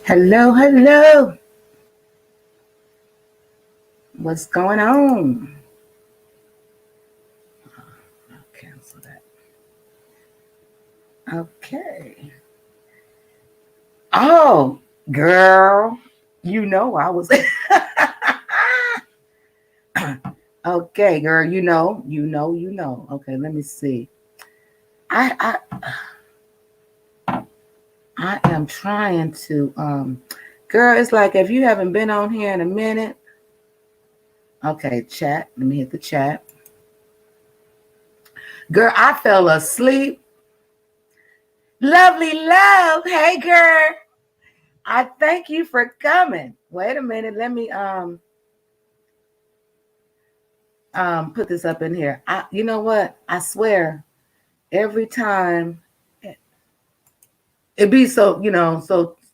Hello, hello. What's going on? I'll cancel that. Okay. Oh, girl. You know I was okay, girl. You know. Okay, let me see. I am trying to girl, it's like if you haven't been on here in a minute. Okay, chat. Let me hit the chat. Girl, I fell asleep. Lovely love. Hey girl. I thank you for coming. Wait a minute. Let me put this up in here. You know what? I swear, every time it be so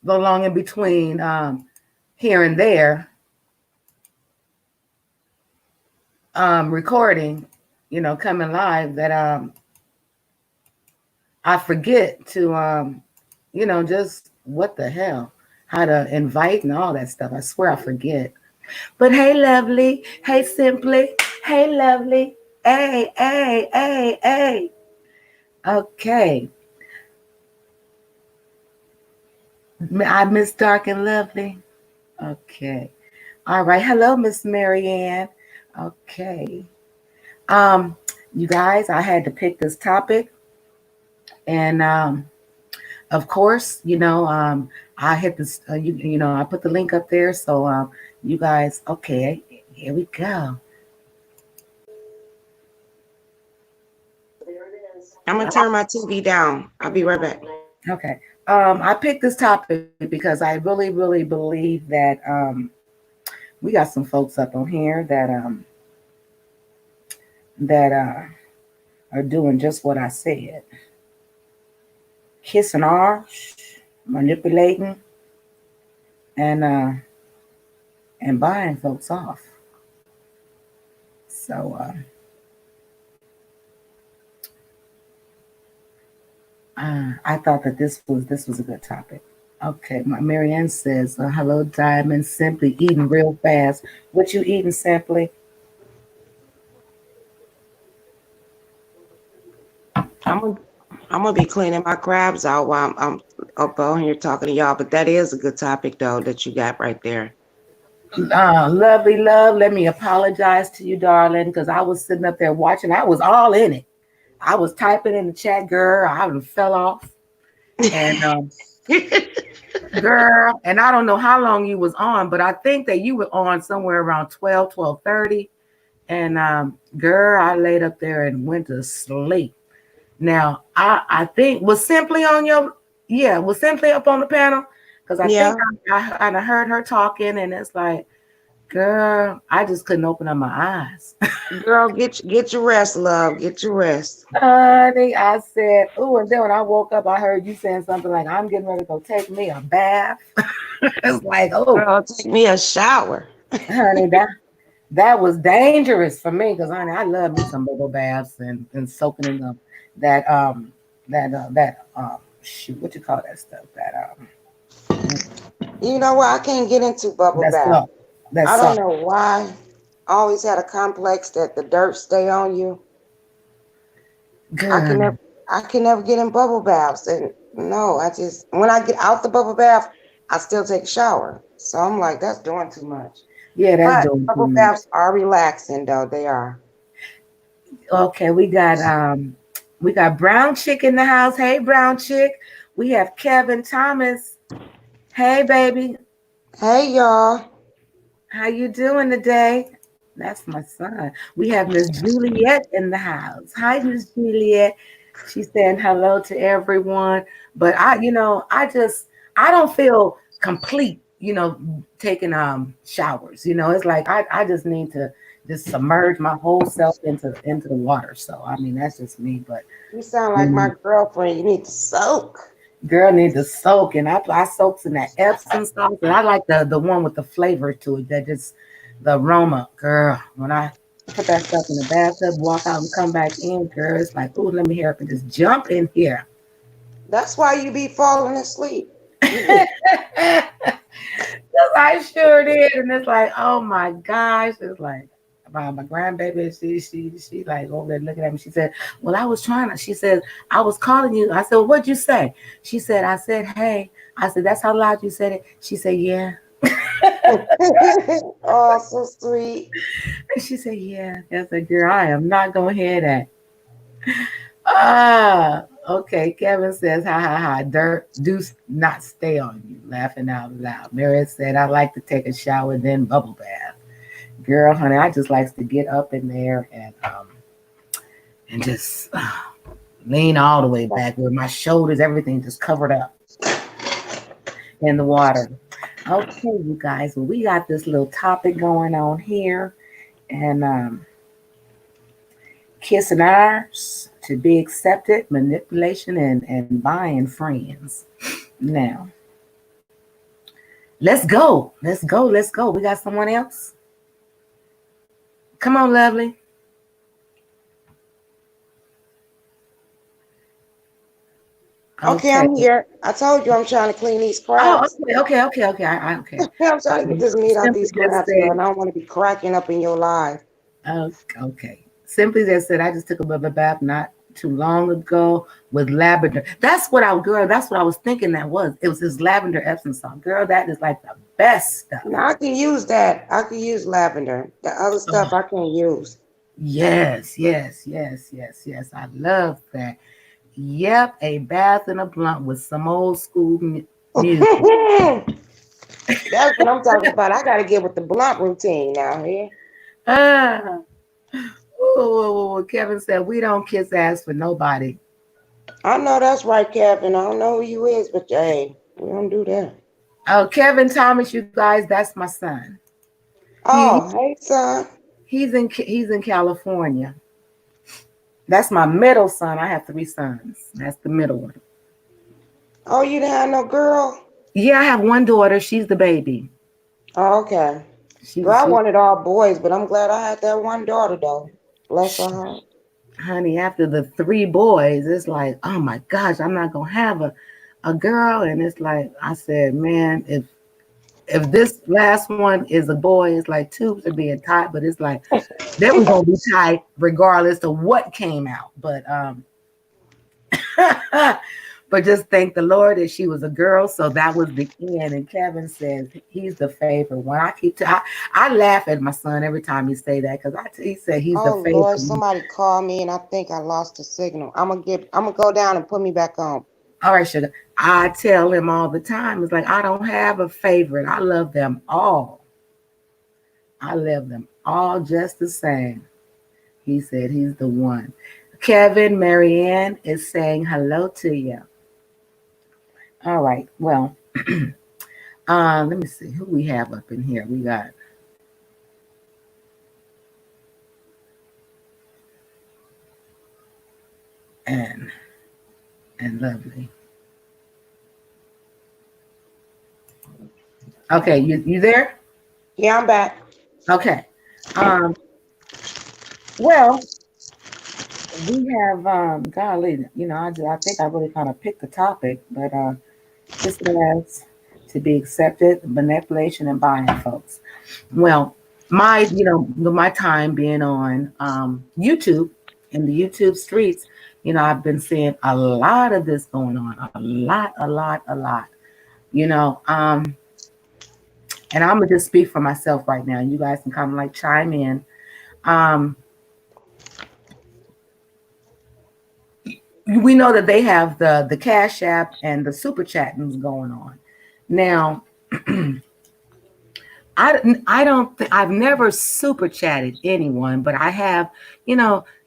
long in between here and there recording, coming live that I forget to just what the hell, how to invite and all that stuff. I swear I forget. But hey, lovely. Hey, simply. Hey, lovely. Hey, hey, hey, hey. Okay. I miss dark and lovely. Okay. All right. Hello, Miss Marianne. Okay. Um, you guys, I had to pick this topic, and of course, I hit this. I put the link up there, so you guys. Okay, here we go. I'm gonna turn my TV down. I'll be right back. Okay. I picked this topic because I really, really believe that we got some folks up on here that are doing just what I said, kissing off, manipulating, and buying folks off. So I thought that this was a good topic. Okay, my Marianne says, "Hello, Diamond. Simply eating real fast. What you eating, Simply?" I'm gonna I'm gonna be cleaning my crabs out while I'm up on here talking to y'all. But that is a good topic though that you got right there. Lovely love. Let me apologize to you, darling, because I was sitting up there watching. I was all in it. I was typing in the chat, girl. I even fell off, and girl, and I don't know how long you was on, but I think that you were on somewhere around 12:30. And girl, I laid up there and went to sleep. Now, I think was simply on your, yeah, was simply up on the panel, because I think Yeah, I heard her talking, and it's like, girl, I just couldn't open up my eyes. girl, get your rest, love. Get your rest. Honey, I said, oh, and then when I woke up, I heard you saying something like, I'm getting ready to go take me a bath. It's like, oh, Girl, take me a shower. honey, that was dangerous for me because honey, I love me some bubble baths and soaking in them that shoot, what you call that stuff? You know what? I can't get into bubble That bath. salt. That I don't salt. know why. I always had a complex that the dirt stay on you. I can never Good. I can never get in bubble baths. And no, I just when I get out the bubble bath, I still take a shower. So I'm like, that's doing too much. Yeah, that's But doing too bubble much. baths are relaxing though. They are. Okay, we got Brown Chick in the house. Hey Brown Chick. We have Kevin Thomas. Hey baby. Hey y'all. How you doing today? That's my son. We have Miss Juliet in the house. Hi, Miss Juliet. She's saying hello to everyone. But I don't feel complete, taking showers. It's like I just need to just submerge my whole self into the water. So I mean that's just me. But You sound like my mm, girlfriend. You need to soak. girl need to soak, and I soaks in that Epsom salt, and I like the one with the flavor to it, that just the aroma, girl. When I put that stuff in the bathtub, walk out and come back in, girl, it's like, oh, let me hear up and just jump in here. That's why you be falling asleep. I sure did. And it's like, oh my gosh. It's like my grandbaby, she like over there looking at me. She said, well, I was trying to, she said, I was calling you. I said, well, what'd you say? She said, I said, hey. I said, that's how loud you said it. She said, yeah. Oh, so sweet. And she said, yeah. I said, girl, I am not gonna hear that. Ah, okay. Kevin says, ha ha ha, dirt do not stay on you. Laughing out loud. Mary said, I like to take a shower, then bubble bath. Girl, honey, I just likes to get up in there and just lean all the way back with my shoulders, everything just covered up in the water. Okay, you guys, well, we got this little topic going on here, and kissing ours to be accepted, manipulation, and buying friends. Now, let's go. Let's go. Let's go. We got someone else. Come on, lovely. Okay, I'm here. I told you I'm trying to clean these Oh, crabs. okay. Okay. I'm trying to get this meat out Simply these just crabs, girl, said, and I don't want to be cracking up in your life. okay. Simply just said, I just took a bubble bath not too long ago with lavender. That's what that's what I was thinking that was. It was this lavender Epsom salt. Girl, that is like the best stuff. Now I can use that. I can use lavender. The other stuff I can't use. Yes. I love that. Yep, a bath and a blunt with some old school music. That's what I'm talking about. I got to get with the blunt routine now here. Ah. Kevin said, we don't kiss ass for nobody. I know that's right, Kevin. I don't know who you is, but hey, we don't do that. Oh, Kevin Thomas, you guys, that's my son. Oh, hey, son. He's in California. That's my middle son. I have 3 sons. That's the middle one. Oh, you didn't have no girl? Yeah, I have one daughter. She's the baby. Oh, okay. Well, I wanted all boys, but I'm glad I had that one daughter, though. Bless her heart. Honey, after the 3 boys, it's like, oh my gosh, I'm not going to have a girl. And it's like, I said, man, if this last one is a boy, it's like 2 are being tight, but it's like they were gonna be tight regardless of what came out. But but just thank the Lord that she was a girl, so that was the end. And Kevin says he's the favorite one. I laugh at my son every time he say that because he said he's the favorite. Lord, somebody called me and I think I lost the signal. I'm gonna go down and put me back on. All right, sugar. I tell him all the time, it's like I don't have a favorite. I love them all. I love them all just the same. He said he's the one. Kevin, Marianne is saying hello to you. All right. Well, let me see who we have up in here. We got and lovely. Okay, you there? Yeah, I'm back. Okay. Well, we have golly, I think I really kind of picked the topic, but this has to be accepted, manipulation and buying folks. Well, my time being on YouTube in the YouTube streets, I've been seeing a lot of this going on, a lot. And I'm gonna just speak for myself right now. You guys can kind of like chime in. We know that they have the Cash App and the Super Chatting going on. Now, I've never super chatted anyone, but I have,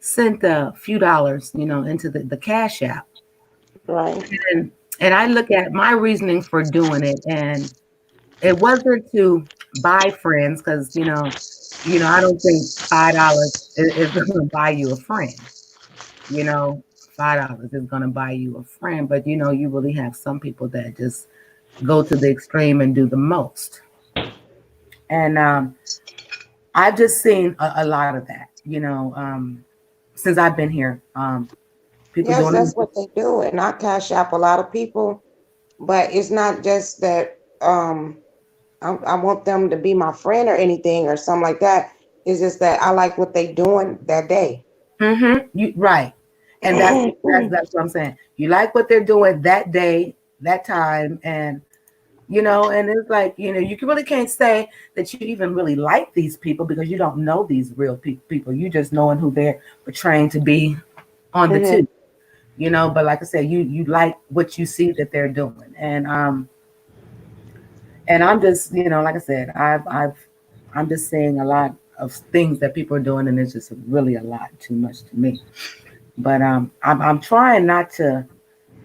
sent a few dollars, into the Cash App. Right. And I look at my reasoning for doing it, and it wasn't to buy friends because I don't think $5 is going to buy you a friend. $5 is going to buy you a friend, but you really have some people that just go to the extreme and do the most. And I've just seen a lot of that, since I've been here. People that's what they do, and I Cash App a lot of people. but it's not just that I want them to be my friend or anything or something like that. It's just that I like what they doing that day. You right, and that's what I'm saying. You like what they're doing that day, that time, and and it's like really can't say that you even really like these people because you don't know these real people. You just knowing who they're portraying to be on the Mhm. two. But like I said, you like what you see that they're doing, and I'm just like I said, I'm just seeing a lot of things that people are doing, and it's just really a lot too much to me. But I'm trying not to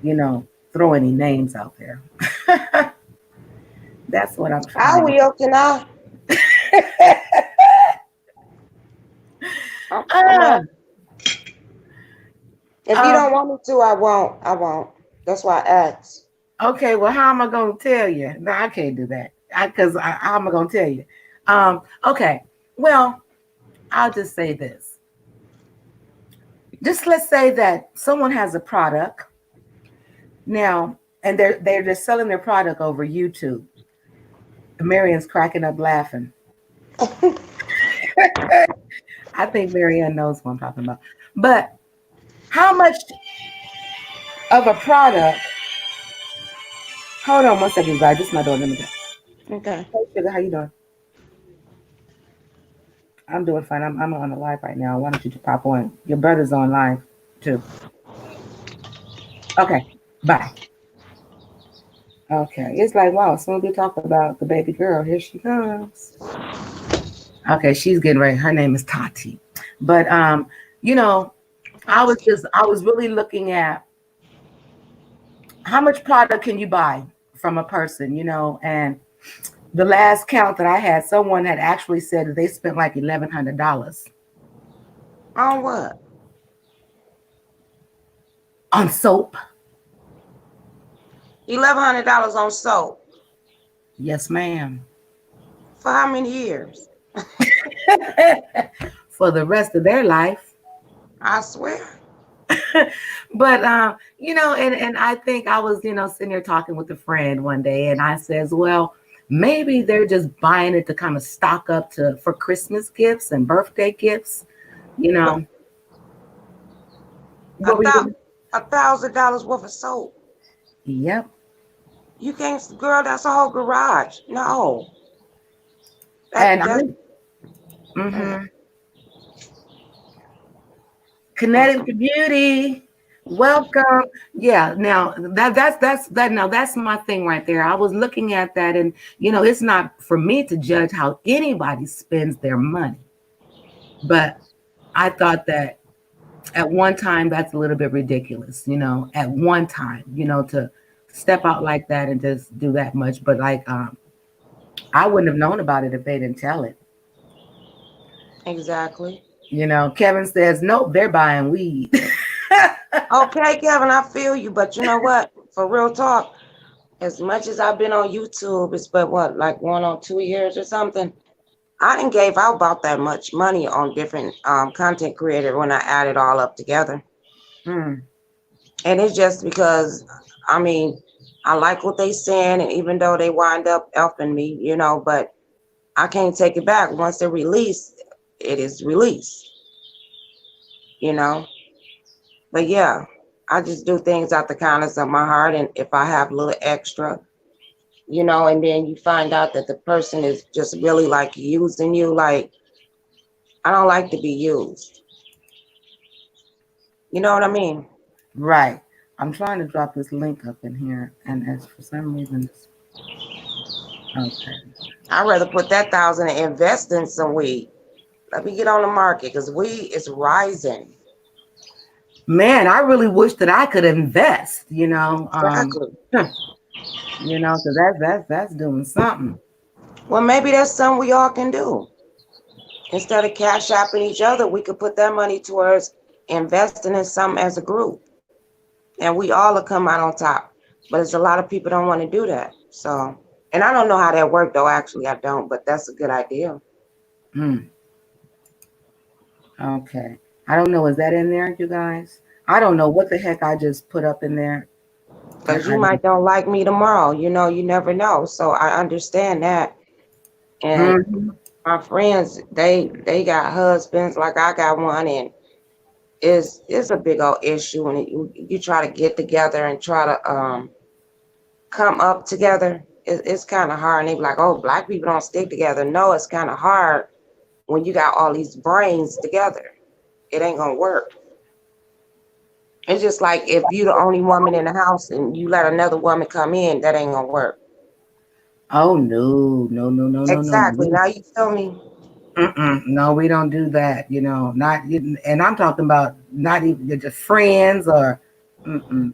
you know throw any names out there. That's what I'm I trying. will, can I? I'm Ah, ready. If you um, don't want me to, I won't. I won't. That's why I asked. okay, well, how am I going to tell you? No, I can't do that. How am I going to tell you? Okay, well, I'll just say this. Just let's say that someone has a product now, and they're just selling their product over YouTube. Marian's cracking up laughing. I think Marianne knows what I'm talking about. But how much of a product? Hold on one second, guys. This is my daughter. Let me go. Okay. Hey, sugar, how you doing? I'm doing fine. I'm on the live right now. Why don't you just pop on? Your brother's on live too. Okay, bye. Okay, it's like wow. As soon as we talk about the baby girl, here she comes. Okay, she's getting ready. Her name is Tati. But you know, I was really looking at how much product can you buy from a person, and the last count that I had, someone had actually said that they spent like $1,100 On what? on soap. $1,100 on soap. Yes, ma'am. For how many years? For the rest of their life. I swear. But and I think I was sitting there talking with a friend one day, and I says, well, maybe they're just buying it to kind of stock up to for Christmas gifts and birthday gifts. You But know a what were you thou doing? $1,000 worth of soap. Yep. You can't, girl. That's a whole garage. No, And that that. Mm, mm-hmm. mm-mm. Connecticut Beauty. Welcome. Yeah, now that's now that's my thing right there. I was looking at that, and it's not for me to judge how anybody spends their money. But I thought that at one time that's a little bit ridiculous, at one time, to step out like that and just do that much. But like I wouldn't have known about it if they didn't tell it. Exactly. Kevin says, nope, they're buying weed. Okay, Kevin, I feel you, but you know what? For real talk, as much as I've been on YouTube, it's been what, like 1 or 2 years or something. I didn't gave out about that much money on different content creator when I add it all up together. Mm, And it's just because, I mean, I like what they saying, and even though they wind up helping me, but I can't take it back. Once they're released, it is released, you know. But yeah, I just do things out the kindness of my heart, and if I have a little extra, and then you find out that the person is just really like using you, like I don't like to be used. You know what I mean? right. I'm trying to drop this link up in here, and as for some reason, okay. I'd rather put that thousand and invest in some weed. Let me get on the market because weed is rising. Man, I really wish that I could invest, Exactly. because that's doing something. Well, maybe that's something we all can do. Instead of cash shopping each other, we could put that money towards investing in something as a group, and we all will come out on top. But there's a lot of people don't want to do that. So, and I don't know how that worked though. Actually, I don't. But that's a good idea. Mm, okay. I don't know. Is that in there, you guys? I don't know what the heck I just put up in there. because you might don't like me tomorrow. You know, you never know. So I understand that. And Mhm. my friends, they got husbands like I got one, and it's a big old issue when you try to get together and try to come up together. It's kind of hard. And they be like, oh, black people don't stick together. No, it's kind of hard when you got all these brains together. It ain't gonna work. It's just like if you the only woman in the house and you let another woman come in, that ain't gonna work. Oh no, no, no, no, no, no. Exactly. Now you feel me? No, we don't do that. Not even, and I'm talking about not even just friends or. Mm-mm.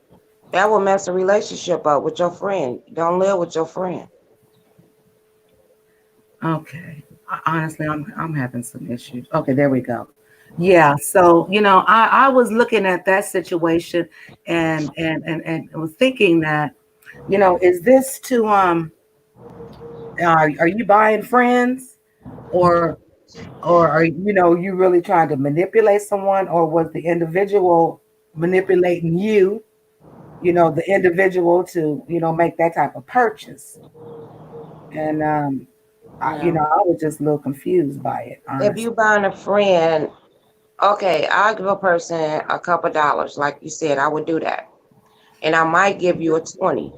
That will mess a relationship up with your friend. Don't live with your friend. Okay. Honestly, I'm having some issues. Okay, there we go. Yeah. So I was looking at that situation and was thinking that is this to are you buying friends or are you really trying to manipulate someone, or was the individual manipulating you, the individual to make that type of purchase? And Yeah. I was just a little confused by it, If honestly. you buying a friend, okay, I'll give a person a couple dollars. Like you said, I would do that. And I might give you a 20.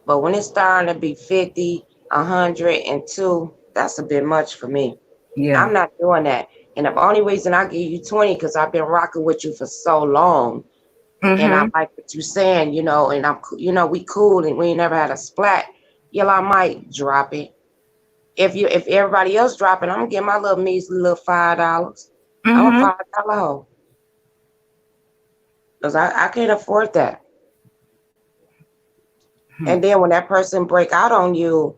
But when it's starting to be 50, 100, and two, that's a bit much for me. Yeah. I'm not doing that. And the only reason I give you 20 because I've been rocking with you for so long. And I Mm-hmm. like what you're saying, and we cool and we ain't never had a splat. Yeah, I might drop it. If everybody else dropping, I'm gonna get my little measly little $5. I'm a Mm-hmm. $5 hoe. Because I can't afford that. Hmm. And then when that person break out on you,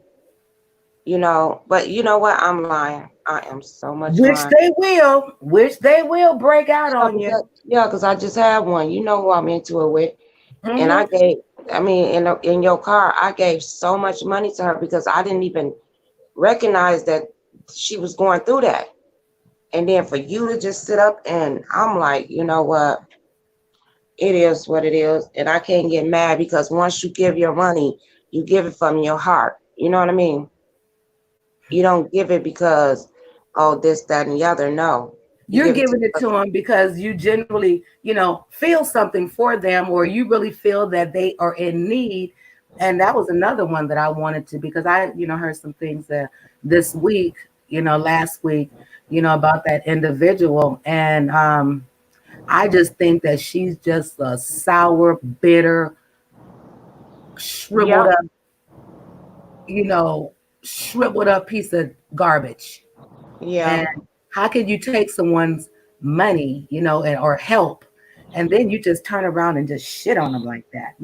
but you know what? I'm lying. I am so much Which lying. they will. Which they will break out on you. Yeah, because I just had one. You know who I'm into it with. And Mm-hmm. I mean, in your car, I gave so much money to her because I didn't even recognize that she was going through that. And then for you to just sit up and I'm like, you know what? It is what it is. And I can't get mad because once you give your money, you give it from your heart. You know what I mean? You don't give it because, oh, this, that, and the other. No. You You're give it to giving it to them because you generally, feel something for them, or you really feel that they are in need. And that was another one that I wanted to, because I, heard some things that this week, last week, about that individual. And I just think that she's just a sour, bitter, shriveled Yep. up, you know, shriveled up piece of garbage. Yeah. And how could you take someone's money, or help, and then you just turn around and just shit on them like that?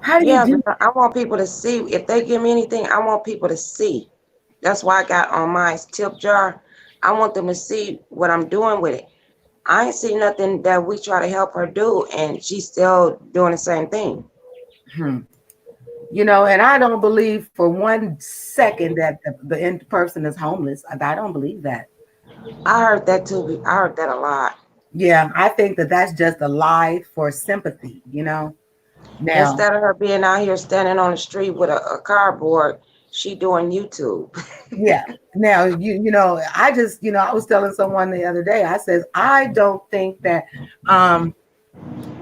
How do you Yeah, do because I want people to see. If they give me anything, I want people to see. That's why I got on my tip jar. I want them to see what I'm doing with it. I ain't see nothing that we try to help her do, and she's still doing the same thing. that? And I don't believe for 1 second that the person is homeless. I don't believe that. I heard that too. I heard that a lot. Yeah, I think that that's just a lie for sympathy. Now, Instead of her being out here standing on the street with a cardboard, she doing YouTube. yeah. Now, I just, I was telling someone the other day, I says, I don't think that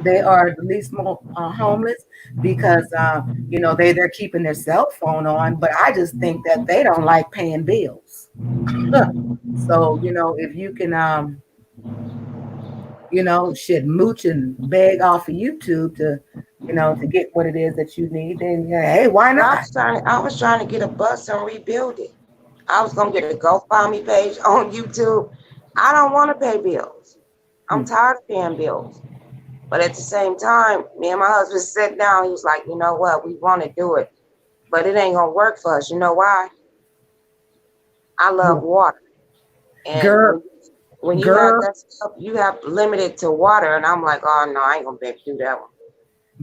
they are the least homeless because, they're keeping their cell phone on, but I just think that they don't like paying bills. So, if you can, shit, mooch and beg off of YouTube to get what it is that you need, then yeah, hey, why But not? I was trying to get a bus and rebuild it. I was gonna get a GoFundMe page on YouTube. I don't want to pay bills. I'm Hmm. tired of paying bills. But at the same time, me and my husband sat down. He was like, you know what? We want to do it, but it ain't gonna work for us. You know why? I love water, and Girl, when you have girl, that stuff, you have limited to water. And I'm like, oh no, I ain't gonna be able to do that one.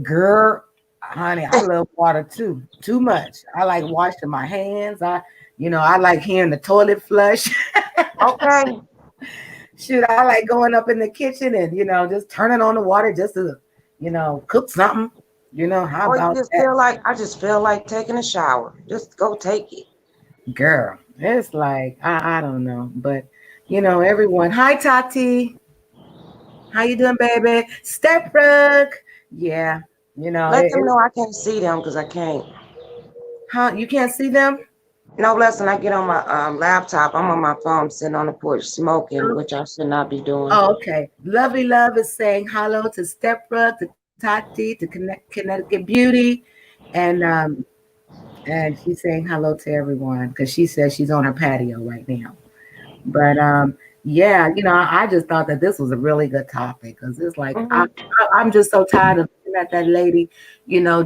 girl, honey, I love water too, too much. I like washing my hands. I like hearing the toilet flush. Okay. Shoot, I like going up in the kitchen and just turning on the water just to cook something. How Or you about just that, feel like I just feel like taking a shower. Just go take it. girl? It's like I don't know, but everyone. Hi, Tati. How you doing, baby? Step Brooke. Yeah, Let them know I can't see them because I can't. huh? You can't see them. No, listen, I get on my laptop. I'm on my phone sitting on the porch smoking, which I should not be doing. Oh, okay. Lovely Love is saying hello to Stepbrook, to Tati, to Connecticut Beauty, and she's saying hello to everyone because she says she's on her patio right now. But yeah, I just thought that this was a really good topic because it's like Hmm. I'm just so tired of looking at that lady,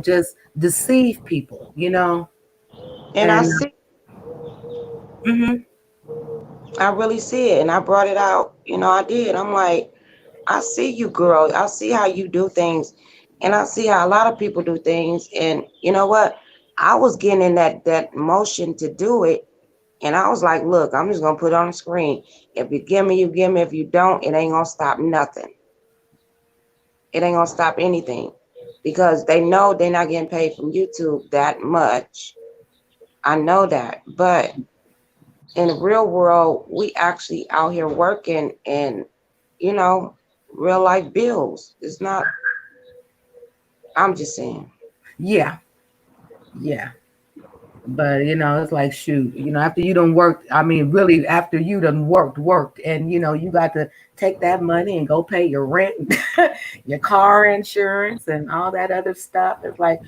just deceive people, And I and see, mhm. I really see it, and I brought it out. I did. I'm like, I see you, girl. I see how you do things, and I see how a lot of people do things. And you know what? I was getting in that motion to do it, and I was like, look, I'm just gonna put it on the screen. If you give me, you give me. If you don't, it ain't gonna stop nothing. It ain't gonna stop anything because they know they're not getting paid from YouTube that much. I know that, but in the real world, we actually out here working and you know, real life bills. It's not. I'm just saying. Yeah, yeah. But it's like shoot, after you done worked, I mean, really, after you done worked, and you got to take that money and go pay your rent, your car insurance, and all that other stuff. It's like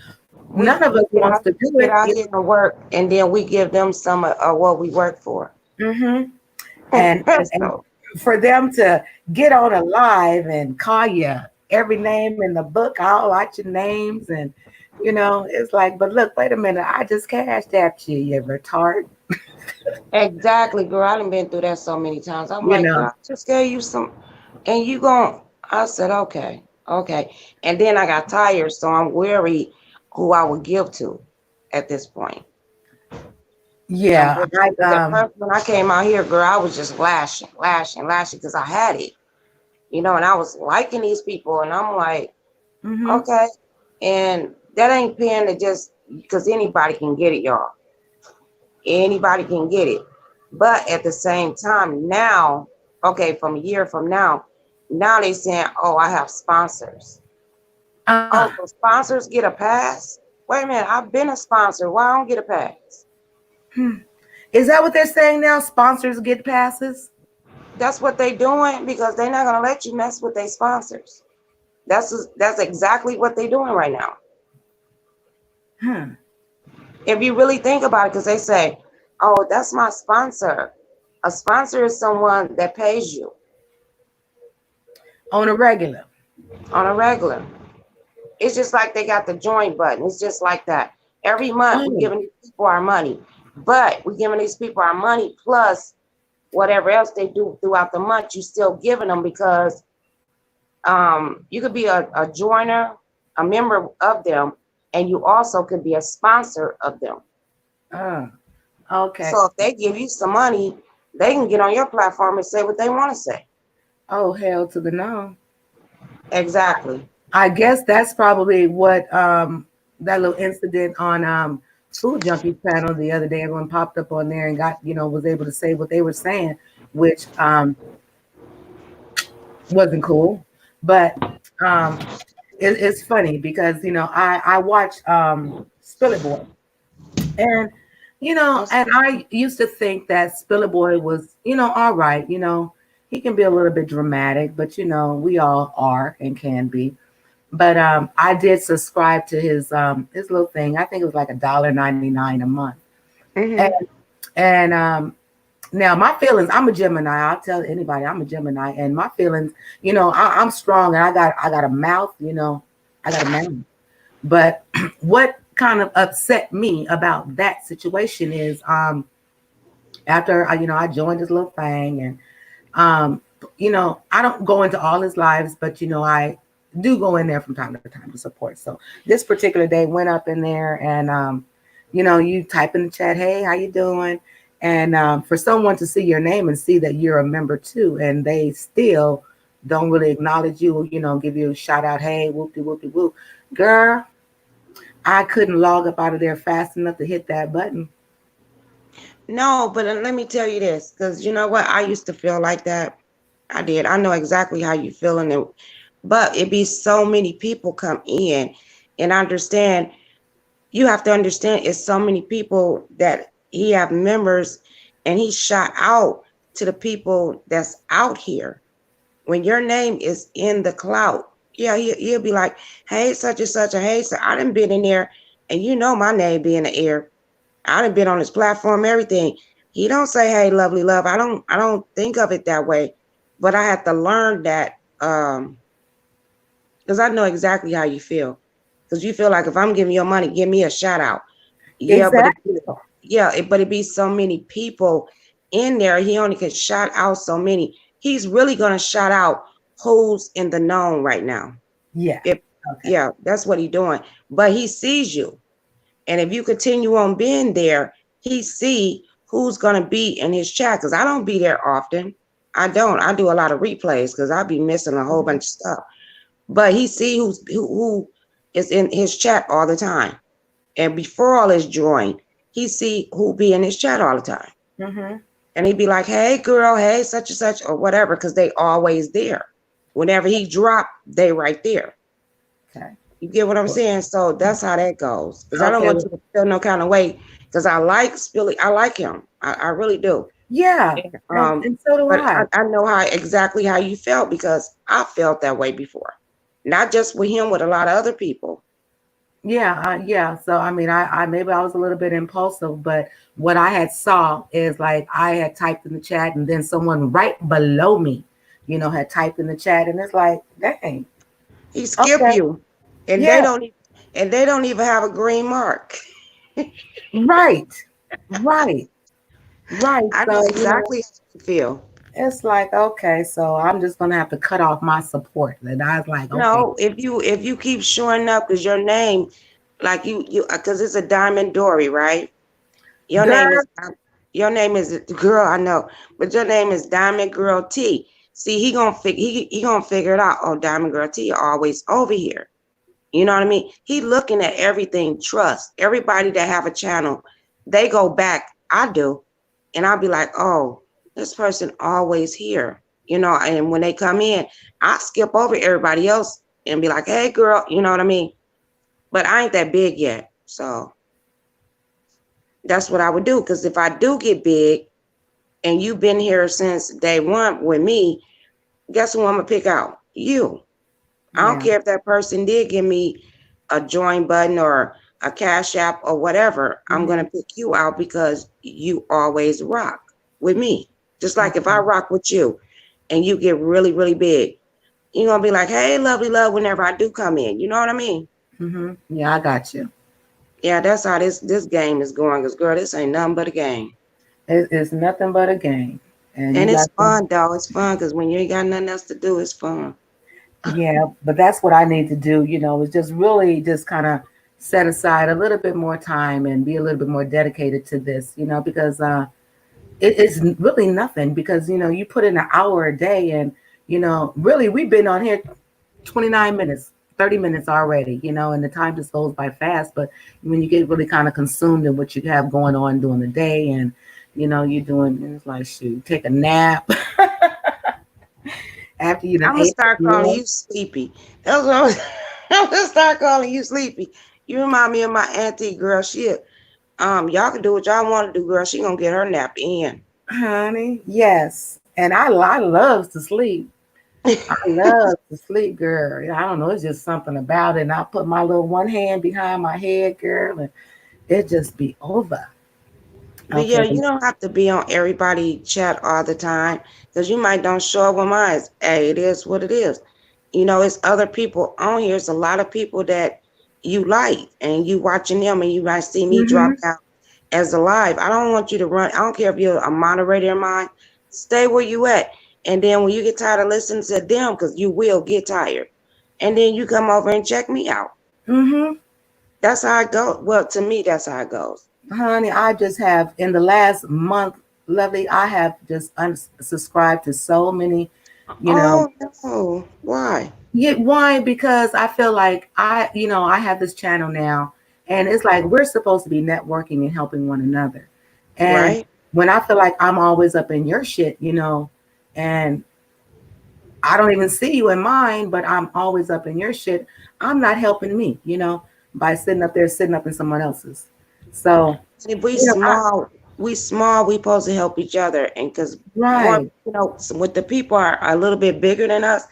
none of us wants to do Get it. out here and work, and then we give them some of what we work for. Hmm. And So for them to get on a live and call you every name in the book, all out your names, and it's like, but look, wait a minute, I just cashed at you, you retard. exactly, girl. I done been through that so many times. I'm You like, know. girl, I just gave you some, and you gon' I said, okay, okay, and then I got tired, so I'm worried who I would give to at this point. I'm Yeah, worried because at first when I came out here, girl, I was just lashing, lashing, lashing because I had it, and I was liking these people, and I'm like, mhm. okay, and that ain't paying to just because anybody can get it, y'all. Anybody can get it. But at the same time, now, okay, from a year from now they saying, oh, I have sponsors. uh, Oh, so sponsors get a pass? Wait a minute, I've been a sponsor. Why I don't get a pass? hmm. Is that what they're saying now? Sponsors get passes? That's what they doing because they're not gonna let you mess with their sponsors. That's exactly what they're doing right now. Hmm. If you really think about it, because they say, oh, that's my sponsor. A sponsor is someone that pays you On a regular. on a regular. It's just like they got the join button. It's just like that. Every month we're Oh, giving these people our money, but we're giving these people our money plus whatever else they do throughout the month. You still giving them because you could be a joiner, a member of them, and you also could be a sponsor of them. uh, okay. So if they give you some money, they can get on your platform and say what they want to say. Oh, hell to the no. Exactly. I guess that's probably what that little incident on Food Junkies panel the other day. Everyone popped up on there and got was able to say what they were saying, which wasn't cool. But um, it's funny because I watch Spill It Boy, and and I used to think that Spill It Boy was all right. He can be a little bit dramatic, but we all are and can be. But I did subscribe to his little thing. I think it was like $1.99 a month. And Mm-hmm. now my feelings, I'm a Gemini. I'll tell anybody I'm a Gemini, and my feelings, I'm strong and I got a mouth, I got a mouth. But what kind of upset me about that situation is after I joined this little thing, and um, I don't go into all his lives, but I do go in there from time to time to support. So this particular day went up in there, and you type in the chat, "Hey, how you doing?" And for someone to see your name and see that you're a member too, and they still don't really acknowledge you, give you a shout out, "Hey, whoopty whoopty whoop," girl. I couldn't log up out of there fast enough to hit that button. No, but let me tell you this, because you know what? I used to feel like that. I did. I know exactly how you feel, but it be so many people come in, and I understand. You have to understand, it's so many people that he have members, and he shot out to the people that's out here. When your name is in the cloud, yeah, he'll be like, "Hey, such and such," or "Hey, sir, I done been in there, and you know my name be in the air. I done been on his platform, everything." He don't say, "Hey, lovely love." I don't think of it that way, but I have to learn that, because I know exactly how you feel. Because you feel like if I'm giving you money, give me a shout out. Yeah, but Exactly. but it be so many people in there. He only can shout out so many. He's really gonna shout out who's in the known right now. Yeah. If Okay. Yeah, that's what he's doing. But he sees you. And if you continue on being there, he see who's gonna be in his chat. Because I don't be there often. I don't. I do a lot of replays because I be missing a whole bunch of stuff. But he see who is in his chat all the time. And before all his join, he see who be in his chat all the time. Mm-hmm. And he'd be like, "Hey girl, hey, such and such," or whatever, because they always there. Whenever he drop, they right there. Okay. You get what I'm saying? So that's how that goes. Because I don't Okay. want you to feel no kind of way. Because I like Spilly, I like him. I really do. Yeah. And, And so do but I. I know exactly how you felt, because I felt that way before. Not just with him, with a lot of other people. Yeah, yeah. So I mean, I maybe I was a little bit impulsive, but what I had saw is like I had typed in the chat, and then someone right below me, had typed in the chat, and it's like, dang, He skip okay, you, and yeah, they don't even have a green mark. right, right, right. I know So exactly how you feel. it's like, okay, so I'm just gonna have to cut off my support. And I was like, okay, No, if you keep showing up, because your name, like you because it's a Diamond Dory, right? Your name girl, is your name is girl. I know, but your name is Diamond Girl T. See, he gonna figure it out. Oh, Diamond Girl T always over here. You know what I mean? He looking at everything. Trust everybody that have a channel. They go back. I do, and I'll be like, "Oh, this person always here." And when they come in, I skip over everybody else and be like, "Hey, girl," you know what I mean? But I ain't that big yet, so that's what I would do. Because if I do get big, and you've been here since day one with me, guess who I'm gonna pick out? You. I don't yeah, care if that person did give me a join button or a cash app or whatever. I'm hmm gonna pick you out because you always rock with me. Just like if I okay, rock with you and you get really, really big, you're gonna be like, "Hey, lovely love," whenever I do come in. You know what I mean? yeah, I got you. Yeah, that's how this game is going. Cause girl, this ain't nothing but a game. It's nothing but a game, and you And it's got to. fun, though. It's fun because when you ain't got nothing else to do, it's fun. Yeah, but that's what I need to do, is just really just kind of set aside a little bit more time and be a little bit more dedicated to this, because it's really nothing because, you put in an hour a day and, really we've been on here 29 minutes, 30 minutes already, and the time just goes by fast. But when you get really kind of consumed in what you have going on during the day and, you're doing, it's like, shoot, take a nap after you done I'm gonna ate start your calling lunch. you Sleepy. That's what I'm gonna start calling you Sleepy. You remind me of my auntie, girl. Y'all can do what y'all want to do, girl. She gonna get her nap in. Honey, yes. And I love to sleep. I love to sleep, girl. I don't know. It's just something about it. And I put my little one hand behind my head, girl, and it just be over. But yeah, Okay. you don't have to be on everybody chat all the time, because you might don't show up with mine. Hey, it is what it is. It's other people on here. It's a lot of people that you like, and you watching them, and you might see me drop Mm-hmm. down as a live. I don't want you to run. I don't care if you're a moderator of mine. Stay where you at. And then when you get tired of listening to them, because you will get tired, and then you come over and check me out. Mm-hmm. That's how it goes. Well, to me, that's how it goes. Honey, I just have in the last month, lovely, I have just unsubscribed to so many, you know, Oh no! Why? yeah, why? Because I feel like I have this channel now, And it's like we're supposed to be networking and helping one another. And Right. when I feel like I'm always up in your shit, and I don't even see you in mine, but I'm always up in your shit, I'm not helping me, by sitting up there, sitting up in someone else's. So, If we you know, I, small, we supposed to help each other. And because more, right. with the people are a little bit bigger than us,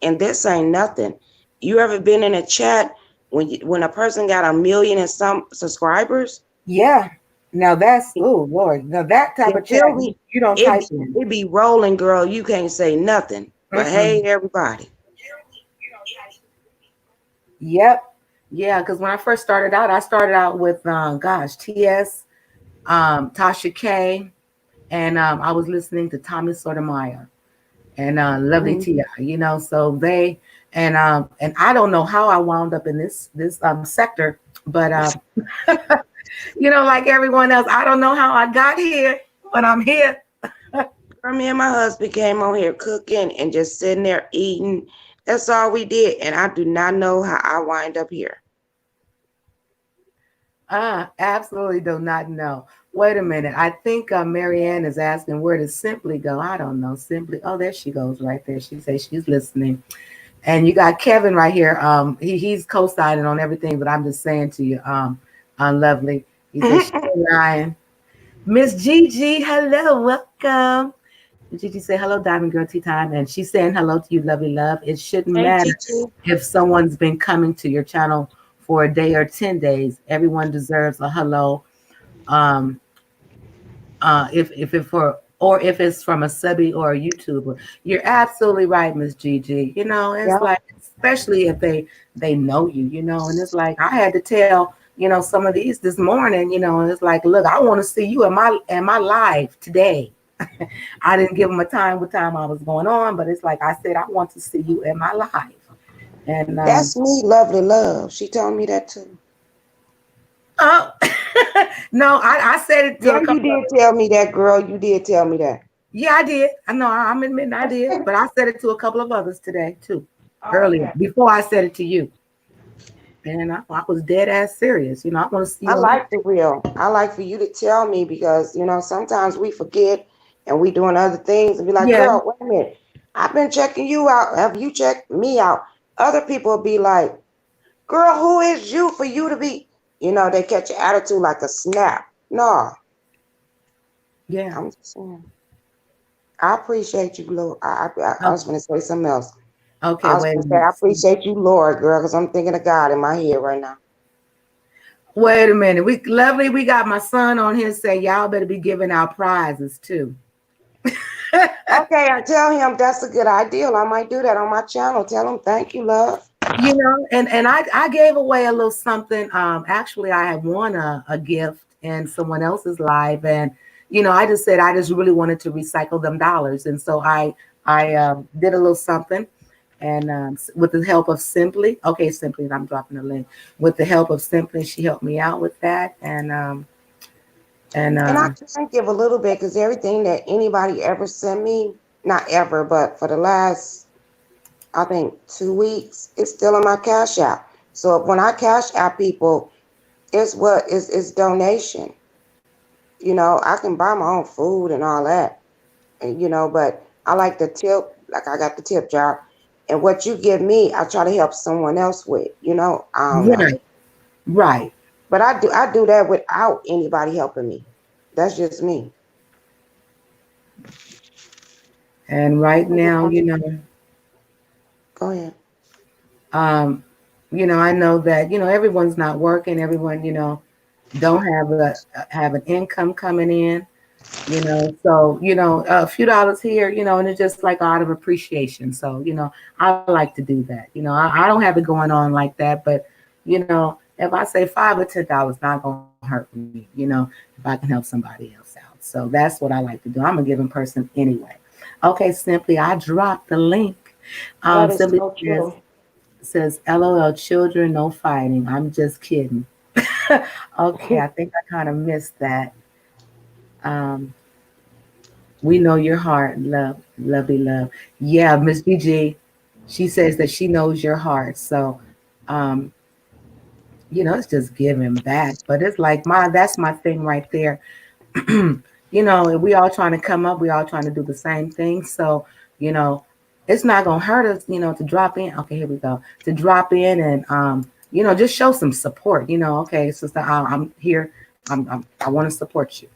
and this ain't nothing. You ever been in a chat when a person got 1 million and some subscribers? Yeah. Now that's, oh Lord. Now that type You of chat feel me? you don't It type be in. it be rolling, girl. You can't say nothing. But hey, Mm-mm. everybody. Yep. Yeah, because when I first started out, I started out with TS, Tasha K, and I was listening to Tommy Sotomayor and Lovely Mhm. Ti, so they and I don't know how I wound up in this sector, but like everyone else, I don't know how I got here, but I'm here. Me and my husband came on here cooking and just sitting there eating. That's all we did. And I do not know how I wind up here. Absolutely do not know. Wait a minute. I think Marianne is asking where does Simply go? I don't know. Simply. Oh, there she goes right there. She says she's listening. And you got Kevin right here. He's co-signing on everything, but I'm just saying to you, Lovely. He says she's lying. Miss Gigi, hello, welcome. Gigi say hello, Diamond Girl Tea Time, and she's saying hello to you, lovely love. It shouldn't Hey, matter Gigi. if someone's been coming to your channel for a day or 10 days. Everyone deserves a hello. Um, if it for or if it's from a subby or a YouTuber, you're absolutely right, Miss Gigi. It's Yeah. like especially if they know you, and it's like I had to tell some of these this morning, and it's like, look, I want to see you in my live today. I didn't give them a time what time I was going on, but it's like I said, I want to see you in my live. And That's me, lovely love. She told me that too. oh no, I said it to Yeah, a you couple of did tell me that, girl. You did tell me that. yeah, I did. I know I'm admitting I did, but I said it to a couple of others today too, Oh, earlier okay. before I said it to you. And I was dead ass serious. I want to see I you in my like the real. I like for you to tell me because, sometimes we forget and we doing other things and be like, yeah, girl, wait a minute. I've been checking you out. Have you checked me out? Other people will be like, girl, who is you for you to be? They catch your attitude like a snap. No, yeah. I'm just saying. I appreciate you, Lord. I Oh, was going to say something else. okay, I was wait a going to say, I minute. appreciate you, Lord, girl, because I'm thinking of God in my head right now. Wait a minute. We got my son on here saying y'all better be giving out prizes too. Okay, I tell him that's a good idea. I might do that on my channel. Tell him thank you, love. And I gave away a little something. Actually, I had won a gift in someone else's live, and I just said I just really wanted to recycle them dollars, and so I did a little something, and with the help of Simply, okay, Simply, I'm dropping the link. With the help of Simply, she helped me out with that, and And I can give a little bit because everything that anybody ever sent me, not ever, but for the last, I think, 2 weeks, it's still in my Cash App. So when I Cash App people, it's donation. I can buy my own food and all that, and, but I like the tip, like I got the tip jar. And what you give me, I try to help someone else with, I don't know. right, right, But I do that without anybody helping me. That's just me. and right now, Go ahead. um, I know that everyone's not working. Everyone, don't have an income coming in. So a few dollars here, and it's just like out of appreciation. So I like to do that. I don't have it going on like that, but if I say $5 or $10, not gonna hurt me. If I can help somebody else out. So that's what I like to do. I'm a giving person anyway. Okay, Simply, I dropped the link. That is Simply so says, true. LOL, children, no fighting. I'm just kidding. Okay, I think I kind of missed that. Um, we know your heart, love, lovely love. Yeah, Miss BG, she says that she knows your heart. So, um, it's just giving back. But it's like that's my thing right there. We all trying to come up, we all trying to do the same thing. So, you know, it's not gonna hurt us, to drop in. Okay, here we go. To drop in and just show some support. Okay, sister, I'm here. I want to support you.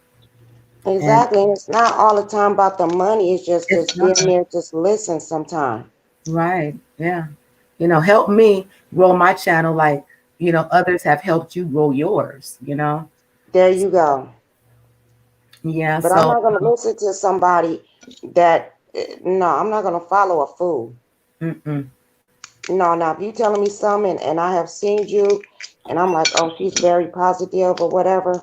And Exactly. And it's not all the time about the money. It's it's just not being there, just listen sometime. right. Yeah. Help me grow my channel like, others have helped you grow yours. There you go. Yeah. But I'm So, not gonna listen to somebody that no, I'm not gonna follow a fool. mm-mm. No, now if you telling me something and I have seen you and I'm like, oh, she's very positive or whatever,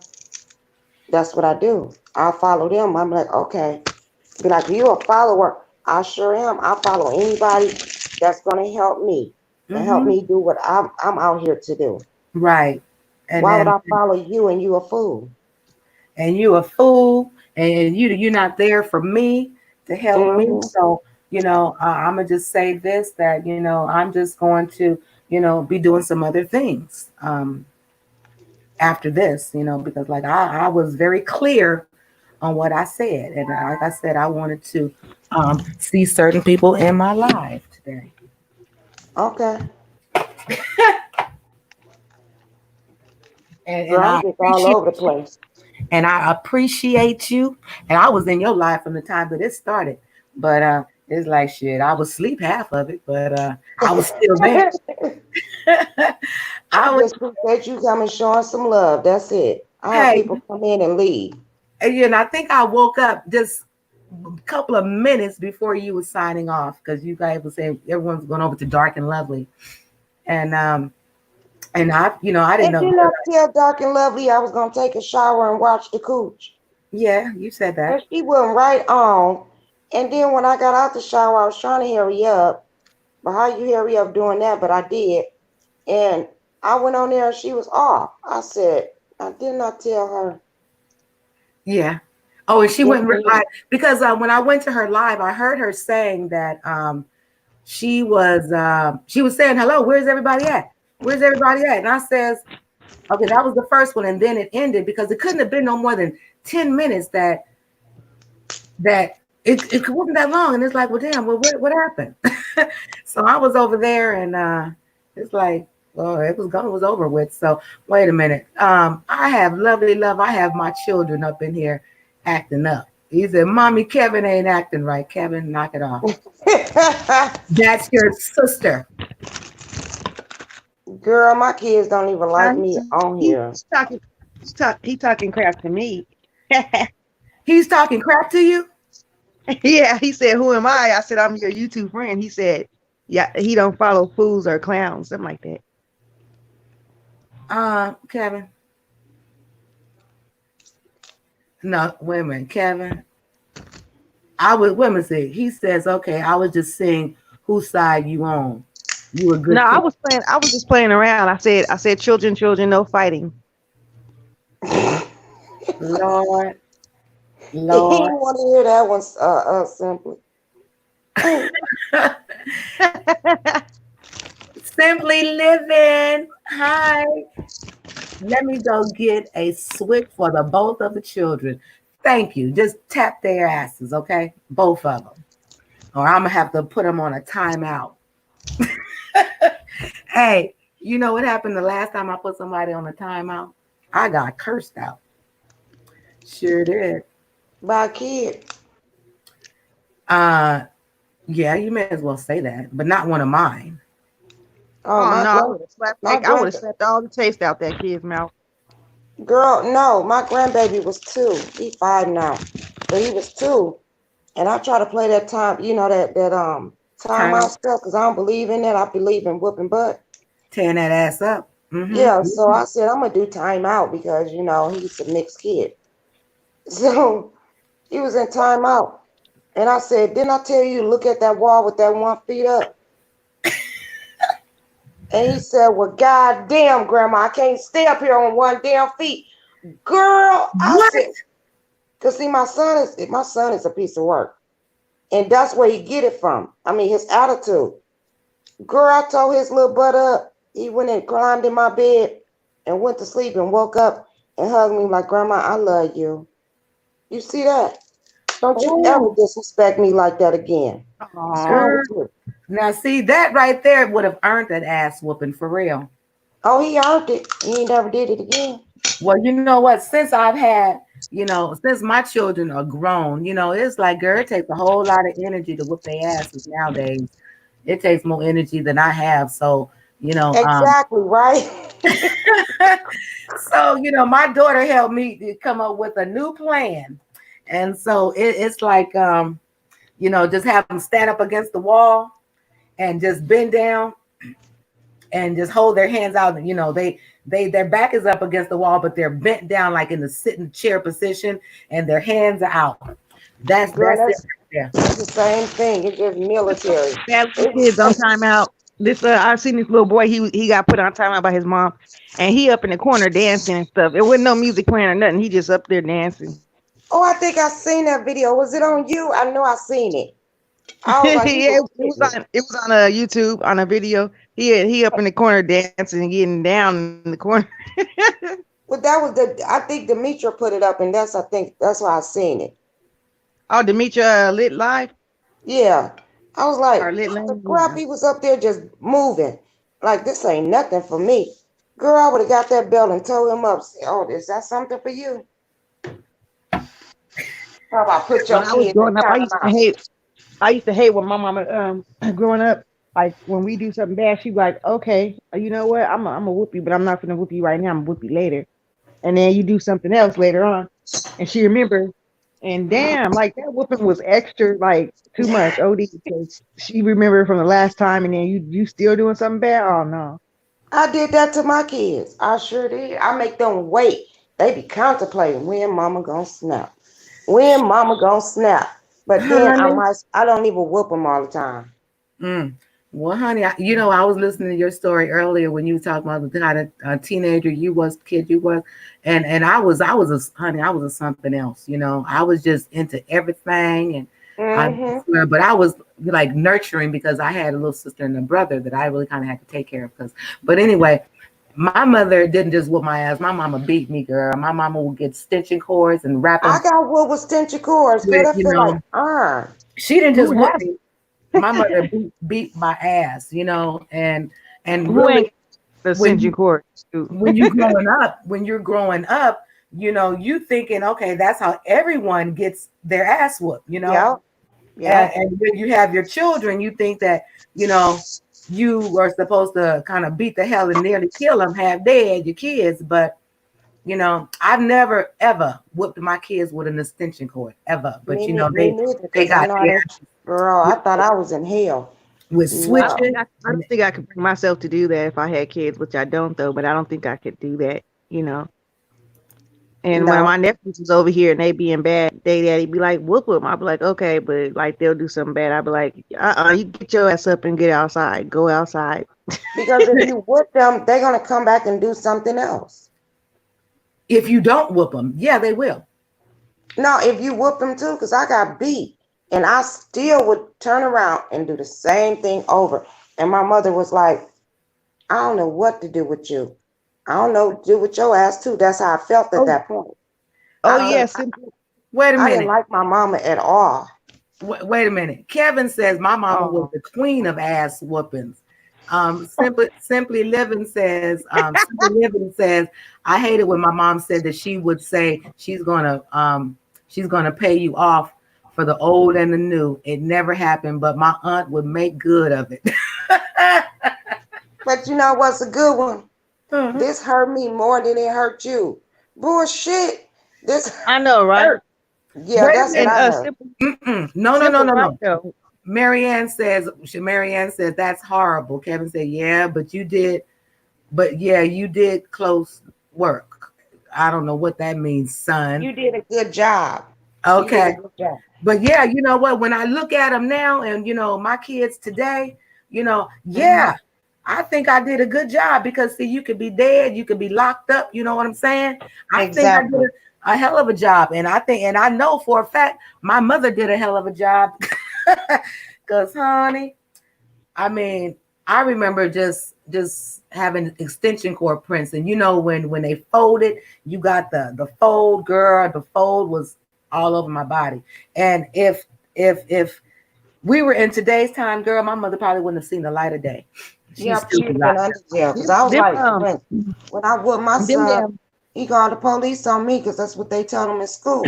that's what I do. I'll follow them. I'm like, okay. Be like, you a follower. I sure am. I follow anybody that's gonna help me and help Mm-hmm. me do what I'm out here to do. Right. And Why would then I follow you and you a fool? and you a fool, and you're not there for me to help me. Hmm. So I'm gonna just say this, that I'm just going to be doing some other things after this, because like I was very clear on what I said, and like I said, I wanted to see certain people in my life today. Okay. and Girl, I'm I just all appreciate over the place. and I appreciate you. And I was in your life from the time that it started, but it's like shit. I was asleep half of it, but I was still there. I I was. just appreciate you coming showing some love. That's it. I have Hey, people come in and leave. I think I woke up just a couple of minutes before you was signing off, because you guys were saying everyone's going over to Dark and Lovely, and I didn't And know. didn't I tell Dark and Lovely I was gonna take a shower and watch the cooch? Yeah, you said And that. she wasn't right on. And then when I got out the shower, I was trying to hurry up. But how you hurry up doing that? But I did. And I went on there and she was off. I said, I did not tell her. Yeah. Oh, and she Yes, went ma'am. live because when I went to her live, I heard her saying that she was saying, hello, where's everybody at? Where's everybody at? And I says, okay, that was the first one, and then it ended because it couldn't have been no more than 10 minutes that it wasn't that long. And it's like, well, damn, well, what happened? So I was over there, and it's like, well, it was gone, it was over with. So wait a minute. I have lovely love. I have my children up in here acting up. He said, Mommy, Kevin ain't acting right. Kevin, knock it off. That's your sister. Girl, my kids don't even like me on He, here. he talking crap to me. He's talking crap to you? Yeah, he said, "Who am I?" I said, "I'm your YouTube friend." He said, "Yeah, he don't follow fools or clowns, something like that." Kevin. No, wait a minute, Kevin. Women say he says, okay, I was just saying whose side you on. You a No, good kid. I was just playing around. I said, children, no fighting. Lord, He Lord. didn't want to hear that one, simply. Simply living. Hi. Let me go get a switch for the both of the children. Thank you. Just tap their asses, okay? Both of them. Or I'm gonna have to put them on a timeout. Hey, you know what happened the last time I put somebody on a timeout? I got cursed out. Sure did. By a kid. Uh, yeah, you may as well say that, but not one of mine. Oh, Oh my no, grand, my I would have grand, slapped all the taste out that kid's mouth. girl, no, my grandbaby was 2. He's 5 now, but he was 2. And I try to play that time, that Time timeout stuff, because I don't believe in that. I believe in whooping butt. tearing that ass up. Yeah, so Mm-hmm. I said I'm gonna do timeout because he's a mixed kid. So he was in timeout, and I said, "Didn't I tell you to look at that wall with that 1 feet up?" And he said, "Well, goddamn, Grandma, I can't stay up here on 1 damn feet, girl." I What? said, "Cause see, my son is a piece of work, and that's where he get it from. I mean, his attitude." Girl, I told his little butt up. He went and climbed in my bed. and went to sleep and woke up and hugged me like, Grandma, I love you. You see that? Don't you ever Oh, disrespect me like that again. What's Aw. wrong girl. with you? Now, see, that right there would have earned that ass whooping for real. Oh, he earned it. He never did it again. Well, you know what? Since I've had, since my children are grown, it's like, girl, it takes a whole lot of energy to whoop their asses nowadays. It takes more energy than I have. So, you know, um, Exactly, right? so, my daughter helped me to come up with a new plan. And so it's like, just have them stand up against the wall and just bend down and just hold their hands out. Their back is up against the wall, but they're bent down like in the sitting chair position, and their hands are out. That's Girl, it that's right there. that's the same thing. It's just military. Bad little kids on timeout. This I seen this little boy. He got put on timeout by his mom, and he up in the corner dancing and stuff. It wasn't no music playing or nothing. He just up there dancing. Oh, I think I seen that video. Was it on you? I know I seen it. I was Yeah, like, he was getting it. it was on YouTube on a video. He up in the corner dancing and getting down in the corner. But that was I think Demetra put it up, and I think that's why I seen it. Oh, Demetra lit live Yeah. I was like, or lit what the lane. crap? He was up there just moving. Like, this ain't nothing for me. Girl, I would have got that belt and told him up. Say, oh, is that something for you? How about put your When I was kids in growing up, time out? I used to hate when my mama growing up, like when we do something bad, she'd be like, okay, you know what? I'm a whoop you, but I'm not gonna whoop you right now. I'm gonna whoop you later. And then you do something else later on. And she remember, and damn, like that whooping was extra, like too much. OD because she remembered from the last time, and then you still doing something bad. Oh no. I did that to my kids. I sure did. I make them wait. They be contemplating when mama gonna snap. When mama gonna snap. But then Honey. I don't even whoop them all the time. Mm. Well, honey, I was listening to your story earlier when you were talking about the kind of teenager kid you was, and I was a something else. I was just into everything, and I Mm-hmm. swear, but I was like nurturing because I had a little sister and a brother that I really kind of had to take care of. But anyway, my mother didn't just whoop my ass. My mama beat me, girl. My mama would get stitching cords and wrap I them got what with stench cords. Girl, with, that feel like iron. she didn't Who just whoop has me. My mother beat my ass, and who really ain't the when Sinjin court? when you're growing up, you thinking, okay, that's how everyone gets their ass whooped. Yeah. Yeah. And when you have your children, you think that, you are supposed to kind of beat the hell and nearly kill them, half dead, your kids. But, I've never, ever whooped my kids with an extension cord, ever. But, Me neither, they because I got know I their didn't. Girl, I thought I was in hell. with No. switches. I don't think I could bring myself to do that if I had kids, which I don't though. But I don't think I could do that, you know. And when No. my nephews was over here and they being bad, they daddy be like, whoop whoop. I'd be like, okay, but like they'll do something bad. I'd be like, you get your ass up and get outside. Go outside. Because if you whoop them, they're gonna come back and do something else. If you don't whoop them, yeah, they will. No, if you whoop them too, because I got beat and I still would turn around and do the same thing over. And my mother was like, I don't know what to do with you. I don't know what to do with your ass too. That's how I felt at Oh, that point. Oh I, yes, wait a I didn't minute. like my mama at all. Wait a minute. Kevin says my mama was oh, the queen of ass whoopings. Simply living says, I hated when my mom said that she would say she's gonna pay you off for the old and the new. It never happened, but my aunt would make good of it. But you know what's a good one? Uh-huh. This hurt me more than it hurt you. Bullshit. This I know, right? hurt. Yeah, Wait a that's what minute. And I heard. simple, No, simple right no. though. Marianne says that's horrible. Kevin said, yeah, but you did close work. I don't know what that means, son. You did a good job. Okay. You did a good job. But yeah, you know what? When I look at them now and, my kids today, yeah, I think I did a good job because, see, you could be dead, you could be locked up. You know what I'm saying? I think I Exactly. did a hell of a job. And I know for a fact my mother did a hell of a job because, honey, I mean, I remember just having extension cord prints, and you know when they folded, you got the fold, girl. The fold was all over my body, and if we were in today's time, girl, my mother probably wouldn't have seen the light of day. She's Yeah, still she'd have been alive. under jail. Because I was Them, like, when I whooped my them son, damn, he called the police on me because that's what they told him in school.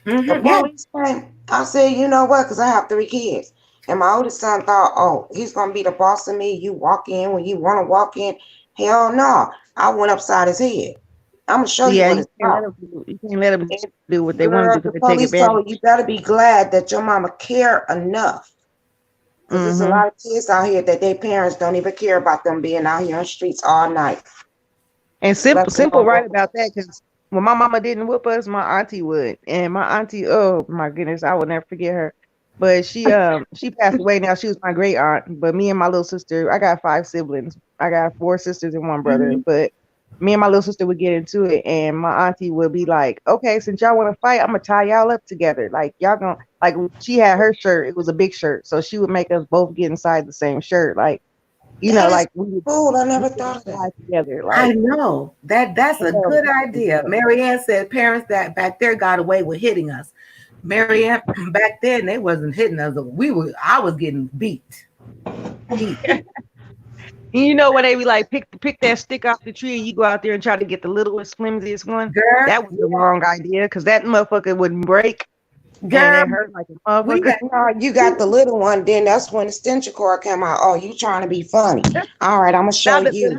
The Yeah, police came. I said, you know what? Because I have 3 kids. And my oldest son thought, oh, he's going to be the boss of me. You walk in when you want to walk in. Hell no. I went upside his head. I'm going to show you yeah, what it's about. you can't let them And do what they want girl, to do the because they take police advantage. told you better be glad that your mama care enough. Because there's a lot of kids out here that their parents don't even care about them being out here on the streets all night. And Left simple alone. right about that because when my mama didn't whoop us, my auntie would. And my auntie, oh my goodness, I will never forget her. But she passed away now. She was my great aunt. But me and my little sister, I got 5 siblings. I got 4 sisters and 1 brother. But me and my little sister would get into it, and my auntie would be like, "Okay, since y'all want to fight, I'm gonna tie y'all up together. Like y'all gonna like." She had her shirt; it was a big shirt, so she would make us both get inside the same shirt. Like That is like we would cool. I never thought of that. tie together. I Like know that's a good idea. Marianne said parents that back there got away with hitting us. Marianne, back then they wasn't hitting us. I was getting beat. you know when they be like pick that stick off the tree and you go out there and try to get the littlest flimsiest one. Girl, That was the wrong idea because that motherfucker wouldn't break girl, and it hurt like a we motherfucker. got, No, you got the little one. Then that's when the extension cord came out. Oh, you trying to be funny? All right, I'm gonna Now show the you.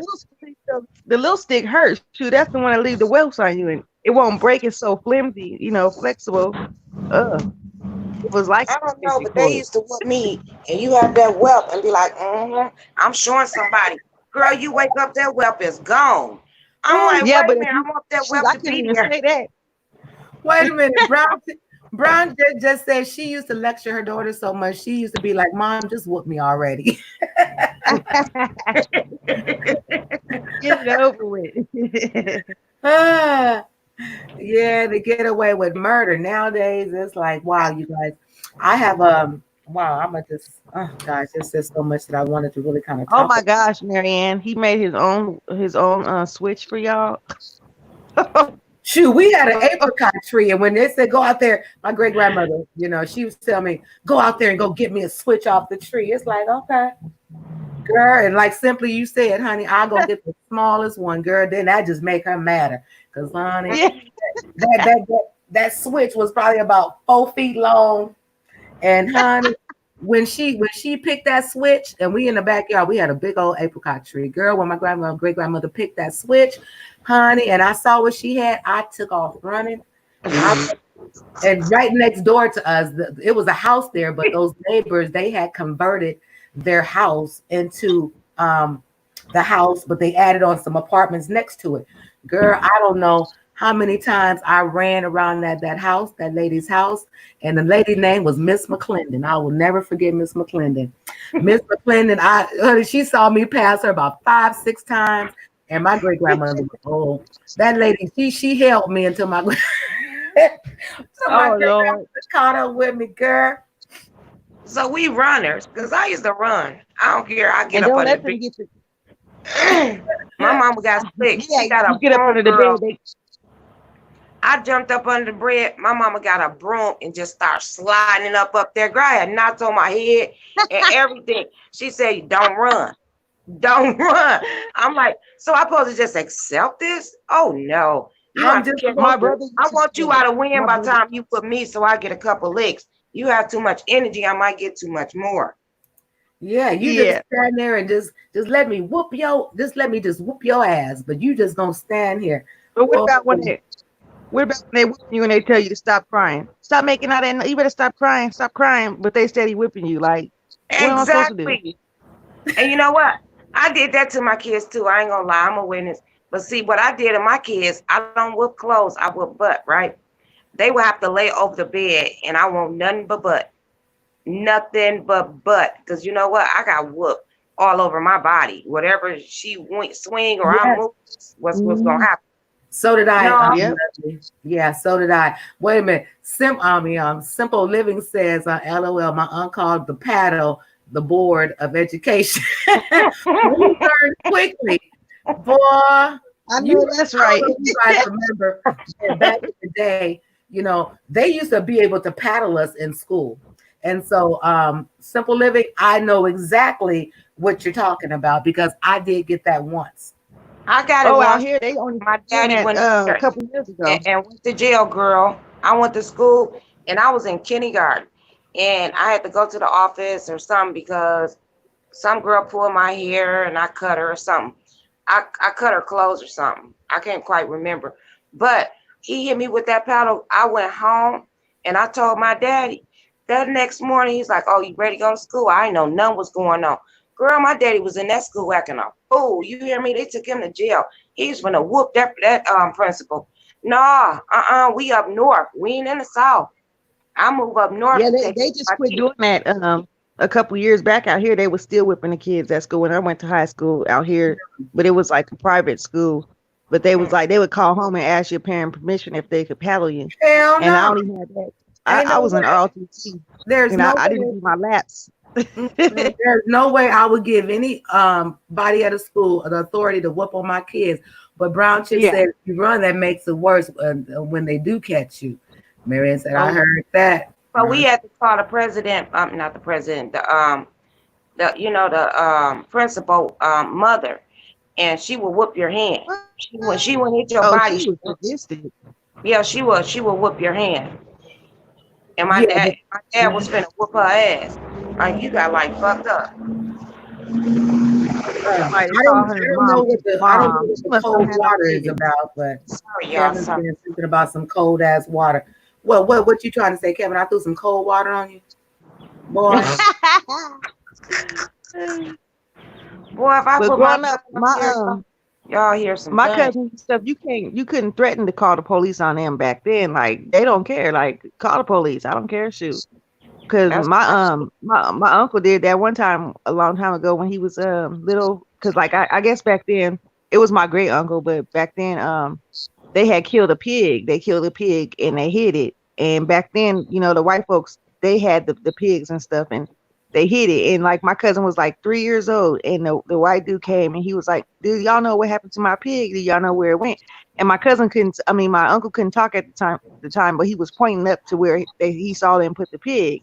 the little stick hurts. Shoot, that's the one that leave the welts on you and it won't break. It's so flimsy, flexible. It was like I an don't know, extension but they cord. used to whoop me, and you have that whelp and be like, I'm showing somebody. Girl, you wake up, that whelp is gone. I'm like, Yeah, wait but a minute, I want that shoot, whelp I to can't be even there. say that. wait a minute. Brown just said she used to lecture her daughter so much. She used to be like, "Mom, just whoop me already." Get it over with. Ah, yeah, to get away with murder nowadays, it's like, wow, you guys. I have wow, I'm gonna just, oh gosh, there's just so much that I wanted to really kind of Oh talk my about. gosh, Marianne, he made his own switch for y'all. Shoot, we had an apricot tree, and when they said go out there, my great grandmother, she was telling me, go out there and go get me a switch off the tree. It's like, okay, girl, and like simply you said, honey, I'll go get the smallest one, girl. Then that just make her madder, cause honey, Yeah. that switch was probably about 4 feet long, and honey, when she picked that switch, and we in the backyard, we had a big old apricot tree, girl. When my great grandmother picked that switch, honey, and I saw what she had, I took off running. And right next door to us, it was a house there, but those neighbors, they had converted their house into the house, but they added on some apartments next to it. Girl, I don't know how many times I ran around that house, that lady's house, and the lady name was Miss McClendon. I will never forget Miss McClendon. Miss McClendon, honey, she saw me pass her about 5, 6 times, and my great grandmother was old. That lady, she held me until my Oh Lord. caught up with me, girl. So we runners, because I used to run. I don't care. I get And up don't under let the them bed. get you. My mama got sick. Yeah, She got you a get up broom, under the girl. bed. I jumped up under the bed. My mama got a broom and just started sliding up there. Girl, I had knots on my head and everything. She said, don't run. Don't run. I'm like, so I supposed to just accept this? Oh no. You I'm have to just catch My me. brother. I want you out of wind My by the brother- time you put me so I get a couple licks. You have too much energy. I might get too much more. Yeah, you Yeah. just stand there and just let me whoop your ass, but you just gonna stand here. But what Oh, about when they whip you and they tell you to stop crying? Stop making out that. You better stop crying. Stop crying. But they steady whipping you. Like, what am I supposed to do? Exactly. And you know what? I did that to my kids too. I ain't gonna lie, I'm a witness. But see, what I did to my kids, I don't whoop clothes, I whoop butt, right? They would have to lay over the bed, and I want nothing but butt. Nothing but butt. Because you know what? I got whooped all over my body. Whatever she went swing or I yes. move, what's gonna happen? So did I. No. Yep. Yeah, so did I. Wait a minute. Simple Living says, LOL, my uncle called the paddle the Board of Education. We learned quickly, boy. I know that's right. I don't know if you guys remember that back in the day, they used to be able to paddle us in school. And so Simple Living, I know exactly what you're talking about because I did get that once. I got it Oh, out once. here they only My daddy that went a couple years ago. and went to jail, girl. I went to school and I was in kindergarten and I had to go to the office or something because some girl pulled my hair and I cut her or something. I cut her clothes or something. I can't quite remember. But he hit me with that paddle. I went home and I told my daddy. That next morning, he's like, "Oh, you ready to go to school?" I didn't know nothing was going on. Girl, my daddy was in that school acting a fool. You hear me? They took him to jail. He's gonna whoop that principal. Nah, we up north. We ain't in the south. I move up north. Yeah, they just quit doing that. A couple years back out here, they were still whipping the kids at school. When I went to high school out here, but it was like a private school. But they was like they would call home and ask your parent permission if they could paddle you. Hell And I no. only had that. I was in ROTC. There's And no I way. didn't do my laps. There's no way I would give any body at a school the authority to whoop on my kids. But Brown Chick said, if you run, that makes it worse when they do catch you. Marianne said, I heard that. But we had to call the president, not the president, the principal mother, and she will whoop your hand. She will hit your body. She was sadistic. Yeah, she will whoop your hand. And my dad was finna whoop her ass. Like, you got like fucked up. I don't know what the cold water is about, but sorry, y'all. Kevin's been thinking about some cold ass water. Well, what you trying to say, Kevin? I threw some cold water on you, boy. Boy, if I put growing up, y'all hear some. My cousins and stuff, you couldn't threaten to call the police on them back then. Like they don't care. Like call the police. I don't care. Shoot. Because my uncle did that one time a long time ago when he was little. Because like I guess back then it was my great uncle, but back then they had killed a pig. They killed a pig and they hid it. And back then, the white folks, they had the pigs and stuff and they hid it. And like my cousin was like 3 years old and the white dude came and he was like, "Do y'all know what happened to my pig? Do y'all know where it went?" And my uncle couldn't talk at the time, but he was pointing up to where he saw them put the pig.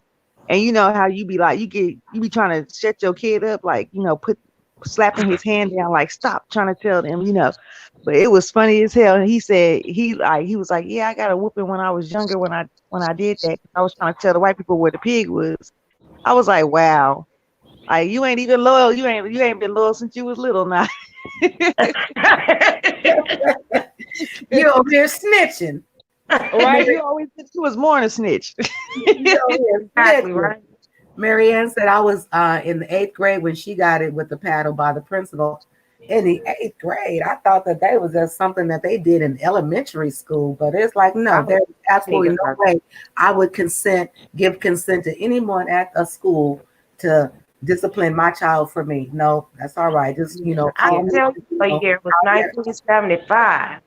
And you know how you be like, you be trying to shut your kid up, like, slapping his hand down, like, stop trying to tell them, But it was funny as hell. And he said he was like, "Yeah, I got a whooping when I was younger when I did that. I was trying to tell the white people where the pig was." I was like, wow, like you ain't even loyal. You ain't been loyal since you was little now. You over here snitching. Right? You always said you was more than a snitch. Exactly, right? Marianne said I was in the 8th grade when she got it with the paddle by the principal. In the 8th grade, I thought that was just something that they did in elementary school, but it's like, no, there's absolutely no way I would give consent to anyone at a school to discipline my child for me. No, that's all right. Just, I can tell you the year was 1975.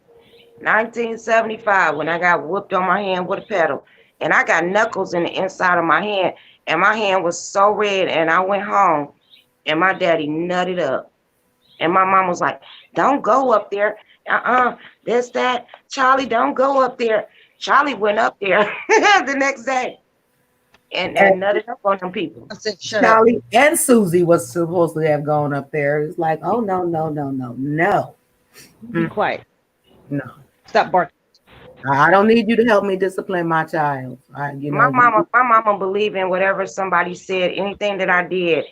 1975 when I got whooped on my hand with a pedal, and I got knuckles in the inside of my hand, and my hand was so red. And I went home, and my daddy nutted up, and my mom was like, "Don't go up there. This, that. Charlie, don't go up there." Charlie went up there the next day and nutted up on them people. I said, Charlie and Susie was supposed to have gone up there. It's like, oh no. Be quiet. No. Stop barking. I don't need you to help me discipline my child. My mama believe in whatever somebody said, anything that I did.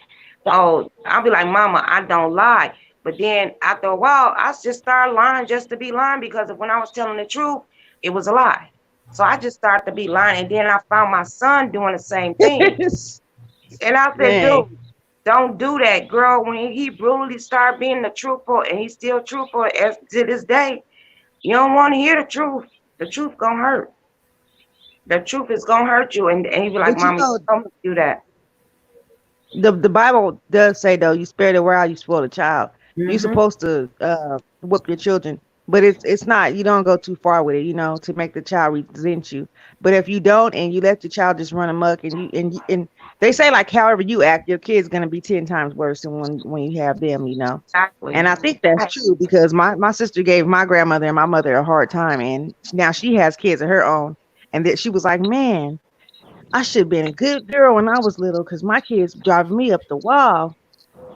Oh, I'll be like, "Mama, I don't lie." But then after a while, I just started lying just to be lying, because when I was telling the truth, it was a lie. So I just started to be lying. And then I found my son doing the same thing. And I said, "Dude, don't do that, girl." When he brutally started being the truthful, and he's still truthful to this day, you don't want to hear the truth. The truth gonna hurt. The truth is gonna hurt you. And you be like, "Mommy, don't do that." The Bible does say, though, you spare the rod, you spoil the child. You're supposed to whoop your children but it's not, you don't go too far with it, to make the child resent you. But if you don't and you let the child just run amok, and they say like however you act, your kid's gonna be 10 times worse than when you have them. Exactly. And I think that's true because my sister gave my grandmother and my mother a hard time, and now she has kids of her own, and that she was like, man, I should have been a good girl when I was little because my kids driving me up the wall.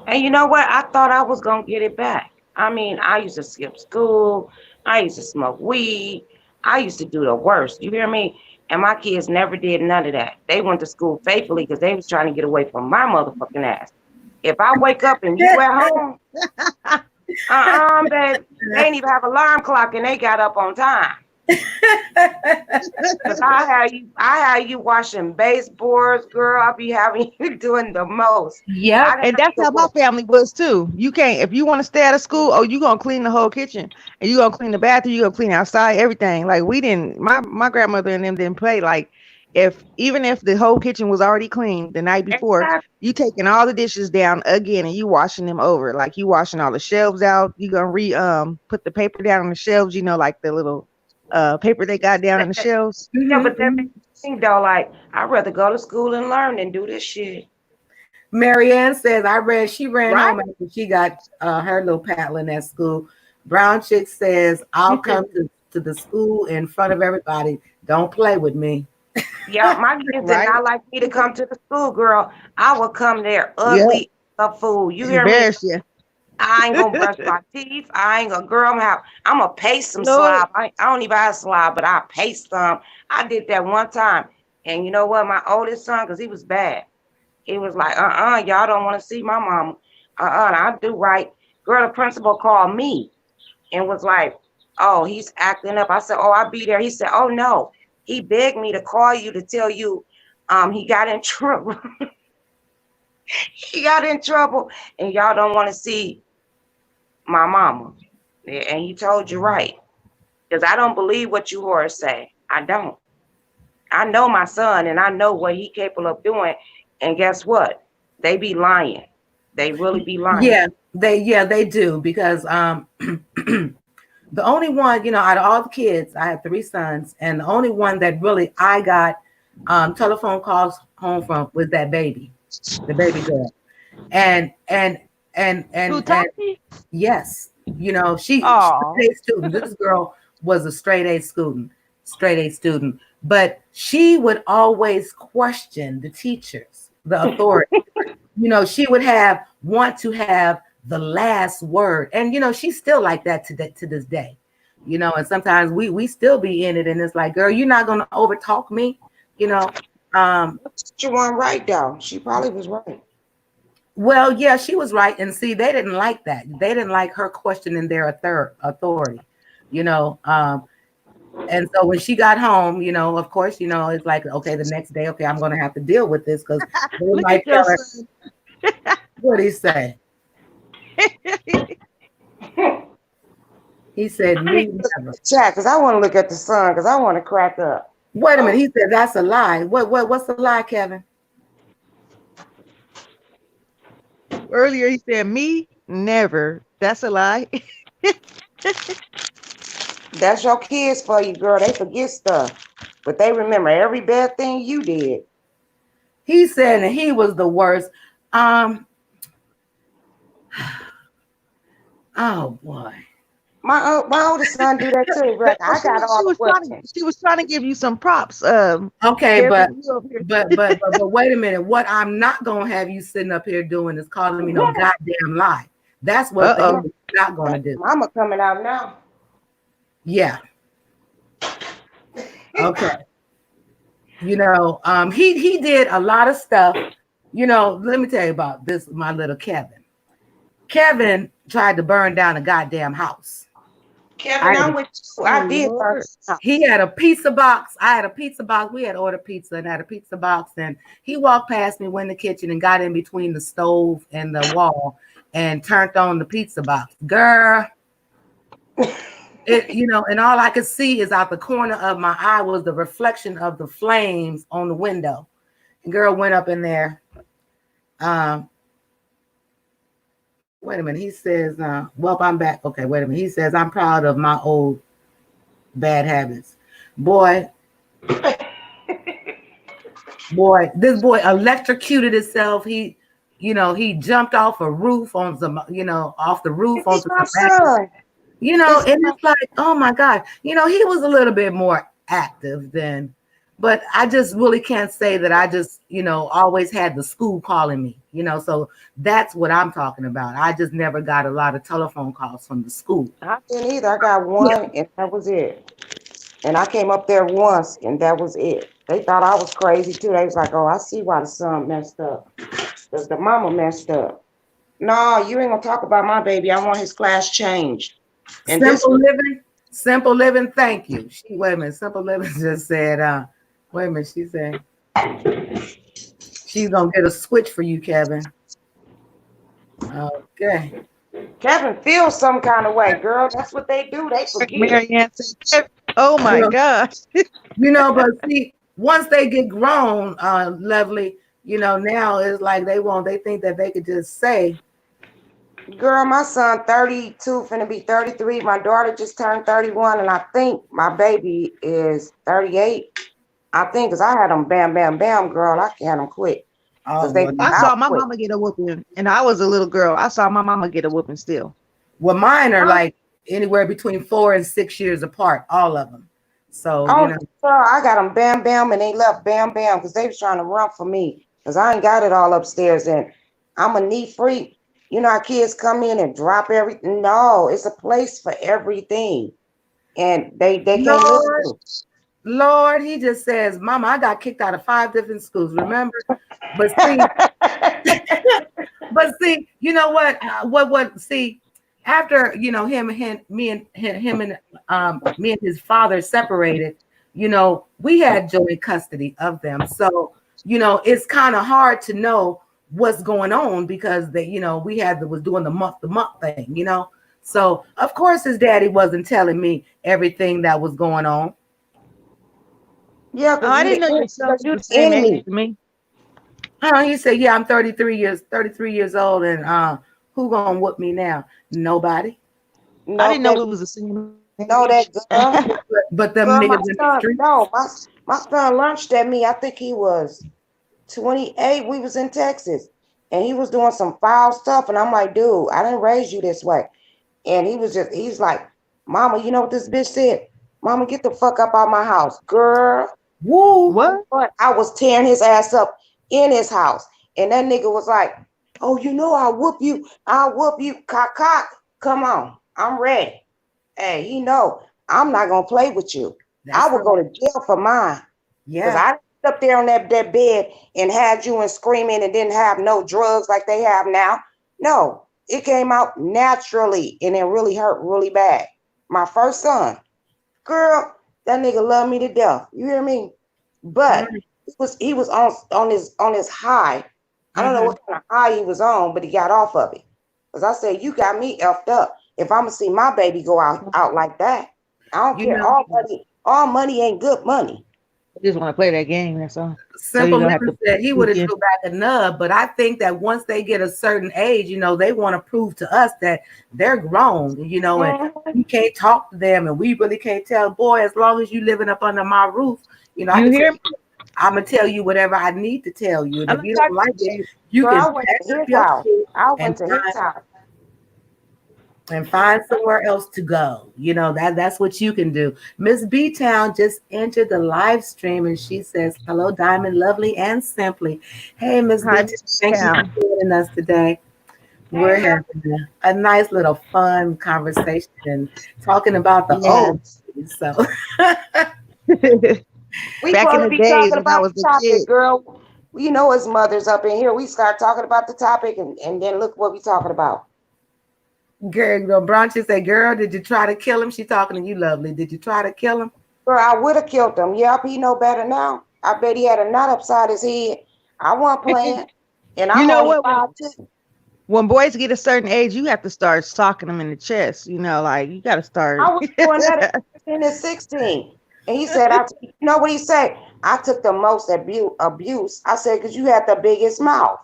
And you know what? I thought I was gonna get it back. I mean, I used to skip school. I used to smoke weed. I used to do the worst. You hear me? And my kids never did none of that. They went to school faithfully because they was trying to get away from my motherfucking ass. If I wake up and you at home, babe, they didn't even have alarm clock and they got up on time. Cause I had you washing baseboards, girl. I be having you doing the most. Yep. And that's how my family was too. You can't, if you want to stay out of school, oh, you gonna clean the whole kitchen, and you gonna clean the bathroom, you gonna clean outside, everything. Like we didn't, my grandmother and them didn't play. Like even if the whole kitchen was already clean the night before, Exactly. you taking all the dishes down again and you washing them over. Like you washing all the shelves out. You gonna put the paper down on the shelves, like the little paper they got down on the shelves. Yeah, but that makes me think though, like I'd rather go to school and learn than do this shit. Marianne says, she ran Right? home after she got her little paddling at school. Brown Chick says, I'll come to the school in front of everybody. Don't play with me. Yeah, my kids did Right? not like me to come to the school, girl. I would come there ugly a fool. You hear me? Embarrass you. I ain't gonna brush my teeth. I ain't gonna, girl. I'm gonna paste some Lord. slob. I don't even have slob, but I paste some. I did that one time, and you know what? My oldest son, because he was bad, he was like, y'all don't want to see my mama. I do right. Girl, the principal called me and was like, oh, he's acting up. I said, oh, I'll be there. He said, oh no, he begged me to call you to tell you, he got in trouble. He got in trouble, and y'all don't want to see my mama. Yeah, and he told you right. Because I don't believe what you whores say. I don't. I know my son and I know what he capable of doing. And guess what? They be lying. They really be lying. Yeah, they do because the only one, out of all the kids, I had 3 sons, and the only one that really I got telephone calls home from was that baby, the baby girl. And yes, she's a straight A student. This girl was a straight A student, but she would always question the teachers, the authority. She would want to have the last word, and she's still like that to this day. And sometimes we still be in it, and it's like, girl, you're not gonna overtalk me. You weren't right though. She probably was right. Well, yeah, she was right. And see, they didn't like that. They didn't like her questioning their authority, and so when she got home, of course, it's like, okay, the next day, okay, I'm going to have to deal with this because they might tell her. What did he say? He said, me never. Chat, because I want to look at the sun because I want to crack up. Wait a minute. He said, that's a lie. What's the lie, Kevin? Earlier he said, me never. That's a lie. That's your kids for you, girl. They forget stuff, but they remember every bad thing you did. He said that he was the worst. Oh boy. My oldest son do that too. Right? I got all the questions. She was trying to give you some props. Okay, but wait a minute. What I'm not gonna have you sitting up here doing is calling me no goddamn lie. That's what they're not gonna do. Mama coming out now. Yeah. Okay. He did a lot of stuff. Let me tell you about this. My little Kevin. Kevin tried to burn down a goddamn house. Kevin, I'm with you. I did first. He had a pizza box. I had a pizza box. We had ordered pizza and had a pizza box. And he walked past me, went in the kitchen, and got in between the stove and the wall and turned on the pizza box. Girl, and all I could see is out the corner of my eye was the reflection of the flames on the window. And girl went up in there. Wait a minute. He says, well, I'm back. Okay, wait a minute. He says, I'm proud of my old bad habits. Boy, this boy electrocuted himself. He jumped off a roof on some, off the roof It's onto my some back. son. It's And my it's like, oh my God, he was a little bit more active then, but I just really can't say that I just, always had the school calling me, so that's what I'm talking about. I just never got a lot of telephone calls from the school. I didn't either. I got one, and that was it. And I came up there once, and that was it. They thought I was crazy too. They was like, "Oh, I see why the son messed up. Because the mama messed up." No, you ain't gonna talk about my baby. I want his class changed. And Simple living, thank you. Wait a minute, Simple Living just said, wait a minute, she said she's gonna get a switch for you, Kevin. Okay. Kevin feels some kind of way, girl. That's what they do. They forget. Marianne said, oh my gosh. But see, once they get grown, Lovely, now it's like they think that they could just say, Girl, my son 32, finna be 33. My daughter just turned 31, and I think my baby is 38. I think, because I had them bam, bam, bam, girl. I had them quick. oh, I saw my mama get a whooping, and I was a little girl. I saw my mama get a whooping still. well, mine are like anywhere between 4 and 6 years apart, all of them. So, girl, I got them bam, bam, and they left bam, bam, because they was trying to run for me, because I ain't got it all upstairs, and I'm a neat freak. You know how kids come in and drop everything? No, it's a place for everything. And they can't listen. Lord, he just says, Mama, I got kicked out of 5 different schools, remember? But see, you know what? See, after me and his father separated, we had joint custody of them. So, it's kind of hard to know what's going on because we was doing the month thing, So of course his daddy wasn't telling me everything that was going on. Yeah, I didn't know your son was the same age as me. He said, yeah, I'm 33 years old, and who gonna whoop me now? Nobody. No, I didn't know it was the same age. No, that girl. But them niggas in the street. No, my son lunched at me. I think he was 28. We was in Texas, and he was doing some foul stuff, and I'm like, dude, I didn't raise you this way. And he's like, Mama, you know what this bitch said? Mama, get the fuck up out my house, girl. Woo. What? I was tearing his ass up in his house, and that nigga was like, oh, I'll whoop you, cock, come on, I'm ready. Hey, I'm not gonna play with you. I will go to jail for mine. Yeah, because I sit up there on that bed and had you and screaming and didn't have no drugs like they have now. No, it came out naturally, and it really hurt really bad. My first son, girl, that nigga loved me to death. You hear me? But he was on his high. I don't know what kind of high he was on, but he got off of it. Because I said, you got me effed up if I'm gonna see my baby go out like that. I don't care. All money ain't good money. I just want to play that game. That's all. Simple Living said he would have threw back a nub, but I think that once they get a certain age, they want to prove to us that they're grown, and we can't talk to them, and we really can't tell. Boy, as long as you living up under my roof, you hear me? I'm gonna tell you whatever I need to tell you, and if you don't like it, you can I went to his house and find somewhere else to go. That's what you can do. Miss B Town just entered the live stream, and she says, hello, Diamond, lovely and simply. Hey, Miss B Town, thank you for joining us today. We're having a nice little fun conversation talking about the old. So we back in the days when I was a kid, girl. His mother's up in here. We start talking about the topic, and then look what we talking about. Girl, Bronchi said, girl, did you try to kill him? She talking to you, lovely. Did you try to kill him? Girl, I would have killed him. Yep, he know better now. I bet he had a knot upside his head. I wasn't playing. And I'm only 5'2". When boys get a certain age, you have to start socking them in the chest. You got to start. I was doing that at 15 and 16. And he said, you know what he said? I took the most abuse. I said, because you had the biggest mouth.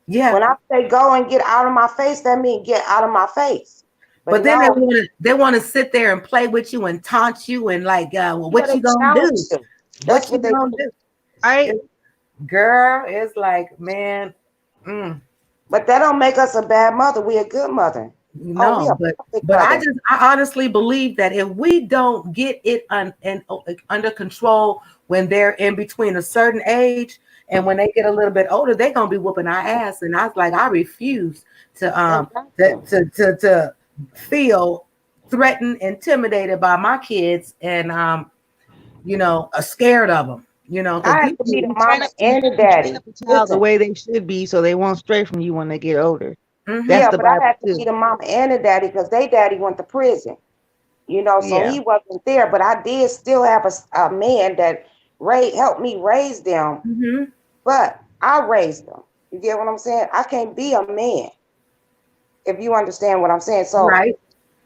Yeah. When I say go and get out of my face, that means get out of my face. But then no, they want to sit there and play with you and taunt you and like, well, yeah, what they you gonna challenge do? you. That's What you what they gonna do. do? Right? Girl, it's like, man, But that don't make us a bad mother. We a good mother. Oh, we no, a perfect but mother. I honestly believe that if we don't get it under control when they're in between a certain age and when they get a little bit older, they're gonna be whooping our ass. And I was like, I refuse to feel threatened, intimidated by my kids, and scared of them. Because I have to people, be the You train mama up, and the you train daddy. up a child the Listen, way they should be, so they won't stray from you when they get older. mm-hmm, That's yeah, the but I Bible had to be too. the mama and the daddy because they daddy went to prison. So Yeah. he wasn't there. But I did still have a man that helped me raise them. mm-hmm, But I raised them. You get what I'm saying? I can't be a man if you understand what I'm saying. So right.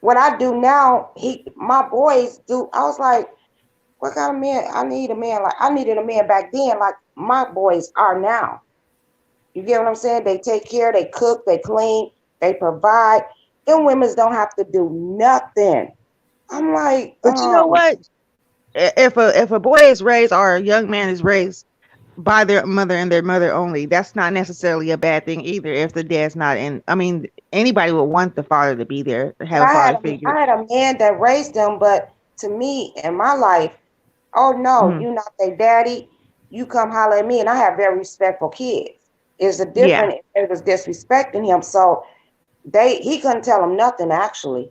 what I do now, my boys do. I was like, what kind of man? I need a man like I needed a man back then, like my boys are now. You get what I'm saying? They take care, they cook, they clean, they provide. Them women don't have to do nothing. I'm like, But you know what? If a boy is raised or a young man is raised by their mother and their mother only, that's not necessarily a bad thing either. If the dad's not in, I mean, anybody would want the father to be there, to but have a father figure. I had a man that raised them, but to me in my life, oh no, Mhm. you not their daddy. You come holler at me, and I have very respectful kids. It's a Yeah. different. It was disrespecting him, so he couldn't tell them nothing actually.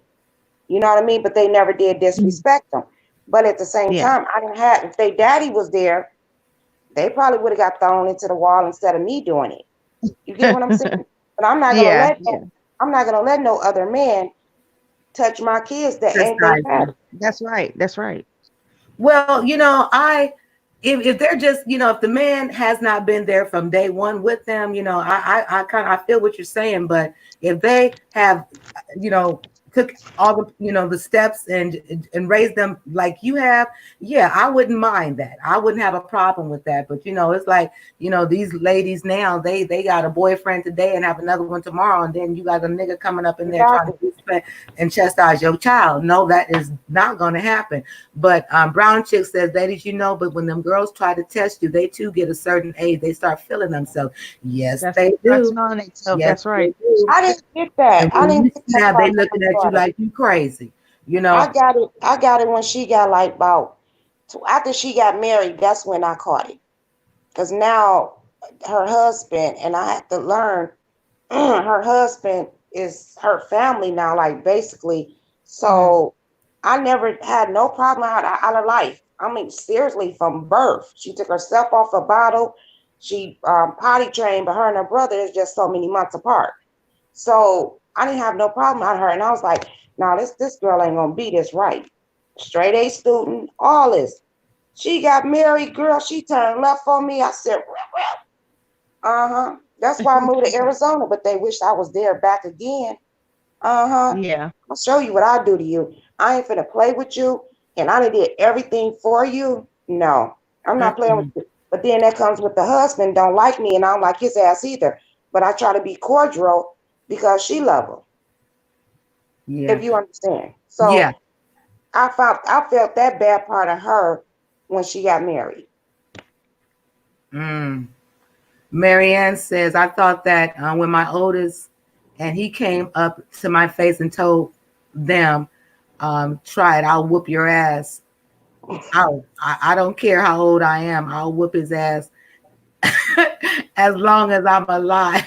You know what I mean? But they never did Mhm. disrespect them. But at the same Yeah. time, I didn't have. If their daddy was there, they probably would have got thrown into the wall instead of me doing it. You get what I'm saying? But Yeah. Yeah. I'm not gonna let no other man touch my kids that ain't they Chastise daddy. them. That's right. That's right. Well, if they're just, if the man has not been there from day one with them, I kind of I feel what you're saying, but if they have, you know, took all the, the steps and raised them like you have, yeah, I wouldn't mind that. I wouldn't have a problem with that. But it's like, these ladies now, they got a boyfriend today and have another one tomorrow, and then you got a nigga coming up in there trying to Exactly. disrespect and chastise your child. No, that is not going to happen. But Brown Chick says, ladies, but when them girls try to test you, they too get a certain age. They start feeling themselves. Yes, That's they do. flexing on itself. Yes, That's they right. do. I didn't get that. And I when didn't you get that snap, they part from looking my at you daughter. like you crazy. I got it. I got it when she got like about after she got married. That's when I caught it. Because now her husband and I had to learn. Her husband is her family now, like basically. Mhm. So I never had no problem out of life. I mean, seriously, from birth. She took herself off a bottle. She potty trained, but her and her brother is just so many months apart. So I didn't have no problem out of her. And I was like, nah, this girl ain't gonna be this right. Straight A student, all this. She got married, girl. She turned left on me. I said, uh-huh. That's why I moved to Arizona, but they wish I was there back again. Uh-huh. Yeah. I'll show you what I do to you. I ain't finna play with you, and I done did everything for you. No, I'm not playing with Mm-mm. you. But then that comes with the husband don't like me, and I don't like his ass either. But I try to be cordial because she love him, Yeah. if you understand. Yeah. So I felt that bad part of her when she got married. Mm. Marianne says, I thought that when my oldest, and he came up to my face and told them, try it, I'll whoop your ass. I don't care how old I am. I'll whoop his ass as long as I'm alive.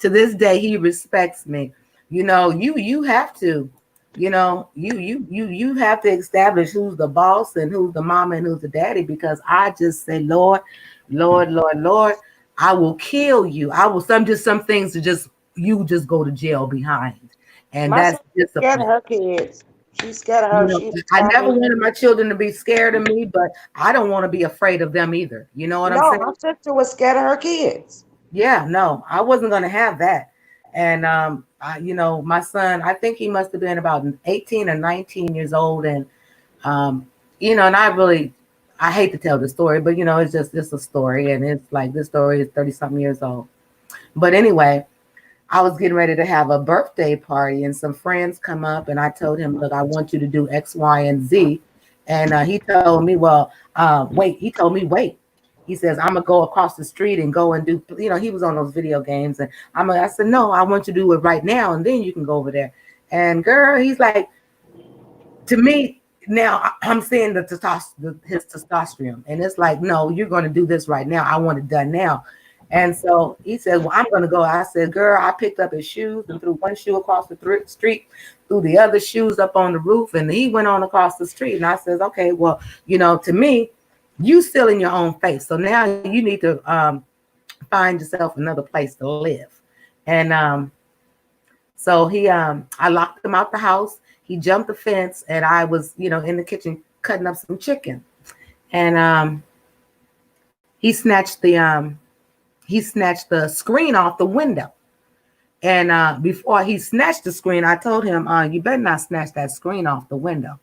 To this day, he respects me. You have to. You have to establish who's the boss and who's the mama and who's the daddy, because I just say, Lord, Lord, Lord, Lord, I will kill you. I will some things to just you just go to jail behind. And My that's sister's scared of discipline. her kids. She's scared of You her. know, She's I never family. wanted my children to be scared of me, but I don't want to be afraid of them either. You know what I'm No, my saying? sister was scared of her kids. Yeah, no, I wasn't going to have that. And my son, I think he must have been about 18 or 19 years old, and um, and I hate to tell the story, but it's just a story, and it's like this story is 30 something years old. But anyway, I was getting ready to have a birthday party, and some friends come up, and I told him, "Look, I want you to do X, Y, and Z." And he told me, "Well, wait." He told me, "Wait." He says, "I'm gonna go across the street and go and do." You know, he was on those video games, and I said, "No, I want you to do it right now, and then you can go over there." And girl, he's like, to me now, I'm seeing his testosterone, and it's like, "No, you're gonna do this right now. I want it done now." And so he said, "Well, I'm going to go." I said, "Girl," I picked up his shoes and threw one shoe across the street, threw the other shoes up on the roof, and he went on across the street. And I said, "Okay, well, to me, you still in your own face. So now you need to find yourself another place to live." And so I locked him out the house. He jumped the fence, and I was, in the kitchen cutting up some chicken. And he snatched the screen off the window. And before he snatched the screen, I told him, "You better not snatch that screen off the window."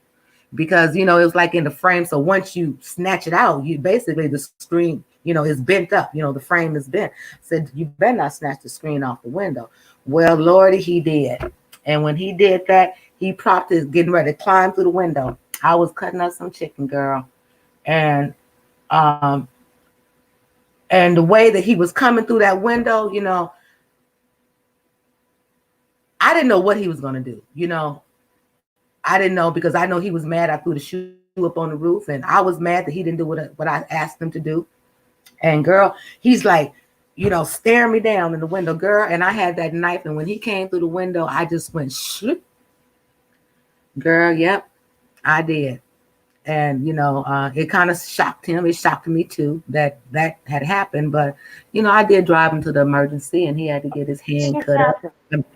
Because, it was like in the frame. So once you snatch it out, you basically, the screen, is bent up. The frame is bent. I said, "You better not snatch the screen off the window." Well, Lordy, he did. And when he did that, he propped his, getting ready to climb through the window. I was cutting up some chicken, girl. And the way that he was coming through that window, I didn't know what he was going to do. I didn't know, because I know he was mad I threw the shoe up on the roof, and I was mad that he didn't do what I asked him to do. And girl, he's like, staring me down in the window, girl. And I had that knife, and when he came through the window, I just went shloop. Girl, yep, I did. And, it kind of shocked him. It shocked me too that had happened. But, I did drive him to the emergency, and he had to get his hand cut up.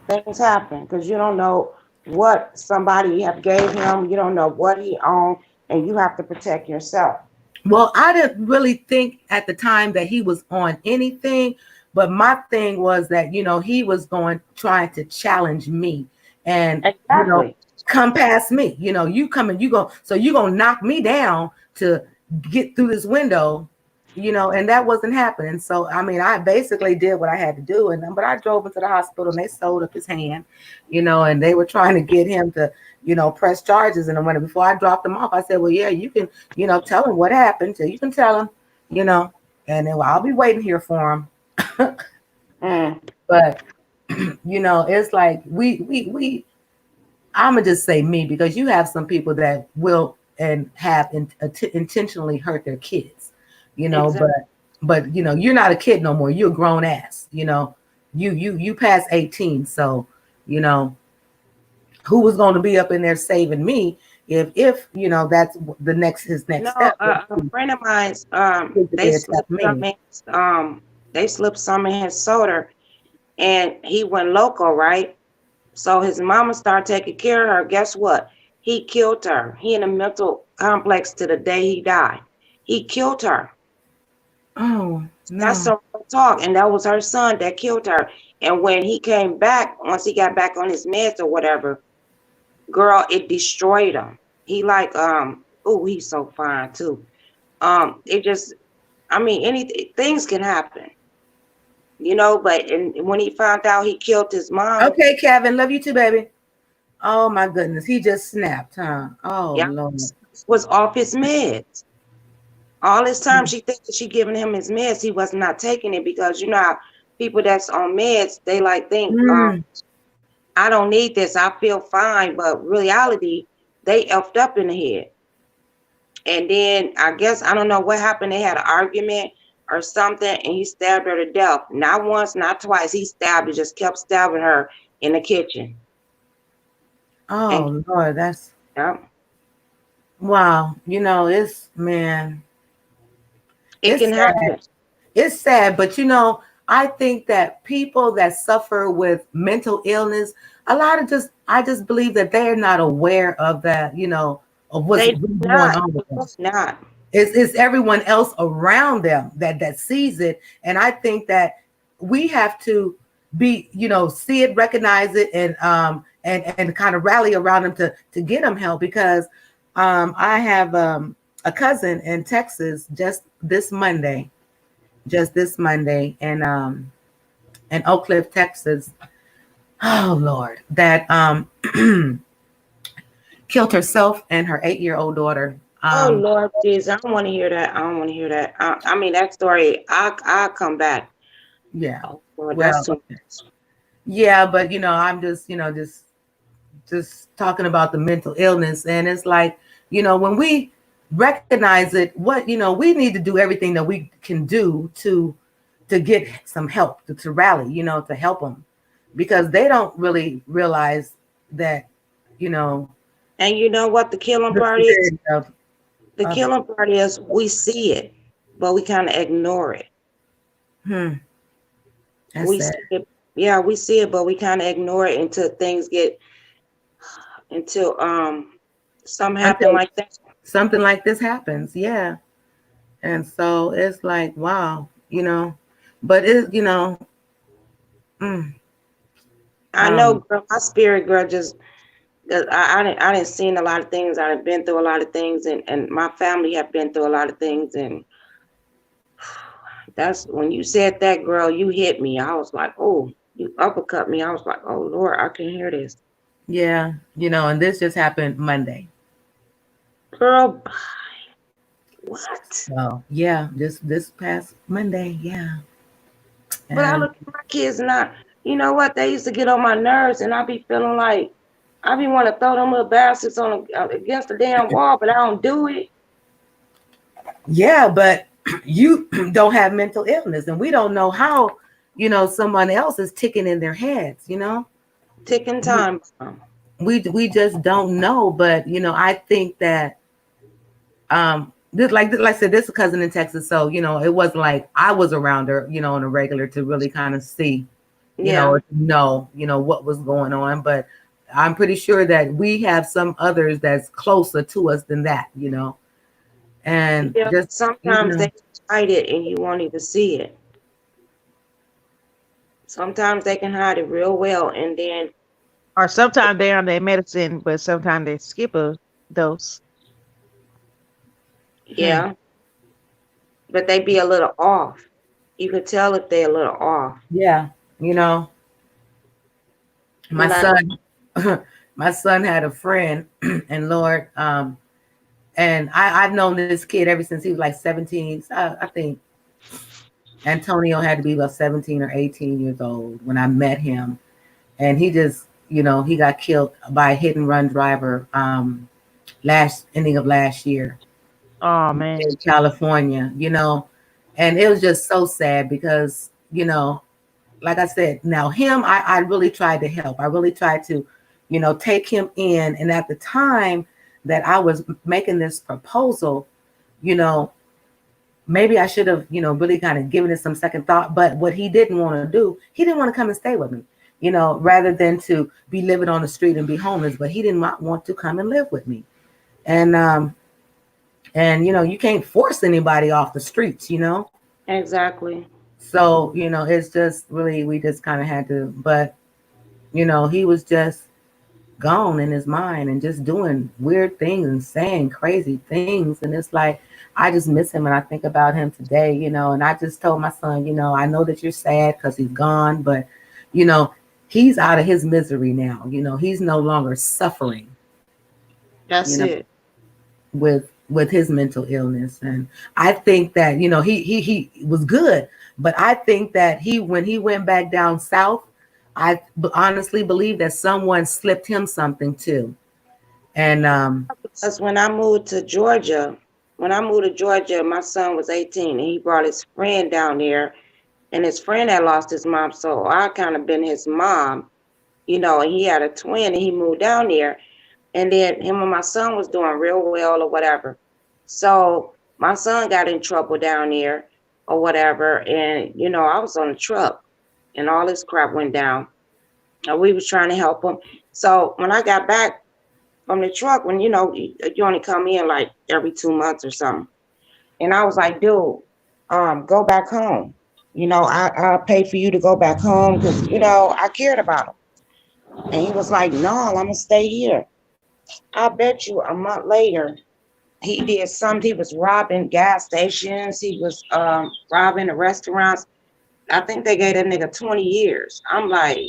Things happen because you don't know what somebody have gave him. You don't know what he owned, and you have to protect yourself. Well, I didn't really think at the time that he was on anything. But my thing was that, he was trying to challenge me. And, exactly. Come past me, you come and you go, so you're gonna knock me down to get through this window, and that wasn't happening. So I basically did what I had to do, but I drove him to the hospital, and they sewed up his hand, and they were trying to get him to, press charges. And when before I dropped him off, I said, "Well, yeah, you can, tell him what happened. So you can tell him, and then I'll be waiting here for him." But it's like we I'm gonna just say me, because you have some people that will and have intentionally hurt their kids, exactly. but you're not a kid no more. You're a grown ass. You past 18, so who was going to be up in there saving me if that's his next step. A friend of mine's they slipped some in his soda, and he went local, right? So his mama started taking care of her. Guess what? He killed her. He in a mental complex to the day he died. He killed her. Oh, no. That's some talk. And that was her son that killed her. And when he came back, once he got back on his meds or whatever, girl, it destroyed him. He like, he's so fine too. It just, anything, things can happen. But when he found out he killed his mom. Okay, Kevin, love you too, baby. Oh my goodness, he just snapped, huh? Oh, yeah. Lord. Was off his meds. All this time she thinks she giving him his meds. He was not taking it, because how people that's on meds, they think, I don't need this. I feel fine. But reality, they effed up in the head. And then I guess, I don't know what happened. They had an argument or something, and he stabbed her to death. Not once, not twice. He stabbed her, just kept stabbing her in the kitchen. Oh, Lord, that's... Yeah. Wow. It's, man... It can happen. It's sad, but, I think that people that suffer with mental illness, I just believe that they're not aware of that, of what's going on with them. Not. It's everyone else around them that sees it. And I think that we have to be, see it, recognize it, and kind of rally around them to get them help. Because I have a cousin in Texas just this Monday, and in Oak Cliff, Texas. Oh Lord, that killed herself and her 8-year-old daughter. Oh Lord Jesus, I don't want to hear that. I don't want to hear that. I mean that story. I'll come back. Yeah. Oh Lord, that's Well, too yeah, but I'm just, just talking about the mental illness, and it's like, when we recognize it, what we need to do everything that we can do to get some help, to rally, to help them, because they don't really realize that, you know And you know what the killing the part is? severity of, The killing part is we see it, but we kind of ignore it. that's We sad. see it, yeah, we see it, but we kind of ignore it until something happen Until like that. something like this happens, yeah. And so it's like, wow, but mm, I know, um girl, my spirit girl just I didn't seen a lot of things. I've been through a lot of things, and my family have been through a lot of things, and that's when you said that, girl, you hit me. I was like, oh, you uppercut me. I was like, oh Lord, I can hear this. yeah, and this just happened Monday. Girl, what? So yeah, this past Monday, yeah. But I And look at my kids now, you know what? They used to get on my nerves, and I be feeling like I be want to throw them little bastards against the damn wall, but I don't do it. yeah, but you don't have mental illness, and we don't know how, someone else is ticking in their heads. Ticking we time bomb. we just don't know. But I think that this, like I said, this is a cousin in Texas, so it wasn't like I was around her, on a regular to really kind of see, Yeah. or to know what was going on. But I'm pretty sure that we have some others that's closer to us than that. And Yeah. just Sometimes they hide it and you won't even see it. Sometimes they can hide it real well, and then Or sometimes they're on their medicine, but sometimes they skip a dose. yeah, but they be a little off. You can tell if they're a little off. yeah, my Like, son, my son had a friend, and Lord, and I've known this kid ever since he was like 17. I think Antonio had to be about 17 or 18 years old when I met him, and he just, he got killed by a hit and run driver last ending of last year Oh man. in California. And it was just so sad because like I said, now him, I really tried to help. I really tried to, take him in. And at the time that I was making this proposal, you know, maybe I should have, really kind of given it some second thought. But what he didn't want to do, he didn't want to come and stay with me, rather than to be living on the street and be homeless. But he did not want to come and live with me. And you can't force anybody off the streets. exactly. So, it's just really, we just kind of had to, but, he was just gone in his mind and just doing weird things and saying crazy things. And it's like, I just miss him and I think about him today, and I just told my son, I know that you're sad because he's gone, but, he's out of his misery now. He's no longer suffering. That's it. With his mental illness. And I think that he was good, but I think that when he went back down south, I honestly believe that someone slipped him something too. And Because when I moved to Georgia, my son was 18 and he brought his friend down there, and his friend had lost his mom, so I kind of been his mom, and he had a twin and he moved down there. And then him and my son was doing real well or whatever. So my son got in trouble down there or whatever. And, I was on the truck and all this crap went down. And we was trying to help him. So when I got back from the truck, when, you only come in like every 2 months or something. And I was like, dude, go back home. I'll pay for you to go back home because, I cared about him. And he was like, no, I'm going to stay here. I bet you a month later, he did something. He was robbing gas stations. He was robbing the restaurants. I think they gave that nigga 20 years. I'm like,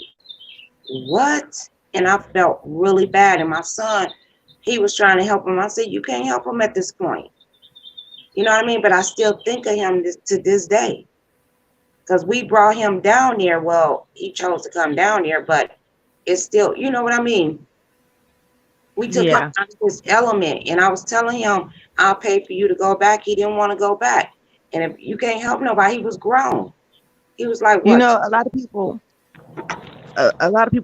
what? And I felt really bad. And my son, he was trying to help him. I said, you can't help him at this point. You know what I mean? But I still think of him to this day. Because we brought him down there. Well, he chose to come down there, but it's still, you know what I mean? We took him Yeah. out of his element. And I was telling him, I'll pay for you to go back. He didn't want to go back. And if you can't help nobody, he was grown. He was like, You what? know, a lot of people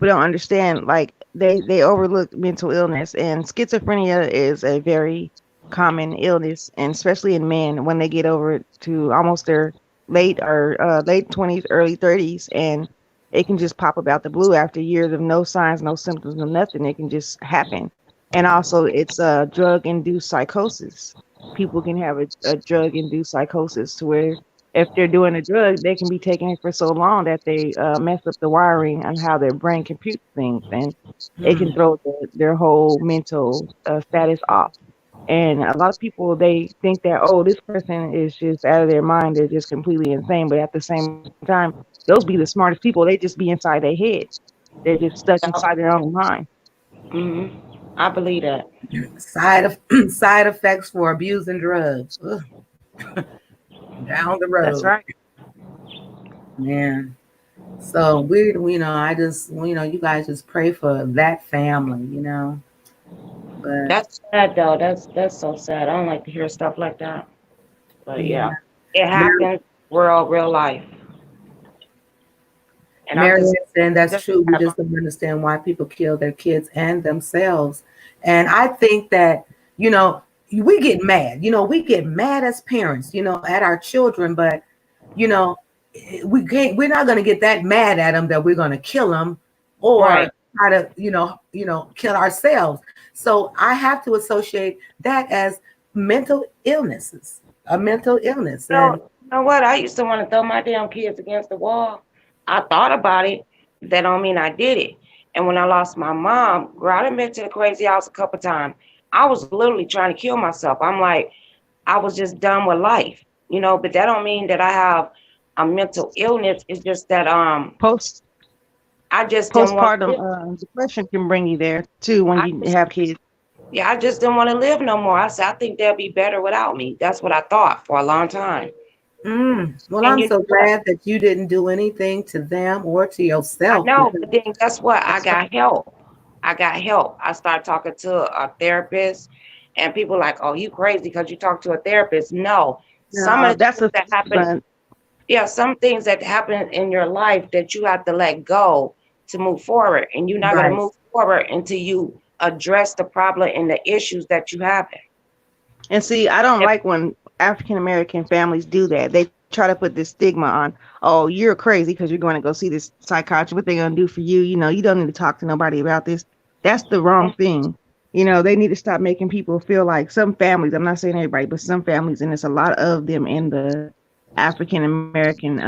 don't understand. Like they overlook mental illness, and schizophrenia is a very common illness, and especially in men when they get over to almost their late 20s, early 30s, and it can just pop up out the blue after years of no signs, no symptoms, no nothing. It can just happen. And also, it's a drug-induced psychosis. People can have a drug-induced psychosis to where if they're doing a drug, they can be taking it for so long that they mess up the wiring on how their brain computes things, and it can throw their whole mental status off. And a lot of people, they think that, oh, this person is just out of their mind, they're just completely insane. But at the same time, those be the smartest people. They just be inside their head. They're just stuck inside their own mind. Mm-hmm. I believe that. Side effects for abusing drugs. Ugh. Down the road. That's right. Man. So I just, you guys just pray for that family, But That's sad though. That's so sad. I don't like to hear stuff like that. But yeah, it happens. Real life. And I'm Marianne just saying that's true. We just don't understand why people kill their kids and themselves. And I think that, we get mad. We get mad as parents, at our children, but we're not going to get that mad at them that we're going to kill them or try to, kill ourselves. So I have to associate that as mental illnesses, a mental illness. you know what? I used to want to throw my damn kids against the wall. I thought about it. That don't mean I did it. And when I lost my mom, girl, I done been to the crazy house a couple times. I was literally trying to kill myself. I'm like, I was just done with life, but that don't mean that I have a mental illness. It's just that I just Postpartum depression can bring you there too when you have kids. Yeah, I just didn't want to live no more. I said, I think they'll be better without me. That's what I thought for a long time. Well, I'm so glad that you didn't do anything to them or to yourself. No, but then guess what? I got help. I started talking to a therapist, and people like, oh, you crazy because you talk to a therapist. No, some of the things that happen. Yeah, some things that happen in your life that you have to let go to move forward, and you're not going to move forward until you address the problem and the issues that you have. And see, I don't like when African American families do that. They try to put this stigma on, oh, you're crazy because you're going to go see this psychiatrist. What they're going to do for you, you don't need to talk to nobody about this. That's the wrong thing. They need to stop making people feel like some families, I'm not saying everybody, but some families, and there's a lot of them in the African American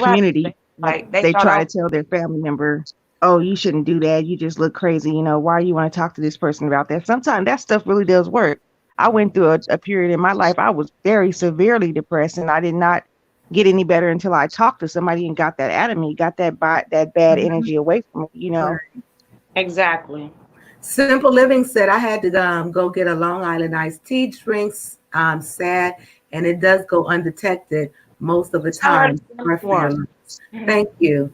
community. Like they try to tell their family member, oh, you shouldn't do that. You just look crazy. Why you want to talk to this person about that? Sometimes that stuff really does work. I went through a period in my life. I was very severely depressed, and I did not get any better until I talked to somebody and got that out of me, got that bad energy away from me, Exactly. Simple Living said I had to go get a Long Island iced tea drinks. I'm sad, and it does go undetected most of the time. Thank you.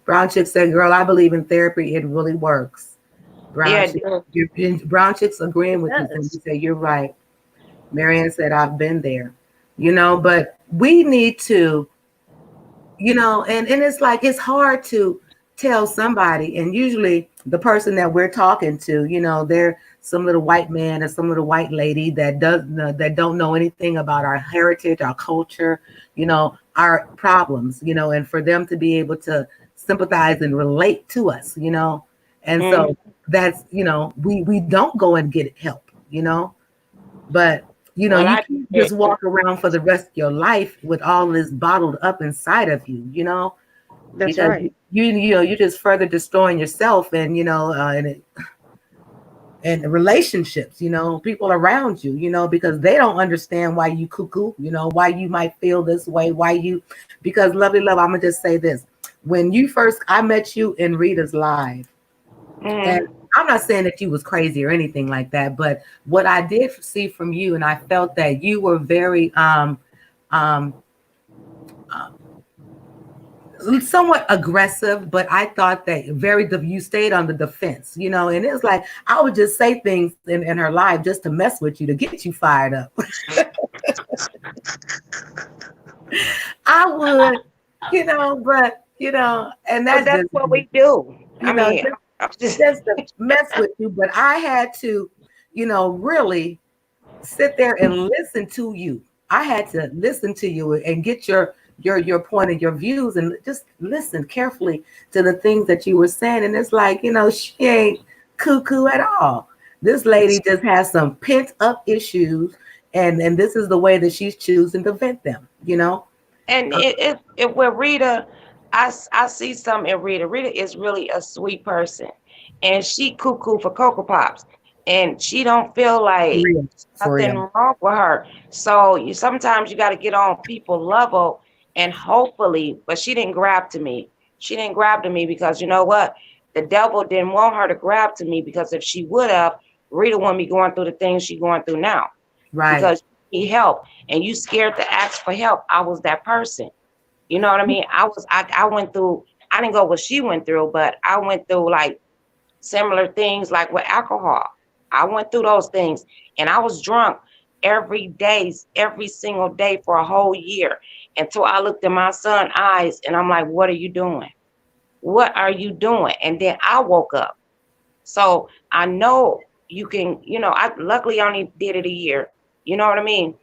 Brown Chick said, girl, I believe in therapy. It really works. Brown Chick's agreeing with you. You say you're right. Marianne said, I've been there. But we need to, and it's like it's hard to tell somebody, and usually the person that we're talking to, they're some little white man or some little white lady that don't know anything about our heritage, our culture, our problems, and for them to be able to sympathize and relate to us, and so that's, we don't go and get help, but you can't just walk around for the rest of your life with all this bottled up inside of you, That's because right. you're just further destroying yourself, and and relationships, people around you, because they don't understand why you cuckoo, why you might feel this way, because lovely love, I'm gonna just say this. When I met you in Rita's live, and Mm-hmm. I'm not saying that you was crazy or anything like that, but what I did see from you, and I felt that you were very um somewhat aggressive, but I thought that you stayed on the defense, and it was like I would just say things in her life just to mess with you, to get you fired up. I would, but and But that's that's just what we do. you I know mean, just, I'm just just to mess with you. But I had to, really sit there and listen to you. I had to listen to you and get your point and your views, and just listen carefully to the things that you were saying. And it's like, she ain't cuckoo at all. This lady just has some pent up issues, and this is the way that she's choosing to vent them. and it with Rita, I see something in Rita. Rita is really a sweet person, and she cuckoo for Cocoa Pops, and she don't feel For like real. For nothing real. wrong with her. So you sometimes you got to get on people level, and hopefully, but she didn't grab to me. She didn't grab to me because you know what? The devil didn't want her to grab to me, because if she would have, Rita wouldn't be going through the things she's going through now, Right. because you need help and you scared to ask for help. I was that person. You know what I mean? I went through, I didn't go what she went through, but I went through like similar things like with alcohol. I went through those things, and I was drunk every day, every single day for a whole year, until I looked in my son's eyes and I'm like, what are you doing? What are you doing? And then I woke up. So I know you can, I luckily only did it a year. You know what I mean?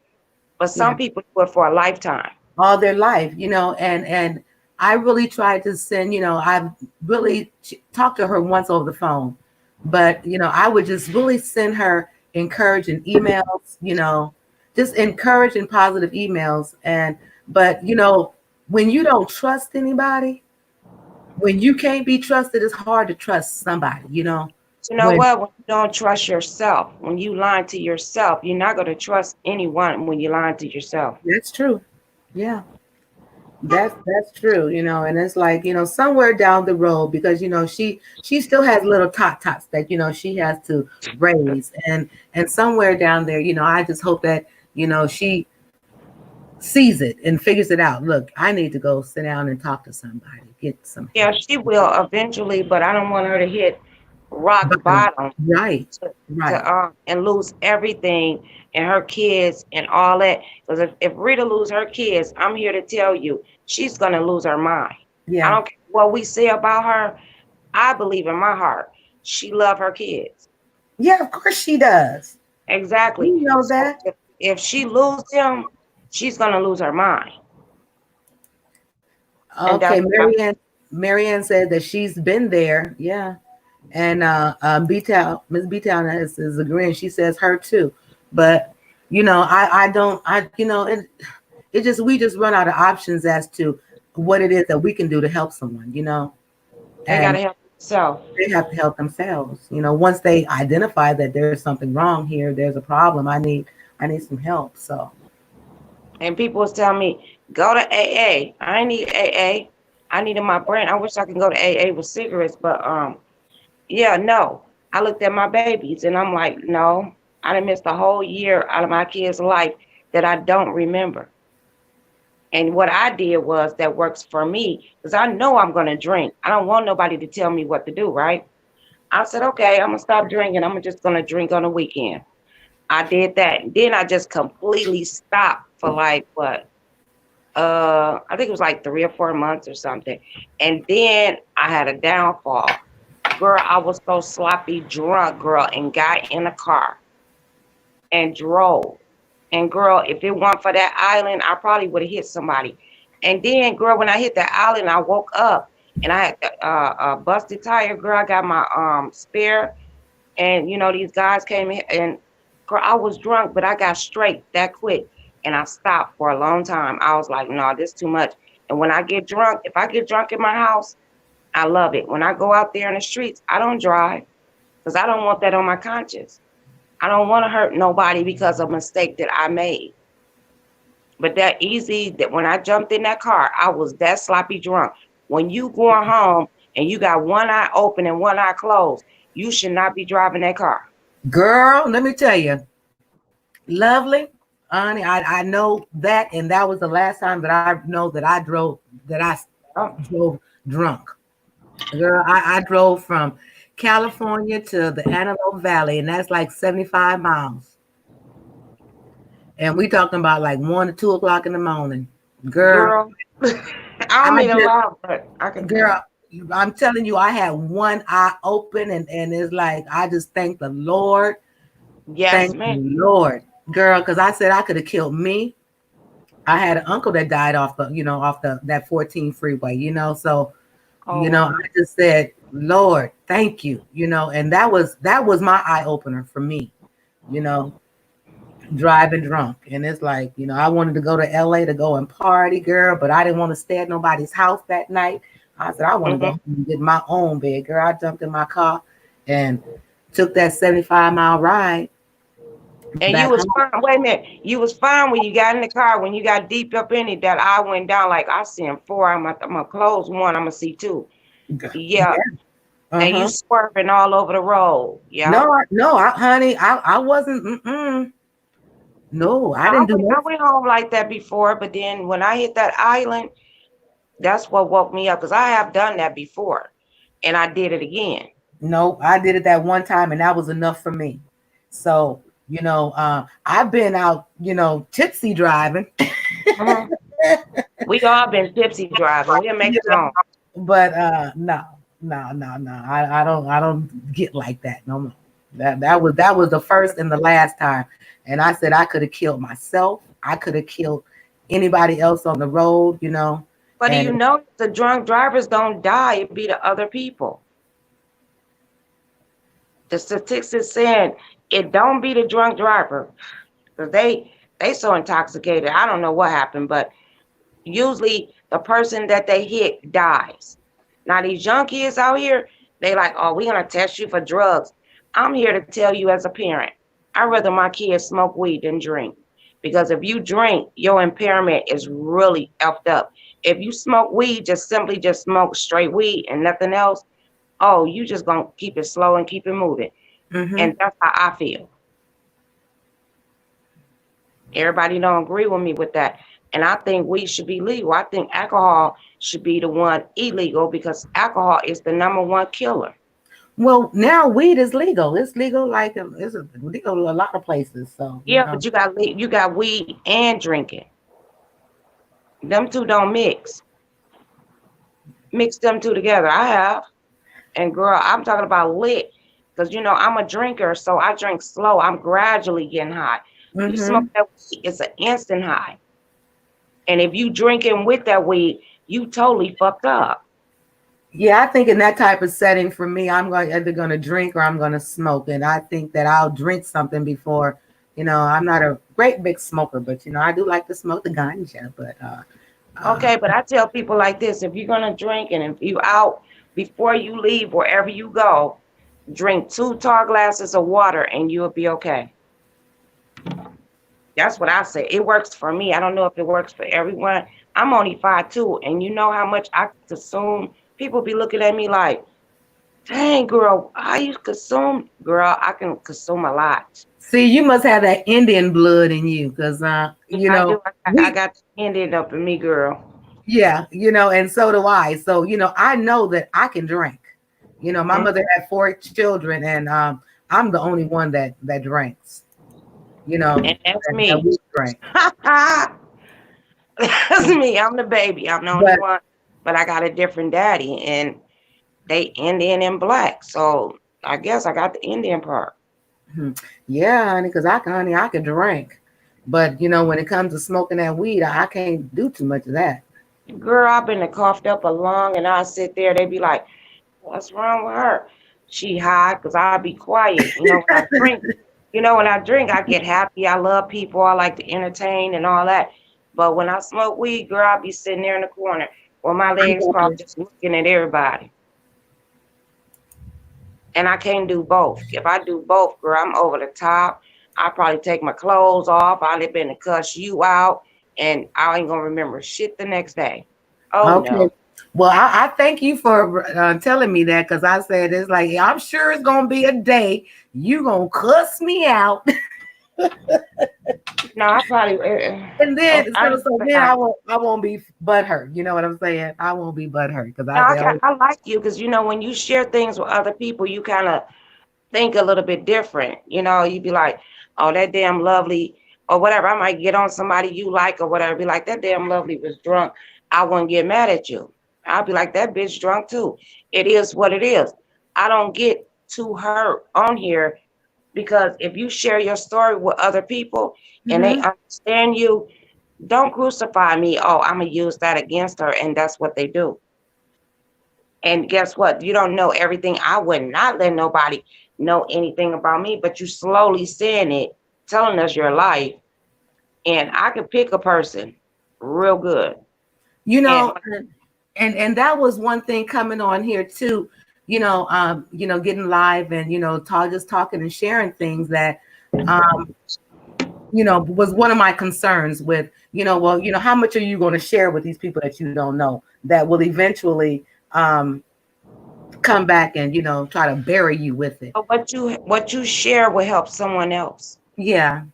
But Yeah. some people do it for a lifetime. All their life, and I really tried to send, I've really talked to her once over the phone, but I would just really send her encouraging emails, just encouraging positive emails. And but when you don't trust anybody, when you can't be trusted, it's hard to trust somebody. You know When what? When you don't trust yourself, when you lie to yourself, you're not going to trust anyone when you're lying to yourself. That's true. Yeah. That's true, and it's like, somewhere down the road, because she still has little tots that she has to raise, and somewhere down there, I just hope that she sees it and figures it out. Look, I need to go sit down and talk to somebody, get some Yeah, help. she will eventually, but I don't want her to hit rock Bottom. bottom Right, to, right. and lose everything and her kids and all that. Because if Rita lose her kids, I'm here to tell you, she's going to lose her mind. I Yeah, don't care what we say about her. I believe in my heart she love her kids. yeah. Of course she does. Exactly. You know So that. if she lose them, she's going to lose her mind. And Okay, that's what I, Marianne said that she's been there. Yeah. And B-Town, Miss B-Town is agreeing. She says her too. But I don't, it just, we just run out of options as to what it is that we can do to help someone. they got And to help themselves. they have to help themselves. Once they identify that there's something wrong here, there's a problem, I need some help. So And people was telling me, go to AA. I need AA. I needed my brain. I wish I could go to AA with cigarettes, but yeah, no. I looked at my babies and I'm like, no, I done missed a whole year out of my kid's life that I don't remember. And what I did was that works for me, because I know I'm gonna drink. I don't want nobody to tell me what to do, right? I said, okay, I'm gonna stop drinking. I'm just gonna drink on the weekend. I did that. Then I just completely stopped for like what? I think it was like 3 or 4 months or something. And then I had a downfall. Girl, I was so sloppy drunk, girl, and got in a car and drove. And girl, if it weren't for that island, I probably would have hit somebody. And then, girl, when I hit that island, I woke up and I had a busted tire. Girl, I got my spare, and these guys came in, and girl, I was drunk, but I got straight that quick, and I stopped for a long time. I was like, no, this is too much. And when I get drunk, if I get drunk in my house, I love it. When I go out there in the streets, I don't drive, because because I don't want that on my conscience. I don't want to hurt nobody because of a mistake that I made. But that easy, that when I jumped in that car, I was that sloppy drunk. When you going home and you got one eye open and one eye closed, you should not be driving that car. Girl, let me tell you, lovely, honey, I know that, and that was the last time that I know that I Oh, drove drunk. Girl, I drove from California to the Antelope Valley, and that's like 75 miles. And we talking about like 1 to 2 o'clock in the morning. Girl, girl, I don't I mean to just, laugh, but I can tell. girl, I'm telling you, I had one eye open, and it's like, I just thank the Lord. Yes, Thank the man. Lord, girl, because I said I could have killed me. I had an uncle that died off the that 14 freeway, so Oh, I wow. just said, Lord, thank you, and that was my eye opener for me, you know, driving drunk. And it's like, I wanted to go to LA to go and party, girl, but I didn't want to stay at nobody's house that night. I said, I want to go Mhm. home and get my own bed, girl. I jumped in my car and took that 75-mile ride And you back was home. fine. Wait a minute. You was fine when you got in the car. When you got deep up in it, that eye went down. Like I seen four. I'm gonna close one. I'm gonna see two. Yeah. Yeah. And you Uh-huh. swerving all over the road. Yeah. No, honey, I wasn't. No, I I didn't do went, I no. went home like that before, but then when I hit that island, that's what woke me up because I have done that before, and I did it again. No, I did it that one time, and that was enough for me. So, I've been out, tipsy driving. Mhm. We all been tipsy driving. We'll make You it home. But no, no, no, no. I don't get like that no more. That was the first and the last time. And I said I could have killed myself. I could have killed anybody else on the road. But do you And know the drunk drivers don't die? It be the other people. The statistics saying it don't be the drunk driver because they so intoxicated. I don't know what happened, but usually the person that they hit dies. Now these young kids out here, they like, oh, we're gonna test you for drugs. I'm here to tell you as a parent, I'd rather my kids smoke weed than drink. Because if you drink, your impairment is really effed up. If you smoke weed, just smoke straight weed and nothing else, oh, you just gonna keep it slow and keep it moving. hmm And that's how I feel. Everybody don't agree with me with that. And I think weed should be legal. I think alcohol should be the one illegal because alcohol is the number one killer. well, now weed is legal. It's legal, like it's legal a lot of places. So Yeah, but you got weed and drinking. Them two don't mix. Mix them two together. I have. And girl, I'm talking about lit. Because I'm a drinker, so I drink slow. I'm gradually getting high. You smoke hmm that weed, it's an instant high. And if you drinking with that weed, you totally fucked up. Yeah, I think in that type of setting for me, I'm either going to drink or I'm going to smoke. And I think that I'll drink something before, I'm not a great big smoker, but, I do like to smoke the ganja. But, uh, Okay, but I tell people like this, if you're gonna drink and if you out before you leave wherever you go, drink 2 tall glasses of water and you'll be okay. That's what I say. It works for me. I don't know if it works for everyone. I'm only 5'2", and you know how much I consume. People be looking at me like, dang girl, how you consume? Girl, I can consume a lot. see, you must have that Indian blood in you because, Yeah, I do. I we, got the ending up in me, girl. yeah, and so do I. So, I know that I can drink. My Mhm. mother had 4 children, and I'm the only one that drinks, And that's that me. we drink. That's me. I'm the baby. I'm the only But one, but I got a different daddy, and they Indian and black. So I guess I got the Indian part. mhm, yeah, honey, because honey, I can drink. But, when it comes to smoking that weed, I can't do too much of that. Girl, I've been coughed up a lung, and I sit there. They be like, "What's wrong with her? She high?" Because I be quiet. When I drink, I get happy. I love people. I like to entertain and all that. But when I smoke weed, girl, I be sitting there in the corner with my I legs know. crossed, just looking at everybody. and I can't do both. If I do both, girl, I'm over the top. I probably take my clothes off. I'll have been to cuss you out, and I ain't gonna remember shit the next day. Oh Okay. no. Well, I thank you for telling me that because I said it's like I'm sure it's gonna be a day you gonna cuss me out, No, I probably. and Oh, then I, so then I won't be butthurt. You know what I'm saying? I won't be butthurt because no, I say, oh, I like you because when you share things with other people, you kind of think a little bit different. You be like, oh, that damn lovely, or whatever. I might get on somebody you like or whatever. Be like, that damn lovely was drunk. I wouldn't get mad at you. I'll be like, that bitch drunk too. It is what it is. I don't get too hurt on here because if you share your story with other people and they mhm. understand you, don't crucify me. Oh, I'm gonna use that against her, and that's what they do. And guess what? You don't know everything. I would not let nobody know anything about me, but you slowly saying it, telling us your life, and I could pick a person real good. You And know, and that was one thing coming on here too. Getting live and just talking and sharing things that um was one of my concerns with, how much are you going to share with these people that you don't know that will eventually um, come back and, try to bury you with it. what you share will help someone else. Yeah.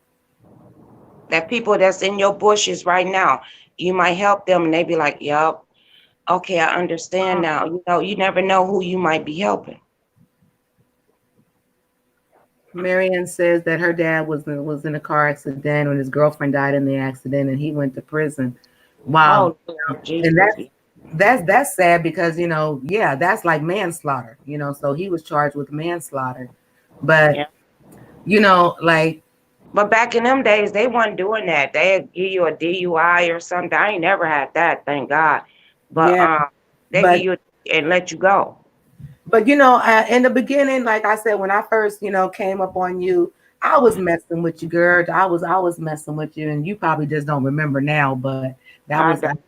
That people that's in your bushes right now, you might help them, and they be like, "Yup, okay, I understand now." You never know who you might be helping. Marianne says that her dad was in a car accident when his girlfriend died in the accident and he went to prison. Wow. Oh, Lord And Jesus. that's sad because, yeah, that's like manslaughter, so he was charged with manslaughter. But, Yeah. like, But back in them days, they weren't doing that. They'd give you a DUI or something. I ain't never had that, thank God. But yeah, they give but you and let you go. in the beginning, like I said, when I first, came up on you, I was messing with you, girl. I was messing with you, and you probably just don't remember now, but that I was don't.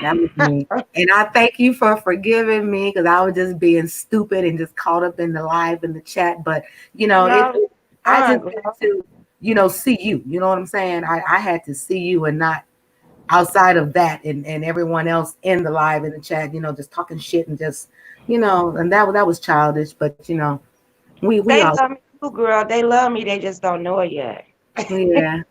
that was me. And I thank you for forgiving me because I was just being stupid and just caught up in the live in the chat. But No, I just fine, had girl. to, see you. You know what I'm saying? I had to see you and not outside of that and everyone else in the live in the chat, just talking shit and just, and that was childish, but we They all love me too, girl. They love me. They just don't know it yet. yeah.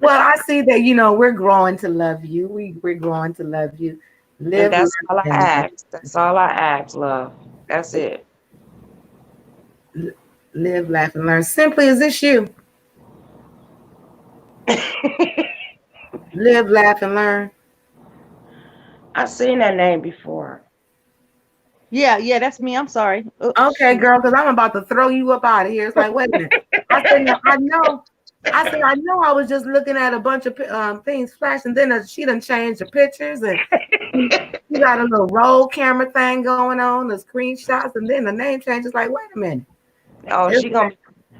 Well, I see that we're growing to love you. We're growing to love you. And Live, that's learn, all I and ask. That's all I ask, love. That's it. live, laugh, and learn. Simply as this you. Live, laugh, and learn. I've seen that name before. Yeah, that's me. I'm sorry. Oh Okay, shoot. girl, because I'm about to throw you up out of here. It's like, wait a minute. I said, no, I know. I said, I know. I was just looking at a bunch of things flash, and then she done changed the pictures, and you got a little roll camera thing going on, the screenshots, and then the name changes. Like, wait a minute. Oh, It's like,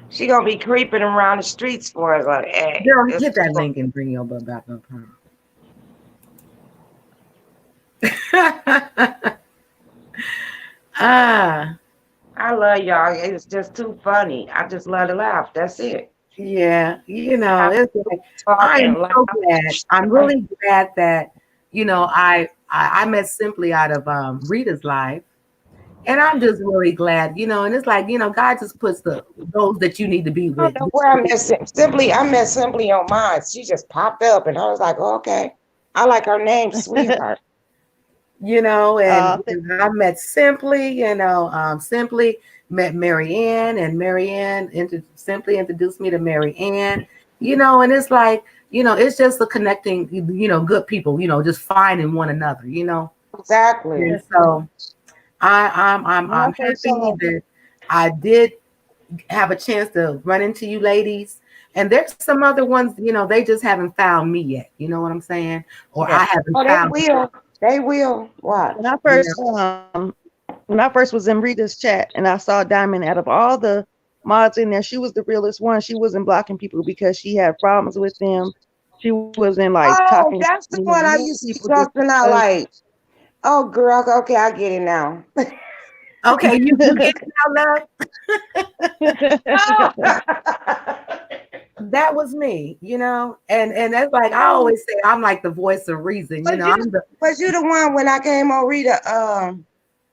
she gonna be creeping around the streets for us. Like, hey, girl, this hit that is link and bring your butt back up. Huh? Ah, I love y'all. It's just too funny. I just love to laugh. That's it. yeah. Have It's like talk I am and laugh. so glad. I'm really glad that I met Simply out of Rita's live. And I'm just really glad, and it's like, God just puts those that you need to be I don't with. know where I met Simply. I met Simply on mine. She just popped up, and I was like, oh, okay. I like her name, Sweetheart. And Th- I met Simply, Simply met Marianne, and Marianne Simply introduced me to Marianne, and it's like, it's just a connecting, good people, just finding one another, Exactly. and so when I I'm first happy saw that I did have a chance to run into you ladies. And there's some other ones, they just haven't found me yet. You know what I'm saying? Or Yeah. I haven't Oh, they found them. will. They will. when Watch. I Yeah. first when I first was in Rita's chat and I saw Diamond out of all the mods in there, she was the realest one. She wasn't blocking people because she had problems with them. She wasn't like Oh, talking that's the to one I new used to be people just talking out because. like, oh, girl. Okay, I get it now. Okay, you get it now, love. That was me, and that's like I always say I'm like the voice of reason, Was I'm the you the one when I came on Rita?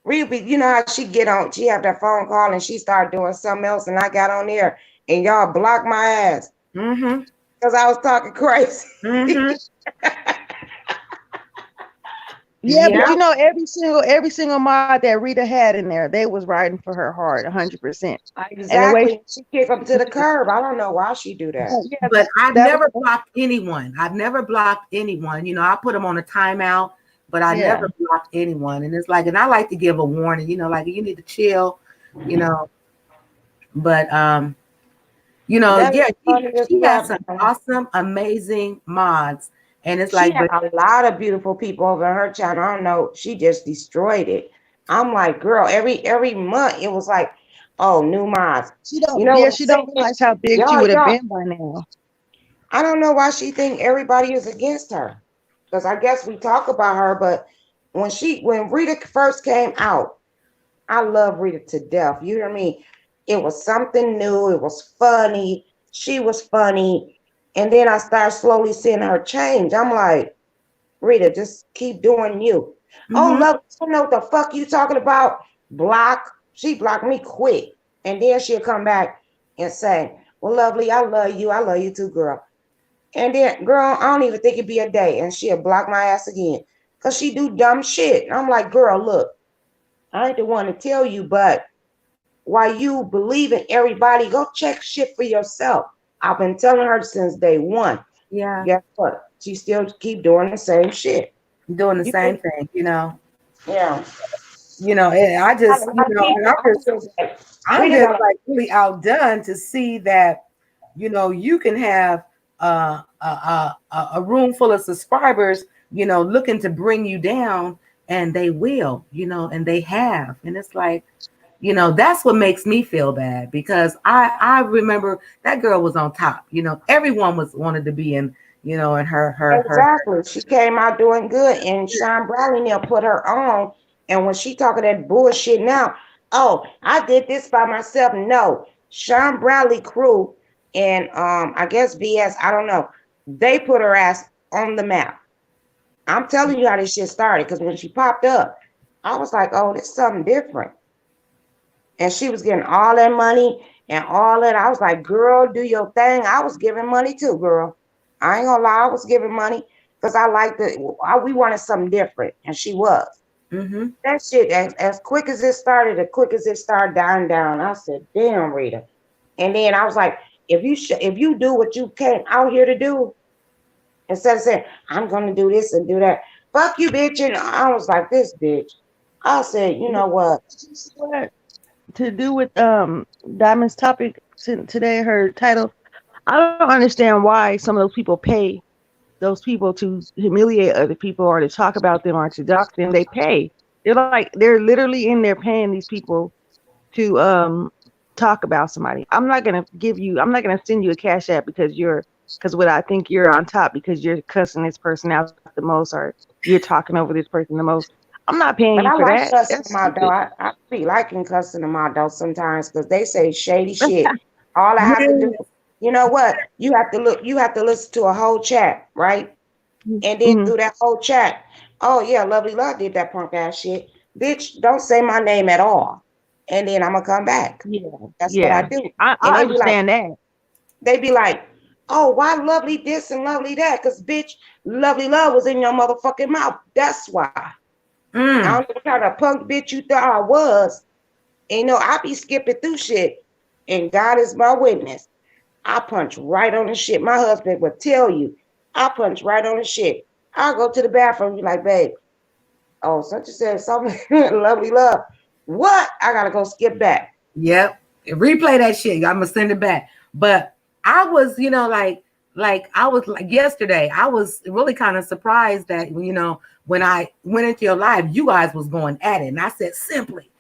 Rita, you know how she get on? She have that phone call and she started doing something else, and I got on there and y'all blocked my ass mm-hmm, because I was talking crazy. mm-hmm. Yeah, but Yeah, every single mod that Rita had in there, they was riding for her hard, 100%. And the way Exactly. She kicked them to the curb. I don't know why she do that. yeah, but I've that was never blocked anyone. I've never blocked anyone. I put them on a timeout, but I yeah. never blocked anyone. And it's like, and I like to give a warning, like you need to chill, you know. But That is yeah, she, funny as she has fuck. some awesome, amazing mods, and it's She like, had but a lot of beautiful people over her channel. I don't know. She just destroyed it. I'm like, girl, every month it was like, oh, new mods. She You don't know yeah, what I'm she don't saying? realize how big she Y'all, would have y'all, been by now. I don't know why she think everybody is against her. Because I guess we talk about her, but when Rita first came out, I love Rita to death. You hear me? It was something new. It was funny. She was funny. And then I started slowly seeing her change. I'm like, Rita, just keep doing you. Oh, mhm. love, you know what the fuck you talking about? Block. She blocked me quick. And then she'll come back and say, well, lovely, I love you. I love you too, girl. And then, girl, I don't even think it'd be a day. And she'll block my ass again. Because she do dumb shit. And I'm like, girl, look, I ain't the one to tell you, but while you believe in everybody, go check shit for yourself. I've been telling her since day one. Yeah, Guess what? She still keep doing the same shit. doing the You same think? thing, Yeah. And I A just, lot of and people. I'm Rita just got like really outdone to see that, you can have a room full of subscribers, looking to bring you down, and they will, and they have, and it's like, that's what makes me feel bad, because I remember that girl was on top, everyone was wanted to be in, in her. exactly. She came out doing good, and Sean Bradley now put her on. And when she talking that bullshit now, oh, I did this by myself. No, Sean Bradley crew and I guess BS. I don't know. They put her ass on the map. I'm telling you how this shit started, because when she popped up, I was like, oh, this is something different. And she was getting all that money and all that. I was like, girl, do your thing. I was giving money too, girl. I ain't gonna lie, I was giving money because I liked it. We wanted something different, and she was. Mm-hmm. That shit, as quick as it started, as quick as it started dying down, I said, damn, Rita. And then I was like, if you do what you came out here to do, instead of saying, I'm gonna do this and do that, fuck you, bitch. And I was like, this bitch. I said, you know what? What to do with Diamond's topic today, her title? I don't understand why some of those people pay those people to humiliate other people or to talk about them or to dox them. They pay. They're literally in there paying these people to talk about somebody. I'm not gonna send you a cash app because what I think you're on top because you're cussing this person out the most or you're talking over this person the most. I'm not paying But you I for like that. cussing That's them out though. stupid. I be liking cussing them out though sometimes because they say shady shit. All I have to do, you know what? You have to listen to a whole chat, right? And then Mhm. through that whole chat, oh yeah, Lovely Love did that punk ass shit. Bitch, don't say my name at all. And then I'm gonna come back. Yeah, That's what I yeah. do. And I understand that. they be like, oh, why Lovely this and Lovely that? Because bitch, Lovely Love was in your motherfucking mouth. That's why. I Mm. don't know what kind of punk bitch you thought I was. And, I be skipping through shit. And God is my witness. I punch right on the shit. My husband would tell you, I punch right on the shit. I'll go to the bathroom, be like, babe, oh, such and said something, Lovely Love. What? I gotta go skip back. Yep. Replay that shit. I'm gonna send it back. But I was, like I was like yesterday, I was really kind of surprised that, when I went into your live, you guys was going at it. And I said, simply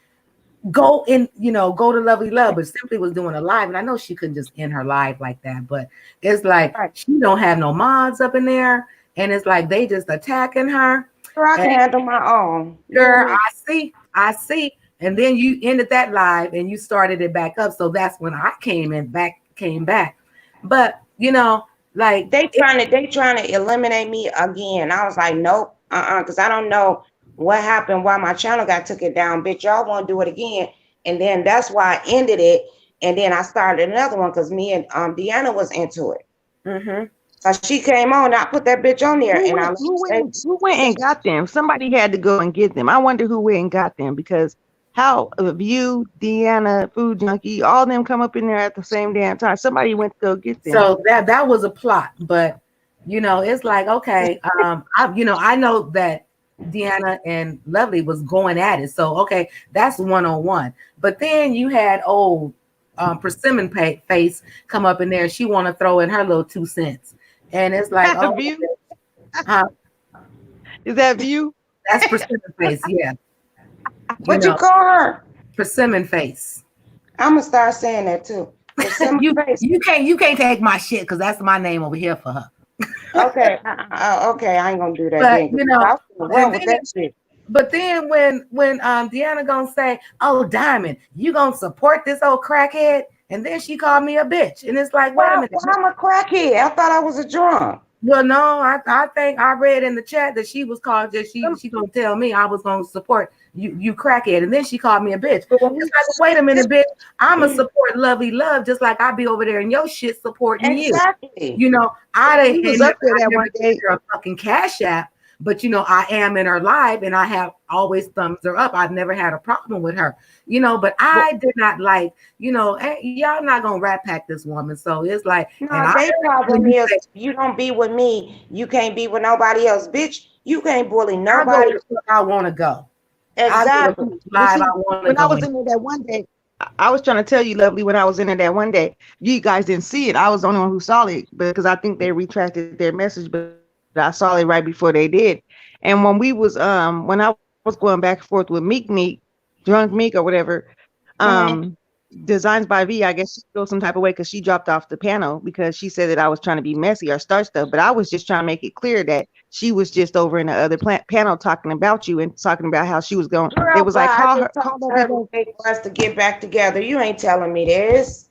go in, go to Lovely Love. But Simply was doing a live. And I know she couldn't just end her live like that, but it's like Right. she don't have no mods up in there. And it's like they just attacking her. So I And can handle my own. girl, I see. and then you ended that live and you started it back up. So that's when I came back. But you know, like They trying to eliminate me again. I was like, nope, because I don't know what happened, why my channel got took it down. Bitch, y'all want to do it again. And then that's why I ended it. And then I started another one because me and Deanna was into it. mm-hmm. So she came on, I put that bitch on there, Who went and got them? Somebody had to go and get them. I wonder who went and got them, because how you, Deanna, Food Junkie, all them come up in there at the same damn time. Somebody went to go get them. So that was a plot, but you know, it's like, okay, I know that Deanna and Lovely was going at it. So okay, that's one-on-one. But then you had old Persimmon Face come up in there. She want to throw in her little 2 cents. And it's like, oh, View? Is that View? That's Persimmon Face, yeah. What you call her? Persimmon Face. I'm gonna start saying that too. You can't take my shit because that's my name over here for her. Okay, okay, I ain't gonna do that. But then, you know, with that shit. But then when Deanna gonna say, "Oh, Diamond, you gonna support this old crackhead?" And then she called me a bitch, and it's like, wait a minute, I'm a crackhead. I thought I was a drunk. Well, no, I think I read in the chat that she was called just she gonna tell me I was gonna support you crackhead, and then she called me a bitch. It's like, wait a minute, bitch, I'ma support Lovely Love just like I be over there in your shit supporting exactly. You know, I was up there that one day. A fucking Cash App, but you know, I am in her live and I have always thumbs her up. I've never had a problem with her, you know, but I did not like, you know, y'all not gonna rat pack this woman. So it's like, no, they problem is you don't be with me, you can't be with nobody else, bitch. You can't bully nobody. I want to go. Exactly. When I was in there that one day, I was trying to tell you, Lovely, when I was in there that one day, you guys didn't see it. I was the only one who saw it because I think they retracted their message, but I saw it right before they did. And when we was when I was going back and forth with Meek, Drunk Meek or whatever, Designs by V, I guess she feels some type of way because she dropped off the panel because she said that I was trying to be messy or start stuff. But I was just trying to make it clear that she was just over in the other panel talking about you and talking about how she was going. Girl, it was like, call her for us to get back together. You ain't telling me this.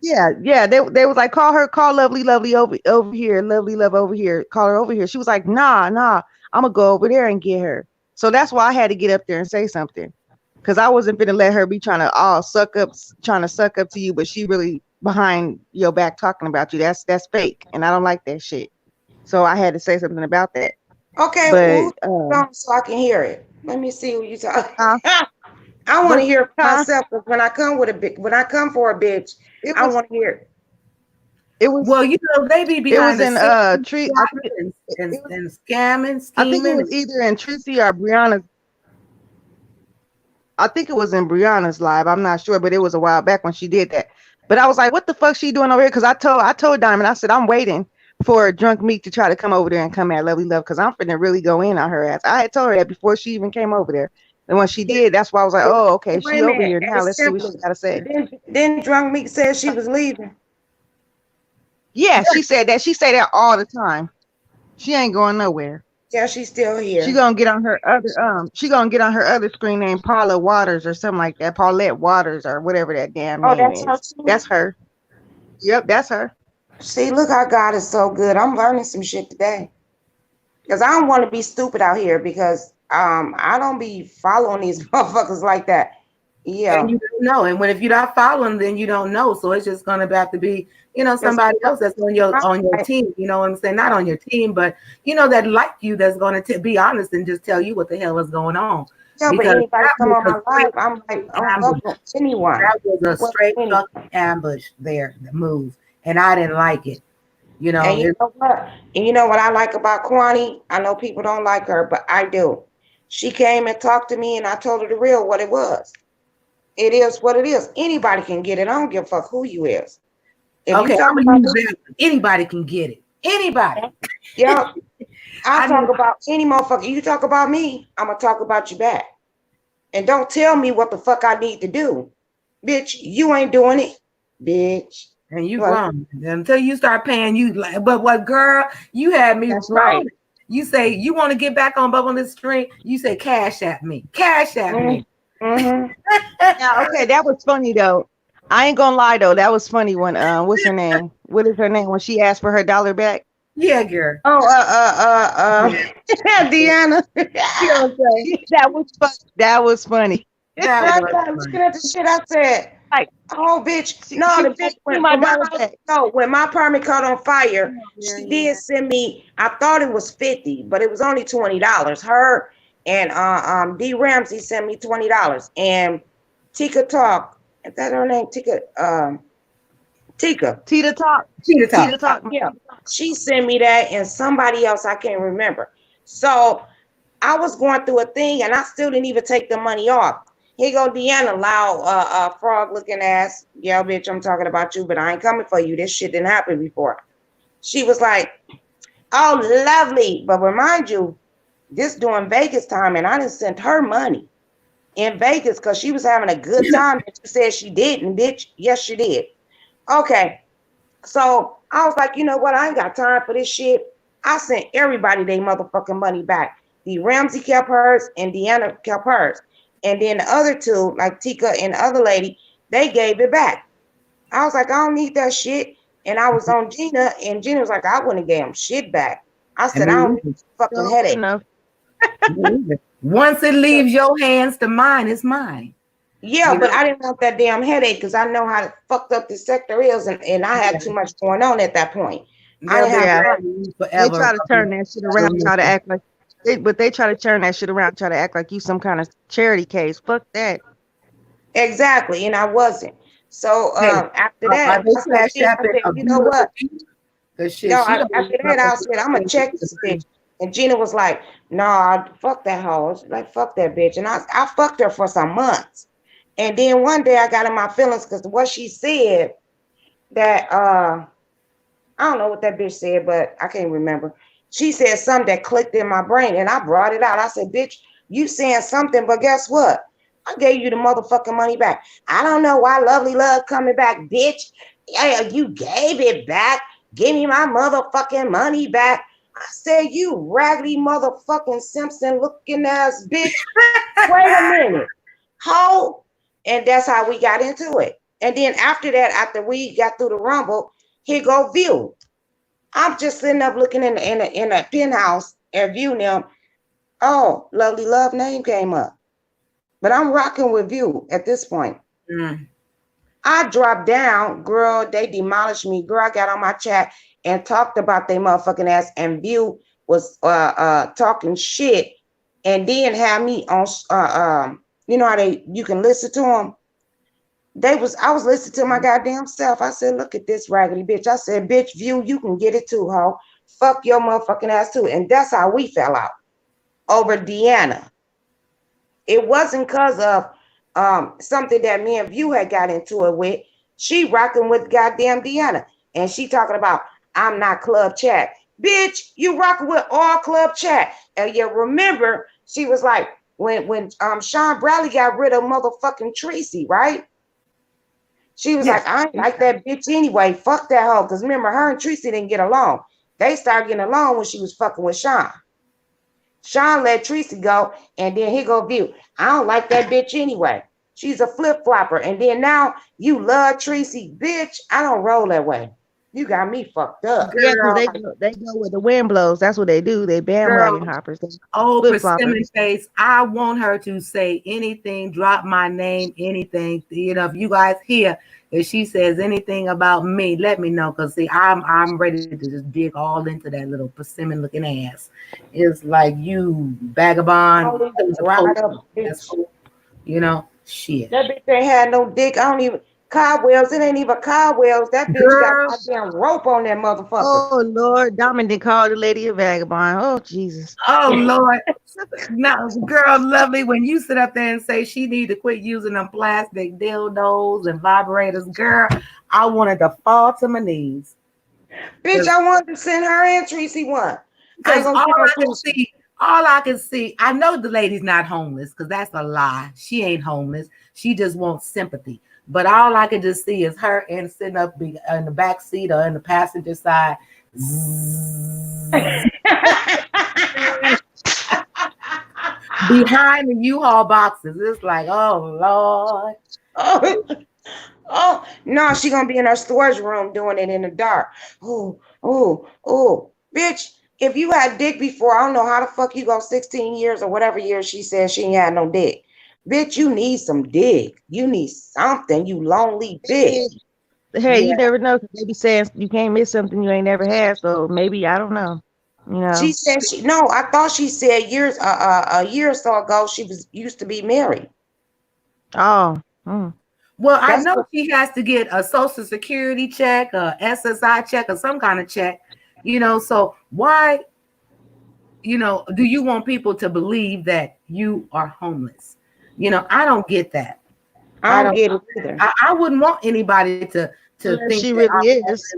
Yeah. They was like, call Lovely over here, Lovely Love over here, call her over here. She was like, nah, I'm gonna go over there and get her. So that's why I had to get up there and say something. Because I wasn't gonna let her be trying to suck up to you, but she really behind your back talking about you. That's fake, and I don't like that shit. So I had to say something about that. Okay, but so I can hear it. Let me see who you talk. I want to hear it myself because when I come for a bitch, I want to hear it. It was you know, they be behind it was in Tree and scamming. I think it was either in Tracy or Brianna's. I think it was in Brianna's live. I'm not sure, but it was a while back when she did that. But I was like, what the fuck she doing over here? Because I told Diamond, I said, I'm waiting for Drunk Meek to try to come over there and come at Lovely Love because I'm finna really go in on her ass. I had told her that before she even came over there. And when she did, that's why I was like, oh, okay, she over here now. Let's see what she got to say. Then Drunk Meek said she was leaving. Yeah, she said that. She say that all the time. She ain't going nowhere. Yeah, she's still here. She gonna get on her other screen named Paula Waters or something like that. Paulette Waters or whatever that damn name is. That's her. Yep, that's her. See, look how God is so good. I'm learning some shit today. Because I don't want to be stupid out here because I don't be following these motherfuckers like that. Yeah. And you don't know. And if you're not following, then you don't know. So it's just gonna have to be, you know, somebody else that's on your team. You know what I'm saying? Not on your team, but you know, that like you, that's gonna be honest and just tell you what the hell is going on. Yeah, but anybody come on my life, I'm like, anyone. That was a straight fucking ambush there, the move. And I didn't like it. You know, and you know what I like about Kwani? I know people don't like her, but I do. She came and talked to me and I told her the real what it was. It is what it is. Anybody can get it. I don't give a fuck who you is. Anybody can get it. Anybody. Yeah. I talk about any motherfucker. You talk about me, I'm gonna talk about you back. And don't tell me what the fuck I need to do. Bitch, you ain't doing it. Bitch. And you wrong. Until you start paying you like, but what, girl, you had me. That's right. You say you want to get back on Bubble this string, you say cash at me. Cash at me. Mm-hmm. Yeah, okay, that was funny though. I ain't gonna lie though, that was funny when what's her name? What is her name when she asked for her dollar back? Yeah, girl. Oh, Deanna. You know what I'm saying? That was funny. That was funny. That I was started funny. looking at the shit. I said, Like "Oh, bitch, she, no, she the was bitch like, "Give me my when my dollar house, back." no, when my apartment caught on fire, Come on, she Marianne. did send me. I thought it was 50, but it was only $20. Her and D Ramsey sent me $20, and Tika Talk, is that her name? Tika. Tita talk. Cheetah talk. Tita talk. Yeah, she sent me that, and somebody else I can't remember. So I was going through a thing, and I still didn't even take the money off. Here go Deanna, loud, frog looking ass. Yeah, bitch, I'm talking about you, but I ain't coming for you. This shit didn't happen before. She was like, "Oh, lovely," but remind you, this during Vegas time, and I didn't send her money in Vegas because she was having a good time. And she said she didn't, bitch. Yes, she did. Okay, so I was like, you know what? I ain't got time for this shit. I sent everybody their motherfucking money back. The Ramsey kept hers and Deanna kept hers. And then the other two, like Tika and the other lady, they gave it back. I was like, I don't need that shit. And I was on Gina, and Gina was like, I wouldn't have gave them shit back. I And said, I don't need this fucking So headache. enough. Once it leaves your hands to mine, it's mine. Yeah, You but know? I didn't want that damn headache because I know how fucked up this sector is, and I had too much going on at that point. I They'll didn't be have Yeah. time. dragging you They forever. try to turn that shit around, try to act like they try to turn that shit around, try to act like you some kind of charity case. Fuck that. Exactly, and I wasn't. So Hey, after are that, they I said, cash shit, I apping said, a you know beautiful what? piece? Cause shit, No, she don't after even that, know I said, I'm gonna check this bitch. And Gina was like, nah, fuck that hoe. She's like, fuck that bitch. And I fucked her for some months. And then one day I got in my feelings because what she said that I don't know what that bitch said, but I can't remember. She said something that clicked in my brain, and I brought it out. I said, bitch, you saying something, but guess what? I gave you the motherfucking money back. I don't know why Lovely Love coming back, bitch. Yeah, you gave it back. Give me my motherfucking money back. I said, you raggedy motherfucking Simpson looking ass bitch. Wait a minute. How? And that's how we got into it. And then after that, after we got through the rumble, here go View. I'm just sitting up looking in a penthouse and viewing them. Oh, Lovely Love name came up. But I'm rocking with View at this point. Mm. I dropped down, girl. They demolished me. Girl, I got on my chat and talked about their motherfucking ass, and View was talking shit, and then had me on you know how you can listen to them. I was listening to my goddamn self. I said, look at this raggedy bitch. I said, bitch, View, you can get it too, ho. Fuck your motherfucking ass too. And that's how we fell out over Deanna. It wasn't because of something that me and View had got into it with. She rocking with goddamn Deanna. And she talking about, I'm not club chat. Bitch, you rocking with all club chat. And you remember, she was like, when Sean Bradley got rid of motherfucking Tracy, right? She was Yes. like, I ain't like that bitch anyway. Fuck that hoe. Because remember, her and Tracy didn't get along. They started getting along when she was fucking with Sean. Sean let Tracy go, and then he go View. I don't like that bitch anyway. She's a flip flopper. And then now you love Tracy, bitch. I don't roll that way. You got me fucked up. Yeah, because Girl, they go where the wind blows. That's what they do. They bandwagon hoppers. They oh, flip persimmon floppers. face. I want her to say anything, drop my name, anything. You know, if you guys hear if she says anything about me, let me know. Cause see, I'm ready to just dig all into that little persimmon looking ass. It's like you vagabond. Right up, bitch. You know, shit. That bitch ain't had no dick. I don't even cobwebs. It ain't even cobwebs. That bitch got Girl, goddamn rope on that motherfucker. Oh Lord, Dominic called the lady a vagabond. Oh Jesus. oh Lord. No, girl, lovely. When you sit up there and say she need to quit using them plastic dildos and vibrators, girl, I wanted to fall to my knees. Bitch, I wanted to send her and Tracy one. I Because ain't gonna send her Tracy. all I can see, I know the lady's not homeless because that's a lie. She ain't homeless. She just wants sympathy. But all I can just see is her and sitting up in the back seat or in the passenger side. Zzz, behind the U-Haul boxes. It's like, oh Lord. Oh, oh no, she gonna be in her storage room doing it in the dark. Oh, bitch. If you had dick before, I don't know how the fuck you go 16 years or whatever years she said she ain't had no dick. Bitch, you need some dick. You need something, you lonely bitch. Hey, Yeah. you never know. 'Cause they be saying you can't miss something you ain't never had. So maybe I don't know. You know. She said no, I thought she said a year or so ago she was used to be married. Oh. Mm. Well, I That's know what she has to get a social security check, a SSI check, or some kind of check, so why, do you want people to believe that you are homeless? I don't get that. I I don't don't, get it either. I wouldn't want anybody to Unless think she that really I'm is. homeless,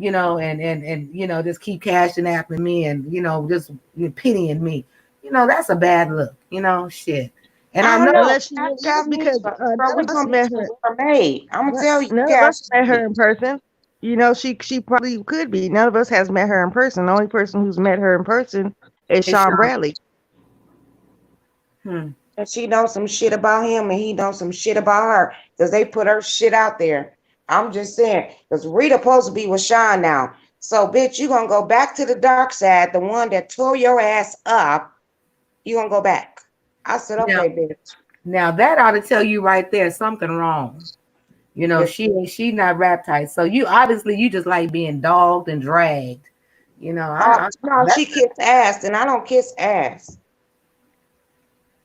and just keep cashing after me and, just pitying me. That's a bad look, shit. And I I don't know, know. Unless she Not really tell is, me, because bro, none we of us gonna be met too her. made. I'm gonna tell you, None of cash. us met her in person. You know, she probably could be. None of us has met her in person. The only person who's met her in person is it's Sean Bradley. hmm. And she knows some shit about him and he knows some shit about her because they put her shit out there. I'm just saying, because Rita supposed to be with Sean now. So, bitch, you gonna go back to the dark side, the one that tore your ass up. You gonna go back. I said, Now, okay, bitch. now that ought to tell you right there something wrong. Yes. She not baptized. So you just like being dogged and dragged. No, That, she kissed ass, and I don't kiss ass.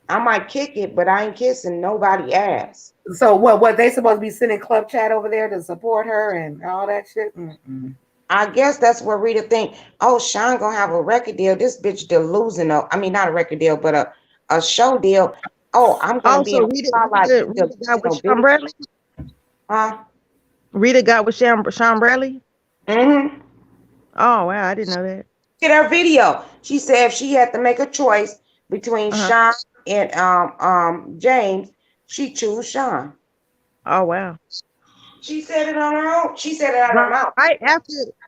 I might kick it, but I ain't kissing nobody ass. so what they supposed to be sending club chat over there to support her and all that shit? Mm-mm. I guess that's where Rita think, oh, Sean gonna have a record deal. This bitch delusional. I mean, not a record deal, but a show deal. Oh, I'm gonna be in Also, the spotlight. You Rita got with delusional Sean bitch. Bradley. Huh? Rita got with Sean Bradley. Mm-hmm. Oh wow, I didn't know that. Get her video. She said if she had to make a choice between Uh-huh. Sean and James, she choose Sean. Oh wow. She said it on her own. She said it out of her mouth.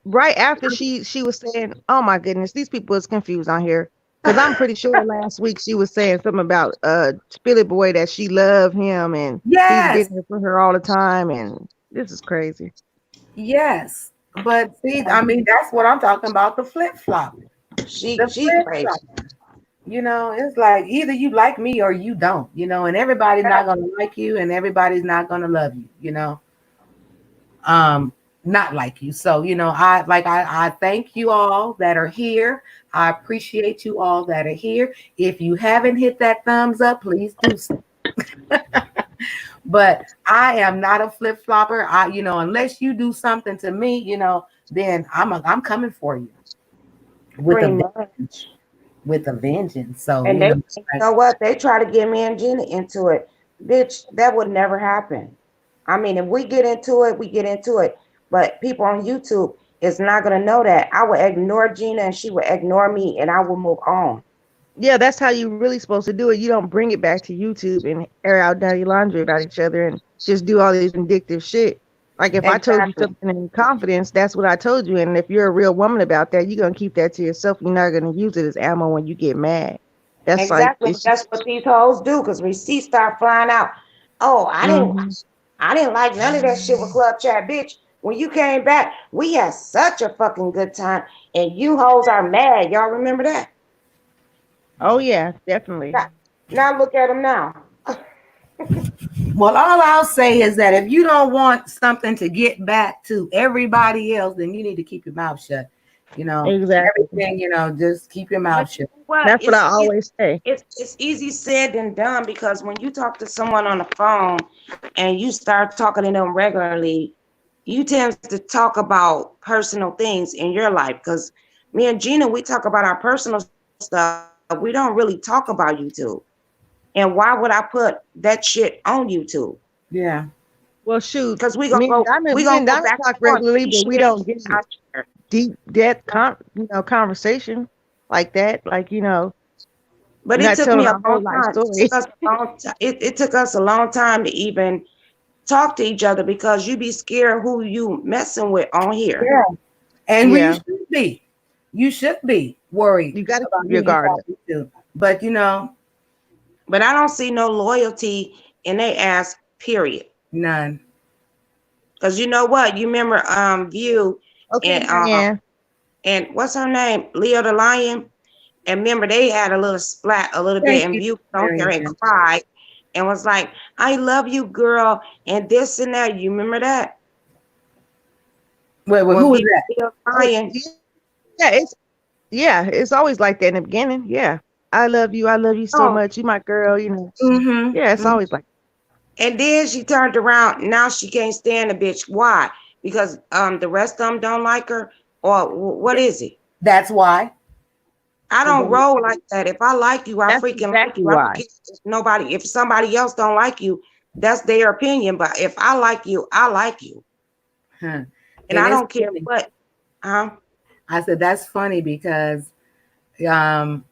Right after she was saying, "Oh my goodness, these people is confused on here." Because I'm pretty sure last week she was saying something about Spilly Boy, that she loved him and he's Yes, been here for her all the time, and this is crazy. yes. But see, I mean, that's what I'm talking about. The flip flop. The She flip crazy. flop. It's like either you like me or you don't. And everybody's not gonna like you, and everybody's not gonna love you. Um, not like you. So, I thank you all that are here. I appreciate you all that are here. If you haven't hit that thumbs up, please do so. But I am not a flip flopper. Unless you do something to me, then I'm coming for you with Pretty a much. with a vengeance. So, And you know what? They try to get me and Gina into it. Bitch, that would never happen. I mean, if we get into it, we get into it. But people on YouTube is not gonna know that. I would ignore Gina and she would ignore me and I will move on. Yeah, that's how you really supposed to do it. You don't bring it back to YouTube and air out dirty laundry about each other and just do all these vindictive shit. Like if I told you Exactly. something in confidence, that's what I told you. And if you're a real woman about that, you're gonna keep that to yourself. You're not gonna use it as ammo when you get mad. That's like Exactly. That's what these hoes do because receipts start flying out. Oh, Mhm. I didn't like none of that shit with Club Chat, bitch. When you came back, we had such a fucking good time, and you hoes are mad. Y'all remember that? Oh yeah, definitely. Now look at them now. Well, all I'll say is that if you don't want something to get back to everybody else, then you need to keep your mouth shut. Exactly. Everything, just keep your mouth But shut. what? That's what I always say. It's easy said than done because when you talk to someone on the phone and you start talking to them regularly, you tend to talk about personal things in your life. Because me and Gina, we talk about our personal stuff. We don't really talk about YouTube. And why would I put that shit on YouTube? Yeah. Well, shoot, Because we me gonna and go, Diamond, we me gonna and go Diamond back talk and forth. regularly, but we don't get I share. deep depth, conversation like that. Like But it not took telling me a our whole long life time. story. It took us a long time to even talk to each other because you be scared who you messing with on here. Yeah. And you Yeah, should be. You should be worried you got to about keep who your you're guard up. talking to. But But I don't see no loyalty in their ass, period. None. Because you know what? You remember View Okay, and Marianne. and what's her name? Leo the Lion. And remember they had a little splat a little bit Thank and you, View on there and Marianne. cried and was like, I love you, girl, and this and that. You remember that? Wait, When who was View that? Leo the Lion. Yeah, it's always like that in the beginning. Yeah. I love you so Oh, much. You my girl, you know. Yeah, it's Mm-hmm. always like and then she turned around. Now she can't stand the bitch. Why? Because the rest of them don't like her, or what is it? That's why. I don't roll like that. If I like you, I that's freaking like exactly you. I don't why. care if somebody else don't like you, that's their opinion. But if I like you, I like you. Huh. And And I it's don't care funny. what. I said that's funny because um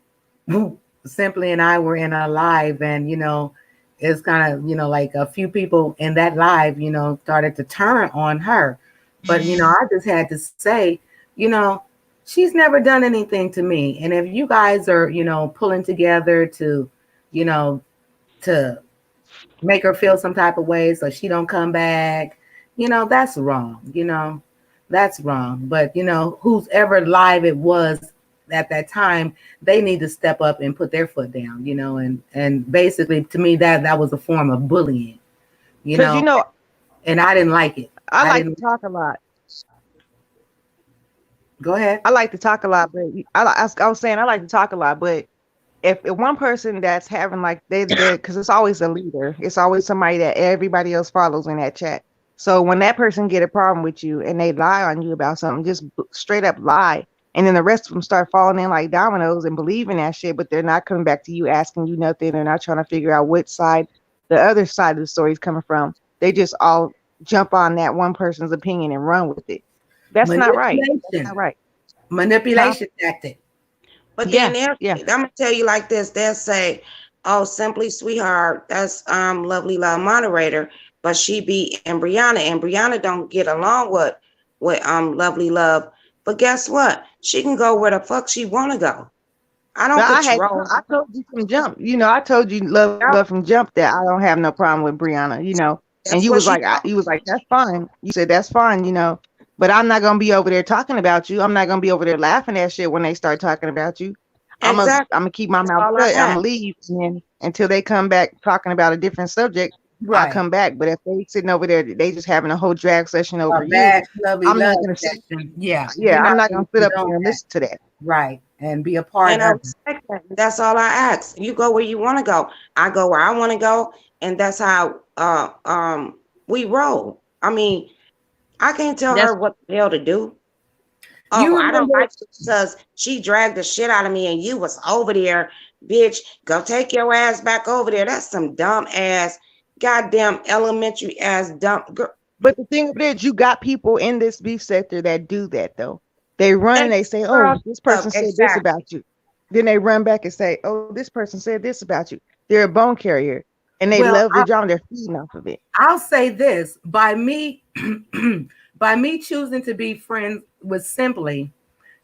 Simply and I were in a live, and it's kind of like a few people in that live started to turn on her, but I just had to say, you know she's never done anything to me, and if you guys are pulling together to you know to make her feel some type of way so she don't come back, that's wrong. That's wrong. But who's ever live it was at that time, they need to step up and put their foot down, and basically to me that was a form of bullying, you Because know and I didn't like it. I I like to didn't. talk a lot. Go ahead. I like to talk a lot, but I was saying I like to talk a lot, but if one person that's having like they because it's always a leader, it's always somebody that everybody else follows in that chat. So when that person get a problem with you and they lie on you about something, just straight up lie, and then the rest of them start falling in like dominoes and believing that shit, but they're not coming back to you asking you nothing. They're not trying to figure out which side the other side of the story is coming from. They just all jump on that one person's opinion and run with it. That's not right. That's not Manipulation. right. Huh? Manipulation tactic. But then Yeah, yeah. I'm gonna tell you like this. They'll say, "Oh, Simply Sweetheart, that's Lovely Love moderator, but she be and Brianna don't get along with Lovely Love. But guess what? She can go where the fuck she wanna go. I don't But control I her. told you from jump, I told you love from jump that I don't have no problem with Brianna, and That's what she told you was like, that's fine. You said that's fine, but I'm not gonna be over there talking about you. I'm not gonna be over there laughing at shit when they start talking about you. exactly. I'm gonna keep my That's mouth all I shut. I'm gonna ask. leave, and then until they come back talking about a different subject, I'll Right. come back. But if they sitting over there, they just having a whole drag session A over you, bad lovely I'm not love gonna sit. session. Yeah, Yeah, you're I'm not not going gonna to sit up condone there and that. listen to that. Right. And be a part And I of it. respect that. That's all I ask. You go where you want to go. I go where I want to go, and that's how we roll. I mean, I can't tell her That's what the hell to do. Oh, You I don't remember like you because she dragged the shit out of me and you was over there, bitch. Go take your ass back over there. That's some dumb ass, goddamn elementary ass dumb girl. But the thing of it is, you got people in this beef sector that do that though. They run and they say, Girl, "Oh, this person said this exactly. about you." Then they run back and say, "Oh, this person said this about you." They're a bone carrier, and they well, love the drama. They're feeding off of it. I'll say this by me by me choosing to be friends with Simply,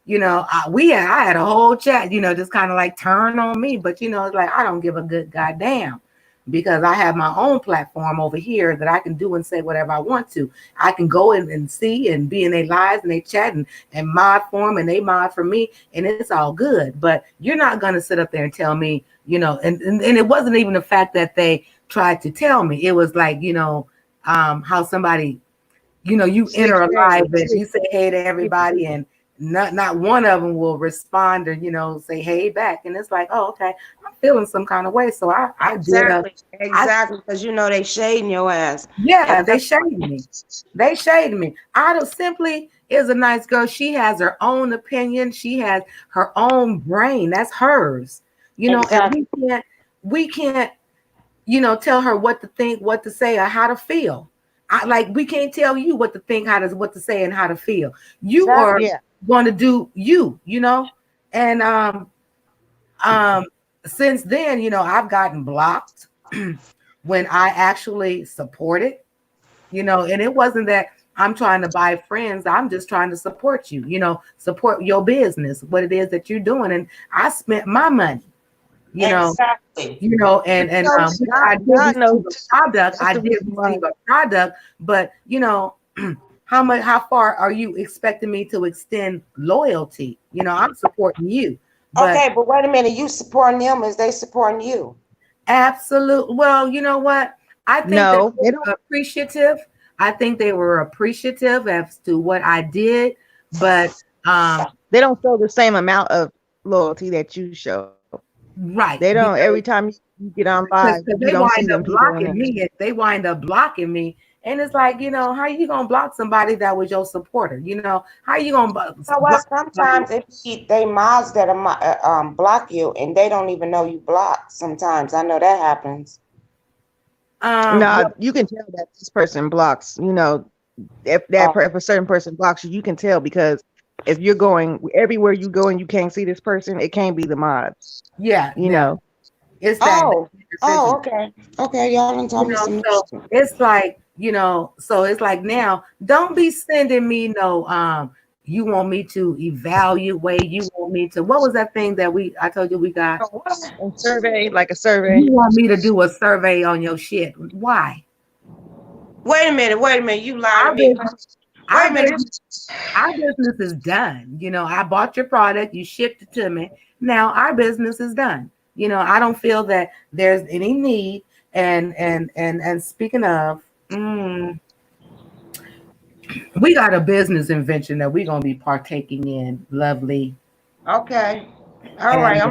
I had a whole chat, just kind of like turn on me, but it's like I don't give a good goddamn because I have my own platform over here that I can do and say whatever I want to. I can go in and see and be in their lives and they chat and mod for them and they mod for me and it's all good. But you're not gonna sit up there and tell me, and it wasn't even the fact that they tried to tell me. It was like, how somebody, you enter Six a pack, live and you say hey to six. everybody and not one of them will respond or say hey back, and it's like, oh, okay, I'm feeling some kind of way, so I did a Exactly. I Exactly. Because they shading your ass. yeah, And they that's shaded me. They shaded me. Ida Simply is a nice girl. She has her own opinion. She has her own brain. That's hers. And exactly. we can't tell her what to think, what to say, or how to feel. We can't tell you what to think, what to say, and how to feel. You are Exactly. Yeah, going to do and um since then, I've gotten blocked when I actually support it, and it wasn't that I'm trying to buy friends. I'm just trying to support you, support your business, what it is that you're doing. And I spent my money, you know, Exactly. and No, I did God knows receive a product. that's I the did reason why. receive a product, but how far are you expecting me to extend loyalty? I'm supporting you, but Okay, but wait a minute. You supporting them as they supporting you. absolute. Well, you know what? I think that No, they they don't. were appreciative. I think they were appreciative as to what I did, but They don't show the same amount of loyalty that you show. They right, don't. Every because time you get on live, you they don't see wind them up people in there. blocking me. They wind up blocking me, and it's like, how you gonna block somebody that was your supporter? How you gonna So block what? somebody? Sometimes it be they mods that block you, and they don't even know you blocked. Sometimes I know that happens. No, Well, you can tell that this person blocks. Oh, If a certain person blocks you, you can tell because if you're going everywhere you go and you can't see this person, it can't be the mods. yeah, You yeah, know. it's that oh, decision. okay, okay. Y'all done told me some new So shit. it's like, so it's like now, don't be sending me no, you want me to evaluate, you want me to, what was that thing that I told you we got? A survey, like a survey. You want me to do a survey on your shit. Why? Wait a minute. Wait a minute. You lying Our to me? business, Wait our a minute. business, our business is done. I bought your product, you shipped it to me. Now our business is done. I don't feel that there's any need. And speaking of, we got a business invention that we're gonna be partaking in, lovely. Okay. All right.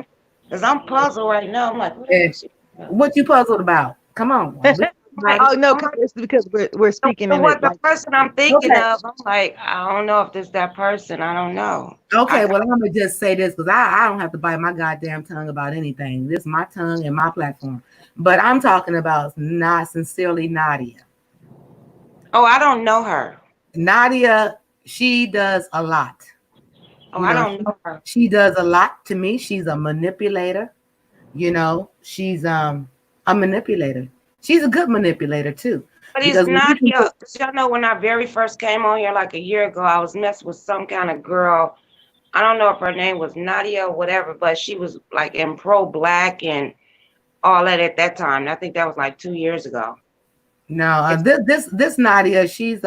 And, I'm puzzled right now. I'm like, what the hell and she? what you puzzled about? Come on, let's talk about it. Oh no, I'm like, it's because we're speaking in what it the like person I'm thinking Okay, of? I'm like, I don't know if this that person. I don't know. I okay. got Well, I'm gonna just say this because I don't have to bite my goddamn tongue about anything. This is my tongue and my platform. But I'm talking about not sincerely Nadia. Oh, I don't know her. Nadia, she does a lot. Oh, You I know, don't know her. she does a lot to me. She's a manipulator. She's a manipulator. She's a good manipulator too. But it's Because when not you can here. Y'all know when I very first came on here like a year ago, I was messing with some kind of girl. I don't know if her name was Nadia or whatever, but she was like in pro black and all that at that time. I think that was like 2 years ago. no, It's this Nadia, she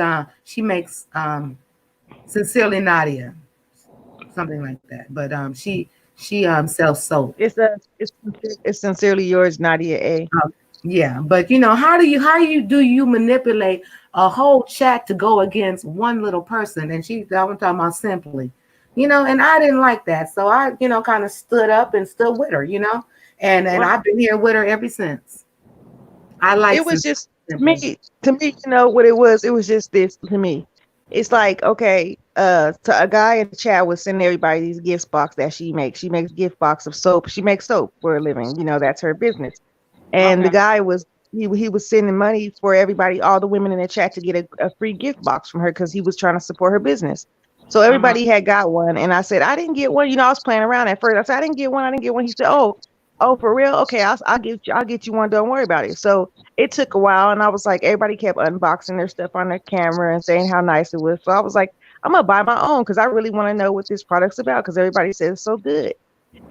makes sincerely Nadia, something like that. But she sells soap. it's sincerely yours, Nadia A. Yeah, but how do you manipulate a whole chat to go against one little person? And I'm talking about simply, and I didn't like that. So I, kind of stood up and stood with her, and well, I've been here with her ever since. I like It was just simply. to me, what it was just this to me. It's like, okay, to a guy in the chat was sending everybody these gift box that she makes. She makes gift box of soap. She makes soap for a living. That's her business. And okay. the guy was he was sending money for everybody, all the women in the chat to get a free gift box from her because he was trying to support her business. So Uh-huh. everybody had got one, and I said I didn't get one. I was playing around at first. I said I didn't get one. I didn't get one. He said, oh, for real? Okay, I'll get you one. Don't worry about it. So it took a while, and I was like, everybody kept unboxing their stuff on their camera and saying how nice it was. So I was like, I'm gonna buy my own because I really want to know what this product's about because everybody says it's so good.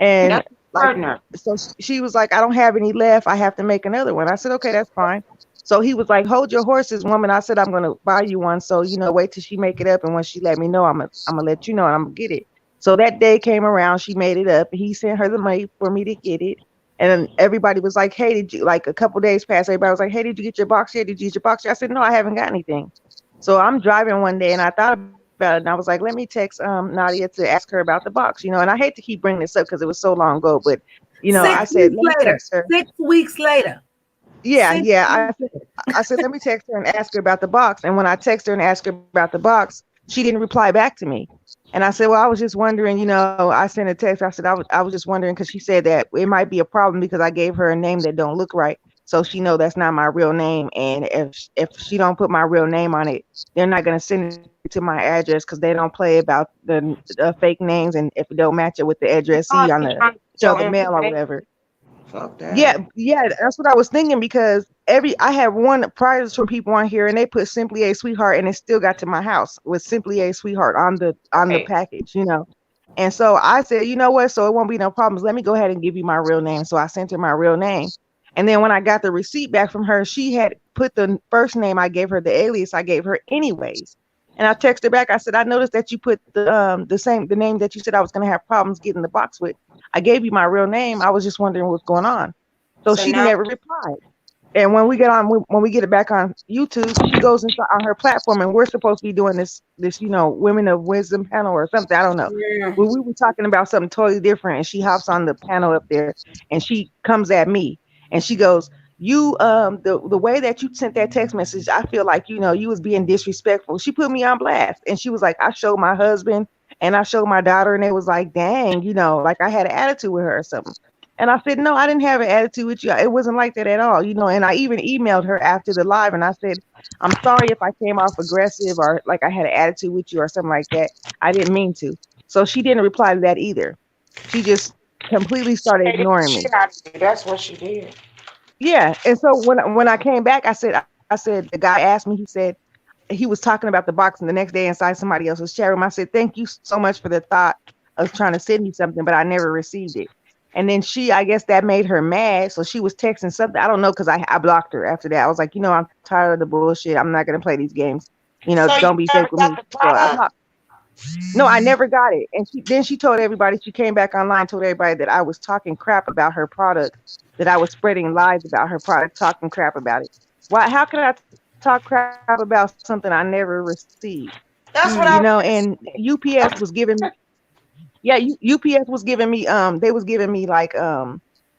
And That's a like, partner. so she was like, I don't have any left. I have to make another one. I said, okay, that's fine. So he was like, hold your horses, woman. I said, I'm going to buy you one. So, wait till she make it up. And when she let me know, I'm gonna let you know and I'm gonna get it. So that day came around, she made it up. He sent her the money for me to get it. And then everybody was like, hey, did you, like a couple days passed, everybody was like, hey, did you get your box yet? Did you get your box yet? I said, no, I haven't got anything. So I'm driving one day and I thought about it and I was like, let me text Nadia to ask her about the box, and I hate to keep bringing this up because it was so long ago, but I Six said, weeks let me later. text her. 6 weeks later. Yeah, 6 yeah. weeks later. I said, let me text her and ask her about the box. And when I text her and ask her about the box, she didn't reply back to me. And I said, well, I was just wondering, I sent a text. I said, I was just wondering because she said that it might be a problem because I gave her a name that don't look right. So she know that's not my real name. And if she don't put my real name on it, they're not going to send it to my address because they don't play about the fake names. And if it don't match it with the addressee Oh, on she the trying to show the mail or information. whatever. Fuck Yeah, that. yeah, that's what I was thinking because I had one priors from people on here and they put Simply a Sweetheart and it still got to my house with Simply a Sweetheart on the Right. package, And so I said, you know what? So it won't be no problems. Let me go ahead and give you my real name. So I sent her my real name. And then when I got the receipt back from her, she had put the first name I gave her, the alias I gave her anyways. And I texted back. I said, I noticed that you put the name that you said I was going to have problems getting the box with. I gave you my real name. I was just wondering what's going on. So So she now, never replied. And when we get it back on YouTube, she goes inside on her platform, and we're supposed to be doing this Women of Wisdom panel or something. I don't know. yeah, Well, we were talking about something totally different, and she hops on the panel up there, and she comes at me, and she goes, "You, the way that you sent that text message, I feel like you was being disrespectful." She put me on blast, and she was like, "I showed my husband and I showed my daughter, and they was like, dang, like I had an attitude with her or something." And I said, no, I didn't have an attitude with you. It wasn't like that at all, And I even emailed her after the live, and I said, I'm sorry if I came off aggressive or like I had an attitude with you or something like that. I didn't mean to. So she didn't reply to that either. She just completely started hey, ignoring me. shit out of you. That's what she did. Yeah. And so when I came back, I said the guy asked me. He said he was talking about the box, and the next day inside somebody else's chat room. I said, thank you so much for the thought of trying to send me something, but I never received it. And then I guess that made her mad. So she was texting something. I don't know, because I blocked her after that. I was like, I'm tired of the bullshit. I'm not going to play these games. So you Don't be never fake with got me. the So I product? blocked. No, I never got it. And she told everybody, she came back online, told everybody that I was talking crap about her product, that I was spreading lies about her product, talking crap about it. Why? How can I talk crap about something I never received? That's what I And was. UPS was giving me, yeah, UPS was giving me, they was giving me like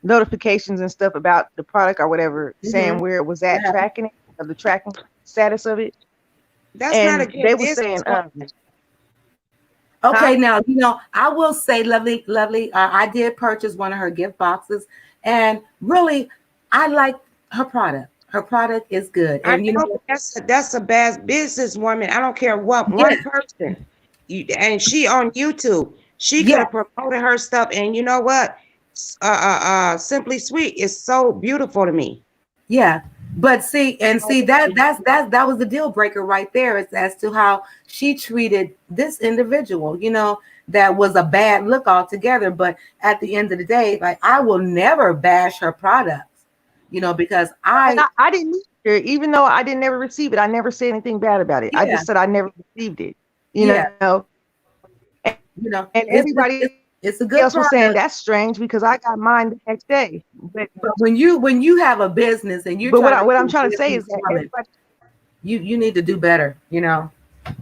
notifications and stuff about the product or whatever, saying Mm-hmm. where it was at, Yeah. tracking it, of the tracking status of it. That's not a And good they were saying, business woman. Okay, huh? now I will say, lovely, lovely. I did purchase one of her gift boxes, and really, I like her product. Her product is good, I and know, but that's a bad businesswoman. I don't care what yeah, one person. And she on YouTube. She could yeah, have promoted her stuff. And you know what? Simply Sweet is so beautiful to me. yeah. But see, You and know, see that was the deal breaker right there, as to how she treated this individual. That was a bad look altogether. But at the end of the day, like, I will never bash her products. Because And I didn't either, even though I didn't never receive it. I never said anything bad about it. I yeah, just said I never received it. You yeah. know, and It's everybody it's a else good was saying product. that's strange because I got mine the next day. But when you have a business and you're But trying to what be I'm trying to a say is that businesswoman, everybody, you need to do better.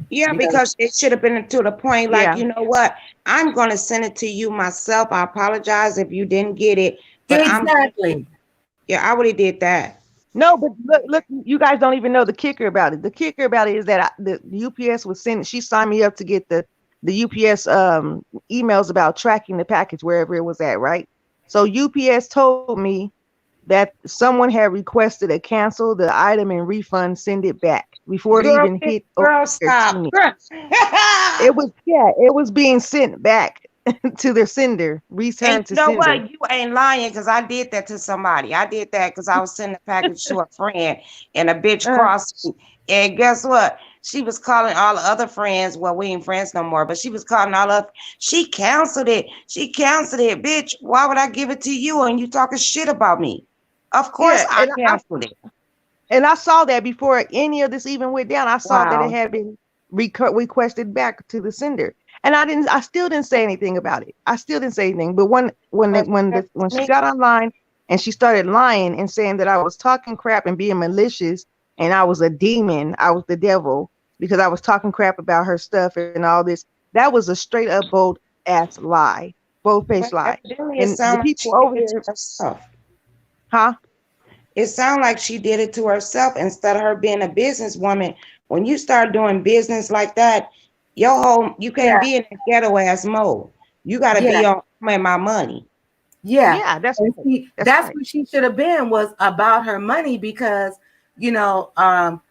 yeah, Because because it should have been to the point like, yeah, you know what? I'm going to send it to you myself. I apologize if you didn't get it, but exactly. yeah, I would have did that. no, but look, you guys don't even know the kicker about it. The kicker about it is that the UPS was sending. She signed me up to get the UPS emails about tracking the package wherever it was at, right? So UPS told me that someone had requested a cancel the item and refund, send it back before it Girl, even hit over girl, there to stop. me. It was being sent back to their sender, And return you to know sender. what? You ain't lying because I did that to somebody. I did that because I was sending a package to a friend and a bitch Uh, crossed me. And guess what? She was calling all the other friends. Well, we ain't friends no more, but she was calling all of. She canceled it. She canceled it, bitch. Why would I give it to you and you talking shit about me? Of course yeah, I canceled it. and I saw that before any of this even went down. I saw that it Wow. had been requested back to the sender, and I still didn't say anything about it. I still didn't say anything. But when she got online and she started lying and saying that I was talking crap and being malicious and I was a demon, I was the devil because I was talking crap about her stuff and all this. That was a straight up bold ass lie, bold faced But lie. evidently it And the sounds like she people did over it to there, herself. huh? It sounds like she did it to herself instead of her being a businesswoman. When you start doing business like that, you can't Yeah, be in that ghetto ass mode. You got to yeah, be on my money. yeah. Yeah, that's And right. see, That's that's right. what she should have been, was about her money. Because you know, um,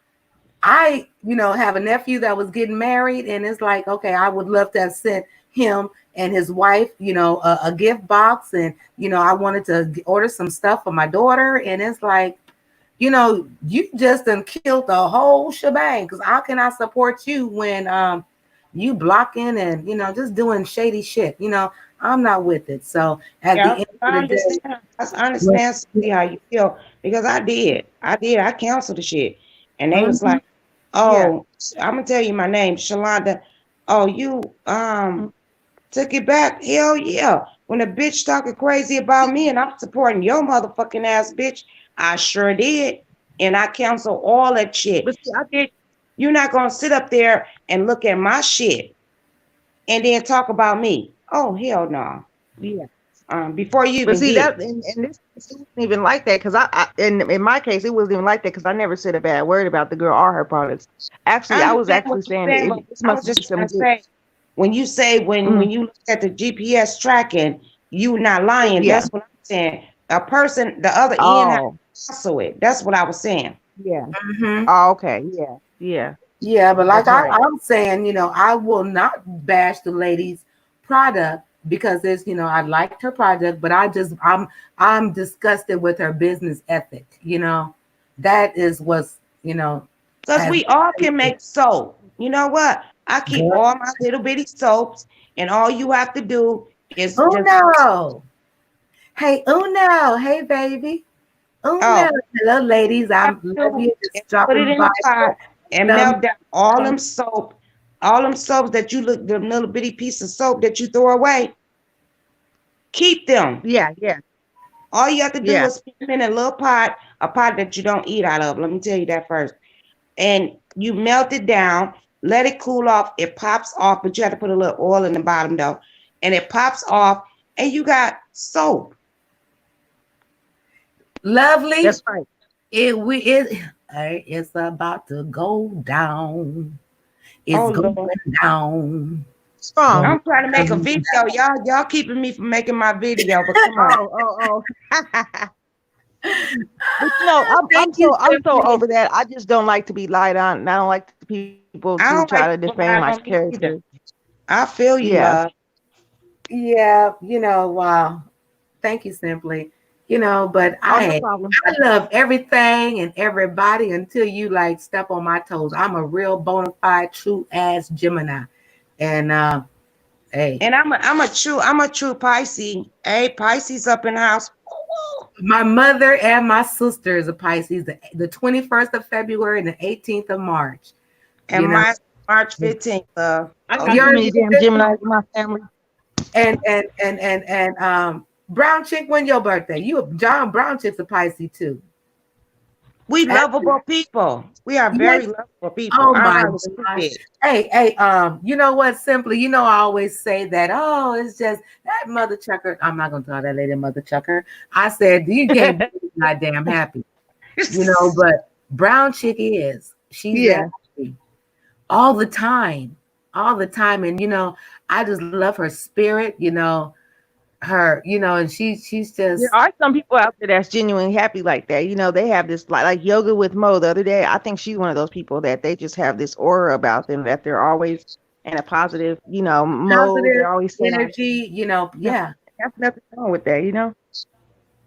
I have a nephew that was getting married, and it's like, okay, I would love to have sent him and his wife, a gift box, and I wanted to order some stuff for my daughter, and it's like, you just done killed the whole shebang. Because how can I support you when you blocking and just doing shady shit. I'm not with it. So at the Yeah, end I of the day, understand. I understand see how you feel because I did. I canceled the shit. And they was mhm, like, Yeah. oh, I'm gonna tell you my name, Shalonda. Oh, you took it back? Hell yeah. When a bitch talking crazy about me and I'm supporting your motherfucking ass bitch, I sure did. And I cancel all that shit. But see, Bitch, you're not gonna sit up there and look at my shit and then talk about me. Oh hell no. yeah. Before you But even see get that in this case, it wasn't even like that because in my case it wasn't even like that because I never said a bad word about the girl or her products. Actually, I I was understand actually what you're saying saying, it, but this I must was be just trying some to good. say when you say Mm, when you look at the GPS tracking, you not lying. yeah. That's what I'm saying. A person, the other end has Oh, to cancel it. That's what I was saying. yeah. mhm. Oh, okay. Yeah. Yeah. Yeah, but like That's right. I'm saying, I will not bash the lady's product because I liked her product, but I'm disgusted with her business ethic. That is what's, Because as we all can make soap. You know what? I keep girl. all my little bitty soaps, and all you have to do is just Uno. Hey, Uno. Hey, baby. Uno. oh, Hello, ladies. have I'm to love do you. is Just put it dropping in by. a pot and Some, melt down all them soaps that you look, the little bitty piece of soap that you throw away. Keep them. Yeah. Yeah. All you have to do Yeah. is put them in a little pot, a pot that you don't eat out of. Let me tell you that first. And you melt it down, let it cool off. It pops off, but you have to put a little oil in the bottom though. And it pops off, and you got soap. lovely. That's right. It's about to go down. Oh It's going Lord. down. Strong. I'm trying to make a Going video. Y'all keeping me from making my video, but come on. Oh. But Thank you, I'm so Simply. over that. I just don't like to be lied on. And I don't like people I to don't try like to people defame lying my on me either. character. I feel you, Yeah. love. Yeah, wow. Thank you, Simply. But Oh, no problem. I love everything and everybody until you like step on my toes. I'm a real bona fide, true ass Gemini. And hey, And I'm a true Pisces. Hey, Pisces up in the house. my mother and my sister is a Pisces, the 21st of February and the 18th of March. And You know, my March 15th, love. I got too Okay. yours many is damn Geminis in my family. and Brown Chick, when your birthday? You John Brown Chick's a Pisces too. We Actually, lovable people. We are yes. very lovable people. Oh I my hardly speak gosh. it. Hey, you know what? Simply, I always say that, oh, it's just that mother chucker. I'm not gonna call that lady mother chucker. I said you can't be goddamn happy, but Brown Chick is. She's that Yeah. happy all the time. All the time. And I just love her spirit, her, and she's There just are some people out there that's genuinely happy like that. They have this like yoga with Mo the other day. I think she's one of those people that they just have this aura about them that they're always in a positive, mode. positive They're always saying, energy, no, yeah. that's nothing wrong with that.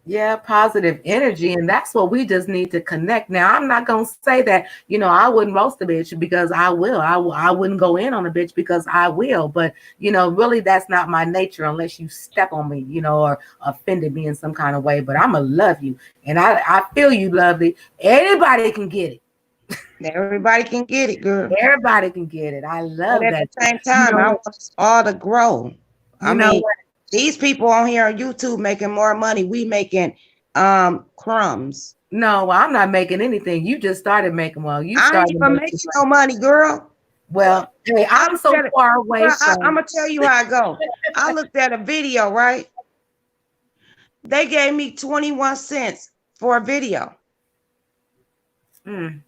Yeah, positive energy. And that's what we just need to connect. Now, I'm not going to say that, I wouldn't roast a bitch because I will. I wouldn't go in on a bitch because I will. But, really, that's not my nature unless you step on me, or offended me in some kind of way. But I'm going to love you. And I feel you, lovely. Anybody can get it. Everybody can get it, girl. Everybody can get it. I But love at the that. same You time, know I what? want us all to grow. I You know mean, what? these people on here on YouTube making more money. We making crumbs. No, well, I'm not making anything. You just started making. Well, you I ain't started even making. making no money, girl. Well, hey, I I'm looked so at it. far away Well, I'm from. gonna tell you how I go. I looked at a video, right? They gave me 21 cents for a video. Mm,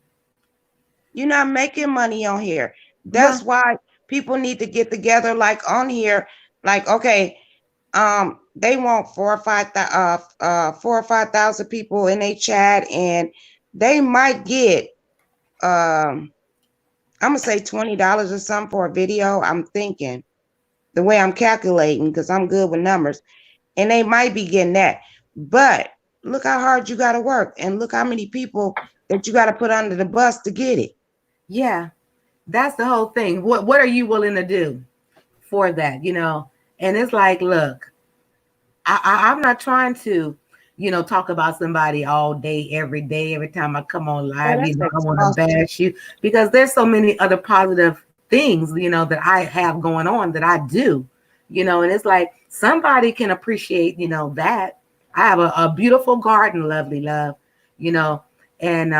You're not making money on here. no, That's why people need to get together, like on here. Like, okay, they want 4 or 5 thousand people in a chat, and they might get I'm gonna say $20 or something for a video. I'm thinking the way I'm calculating because I'm good with numbers, and they might be getting that. But look how hard you got to work, and look how many people that you got to put under the bus to get it. yeah, That's the whole thing. What are you willing to do for that? And it's like, look, I'm not trying to, talk about somebody all day, every day, every time I come on Yeah, live. that's I want to exhausting. bash you because there's so many other positive things, that I have going on that I do, and it's like somebody can appreciate, that. I have a beautiful garden, lovely love, you know, and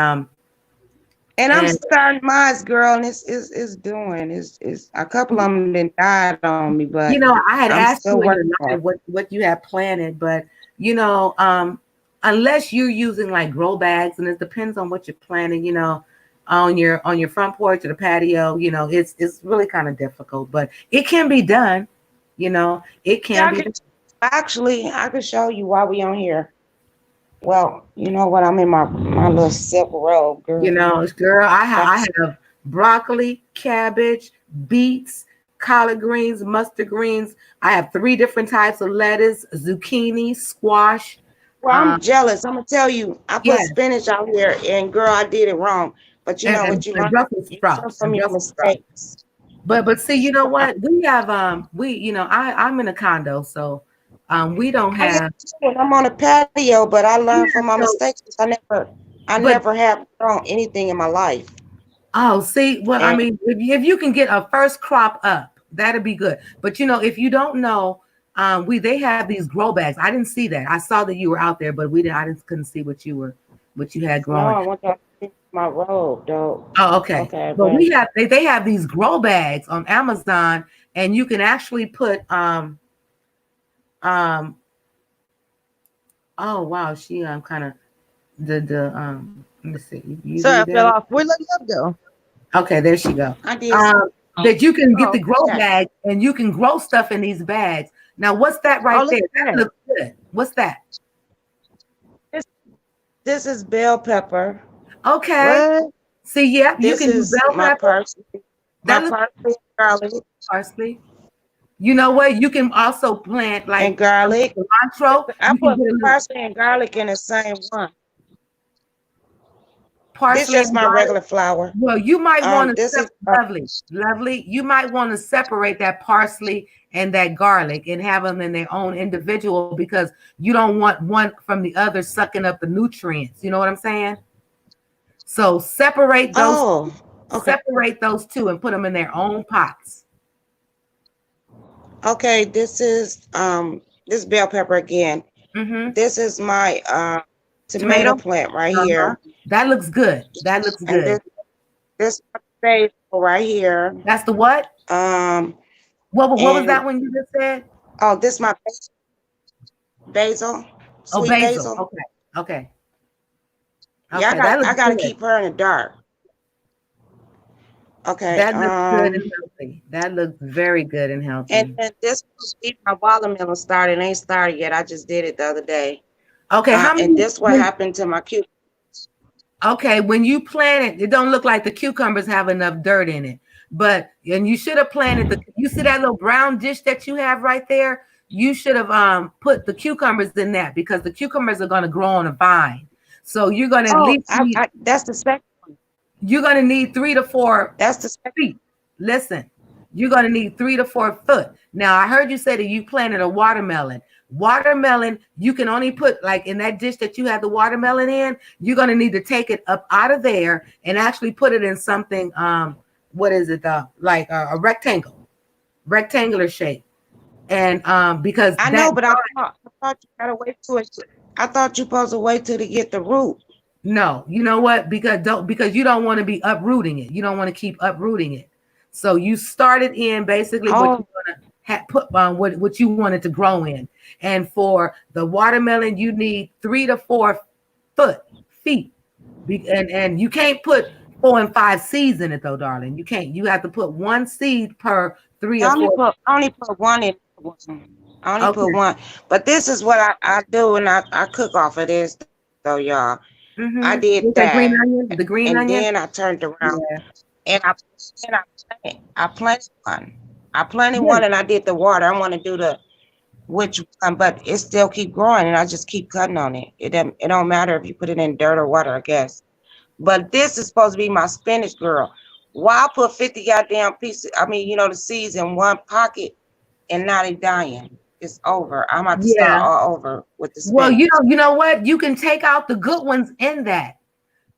And I'm and starting mine, girl, and it's doing it's a couple of them then died on me, but I had I'm asked still you in the working on it. live what you had planted, but you know, um, unless you're using like grow bags, and it depends on what you're planting, on your front porch or the patio, it's really kind of difficult, but it can be done, it Yeah, can be. actually I could show you while we on here. Well, you know what? I'm in my little silk robe, girl. Girl, I have broccoli, cabbage, beets, collard greens, mustard greens. I have three different types of lettuce, zucchini, squash. Well, Um, I'm jealous. I'm gonna tell you, I put yes, spinach out here, and girl, I did it wrong. But you and, know and, what? You and learn. Brussels You learn sprouts from and your Brussels sprouts. mistakes. But see, you know what? We have I'm in a condo, so we don't I am have. too, and I'm on a patio, but I Yeah, learned from my so mistakes. I but never have grown anything in my life. oh, see, well, I And mean, if you can get a first crop up, that'd be good. But if you don't know, they have these grow bags. I didn't see that. I saw that you were out there, but I didn't couldn't see what you had no, growing. I want to fix my robe, though. Oh, okay. Okay, But but they have these grow bags on Amazon, and you can actually put um oh wow, she kind of let me see. You Sorry, read I fell that? off. Where let love go? Okay, there she go. I did. Um, that you can get Oh, the grow Okay. bag and you can grow stuff in these bags. Now, what's that oh, right look there? at That that. looks good. What's that? This, this is bell pepper. Okay. What? See, yeah, you This can do is bell my pepper. parsley. My That looks parsley and garlic. parsley. You know what? You can also plant And like garlic. cilantro. I You can put get a little parsley and garlic in the same one. This parsley just and my garlic. regular flour. Well, you might want to This is lovely. You might want to separate that parsley and that garlic and have them in their own individual because you don't want one from the other sucking up the nutrients. You know what I'm saying? So oh, okay. separate those two and put them in their own pots. Okay, this bell pepper again. Mm-hmm. This is my tomato Tomato. plant right Uh-huh. here. That looks good. That looks And good. this basil right here. That's the what? Um What was and that one you just said? oh, this my basil, Oh, sweet basil. basil. Okay. Okay. Yeah, Okay. That I looks gotta good. keep her in the dark. Okay. That looks good and healthy. That looks very good and And healthy. then this will be my watermelon started. It ain't started yet. I just did it the other day. Okay, how And many? this what happened to my cucumber. Okay, when you plant it don't look like the cucumbers have enough dirt in it. And you should have planted you see that little brown dish that you have right there? You should have put the cucumbers in that because the cucumbers are going to grow on a vine. So you're going to at Oh, least need, that's the second one. you're going to need 3 to 4 That's the second. feet. Listen, you're going to need 3 to 4 foot. Now, I heard you say that you planted a watermelon. Watermelon, you can only put like in that dish that you have the watermelon in, you're going to need to take it up out of there and actually put it in something, what is it? Like a rectangular shape. And because I know, but I thought you gotta wait till it. I thought you supposed to wait till to get the root. no, you know what? Because you don't want to be uprooting it. You don't want to keep uprooting it. So you started in basically what you Oh, want to put on what you wanted to grow in. And for the watermelon, you need 3 to 4 feet. And you can't put 4 and 5 seeds in it though, darling. You can't. You have to put 1 seed per 3 or 4. I only put one in. I only Okay. put one. But this is what I do, and I cook off of this, though, y'all. I did With that green that, onion, the green and onion. then I turned around Yeah. and I planted one. I planted Yeah. one, and I did the water. I want to do the which one, but it still keep growing, and I just keep cutting on it. It don't matter if you put it in dirt or water, I guess. But this is supposed to be my spinach, girl. Why I put 50 goddamn pieces, the seeds in one pocket and now they dying. It's over. I'm about to start Yeah. all over with the Well, spinach. you know what? You can take out the good ones in that.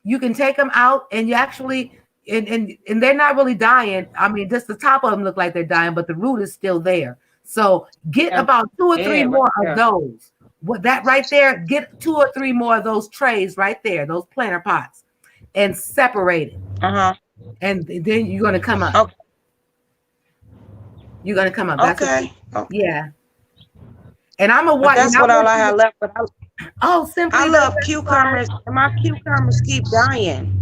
You can take them out and you actually and they're not really dying. I mean, just the top of them look like they're dying, but the root is still there. So get Yeah, about 2 or 3 yeah, right more of there. those. What that right there, get 2 or 3 more of those trays right there, those planter pots, and separate it. Uh-huh. And then you're gonna come up. Okay. You're gonna come up. That's Okay. yeah. And I'm a But watch. that's what all I had left. But Oh, simply I the love best. cucumbers. And my cucumbers keep dying.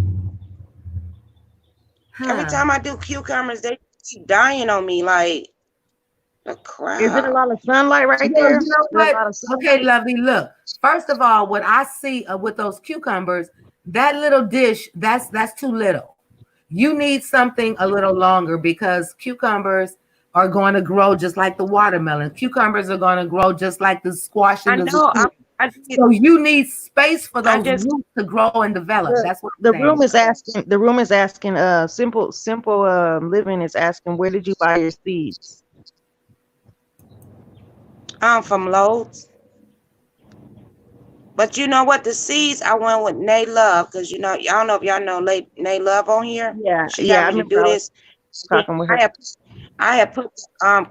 Every Huh. time I do cucumbers, they keep dying on me like the crap. Is it a lot of sunlight right Well, there? you know Is there a what? lot of sunlight? Okay, lovely. Look, first of all, what I see with those cucumbers, that little dish, that's too little. You need something a little longer because cucumbers are going to grow just like the watermelon. Cucumbers are going to grow just like the squash I and the know. zucchini. I did. So you need space for I those just roots to grow and develop. That's what The I'm room saying. is asking. The room is asking. Simple living is asking. Where did you buy your seeds? I'm from Lowe's. But you know what? The seeds I went with Nay Love because I don't know if y'all know Nay Love on here. Yeah, She yeah. I got me to remember do I was this. talking with her. I had put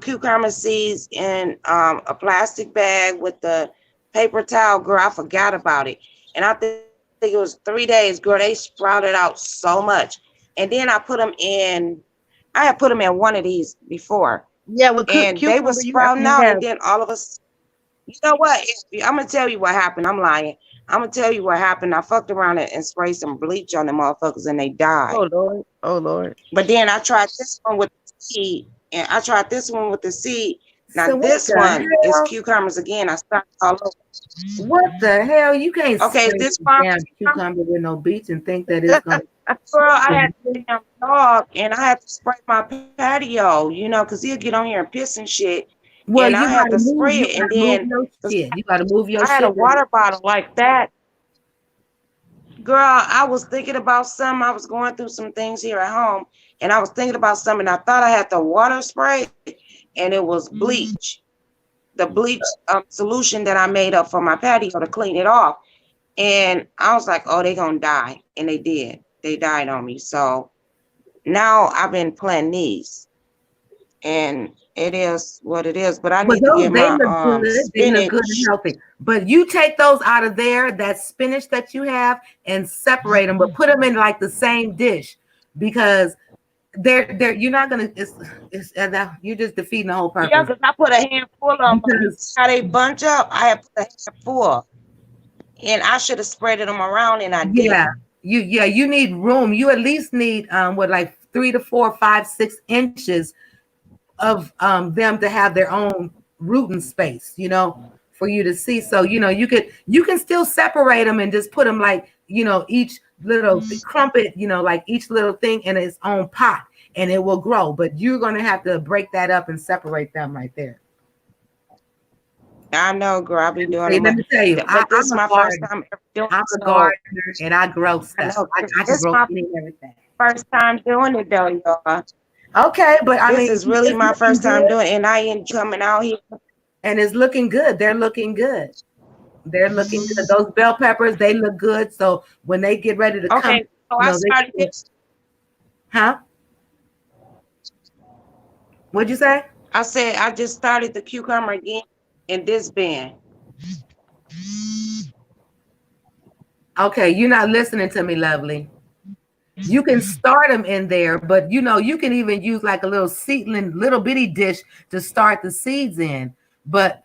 cucumber seeds in a plastic bag with the paper towel. Girl, I forgot about it. And I think it was 3 days, girl. They sprouted out so much. And then I had put them in one of these before. Yeah, with And they were sprouting out. And then all of us, you know what? I'm going to tell you what happened. I'm lying. I'm going to tell you what happened. I fucked around and sprayed some bleach on the motherfuckers and they died. Oh, Lord. Oh, Lord. But then I tried this one with the seed. And I tried this one with the seed. Now So what this the one is hell? cucumbers again. I started all over. What the hell? You can't Okay, spray this a farm damn cucumber with no beach and think that it's gonna. girl, I had a damn dog and I had to spray my patio, because he'll get on here and piss and shit. Well, And you I had gotta to move. spray You it. And gotta move then your shit. You gotta move your I had a shit. water bottle like that. Girl, I was thinking about something. I was going through some things here at home. And I was thinking about something. I thought I had the water spray. And it was bleach. The bleach solution that I made up for my patio to clean it off. And I was like, oh, they're going to die. And they did. They died on me. So now I've been planting these. And it is what it is. But I need to those, get they my look good. They look spinach. good and healthy. But you take those out of there, that spinach that you have, and separate them, but put them in like the same dish because they're you're not gonna. You're just defeating the whole purpose. Yeah, because I put a handful of them. How they bunch up, I have put a handful. And I should have spread them around, and I did. You need room. You at least need like 3 to 4, 5, 6 inches of them to have their own rooting space, for you to see. So you can still separate them and just put them like each little crumpet, like each little thing in its own pot, and it will grow. But you're gonna have to break that up and separate them right there. I know, girl. I'll be doing Hey, it. let me tell you, But this is my first time ever doing I'm a gardener and I grow stuff. I can grow everything. First time doing it though, y'all. Okay, but this is really my first time doing it, and I ain't coming out here. And it's looking good. They're looking good. They're looking good. Those bell peppers, they look good. So when they get ready to come, so I started this. Huh? What'd you say? I said I just started the cucumber again in this bin. Okay, you're not listening to me, lovely. You can start them in there, but you can even use like a little seedling, little bitty dish to start the seeds in. But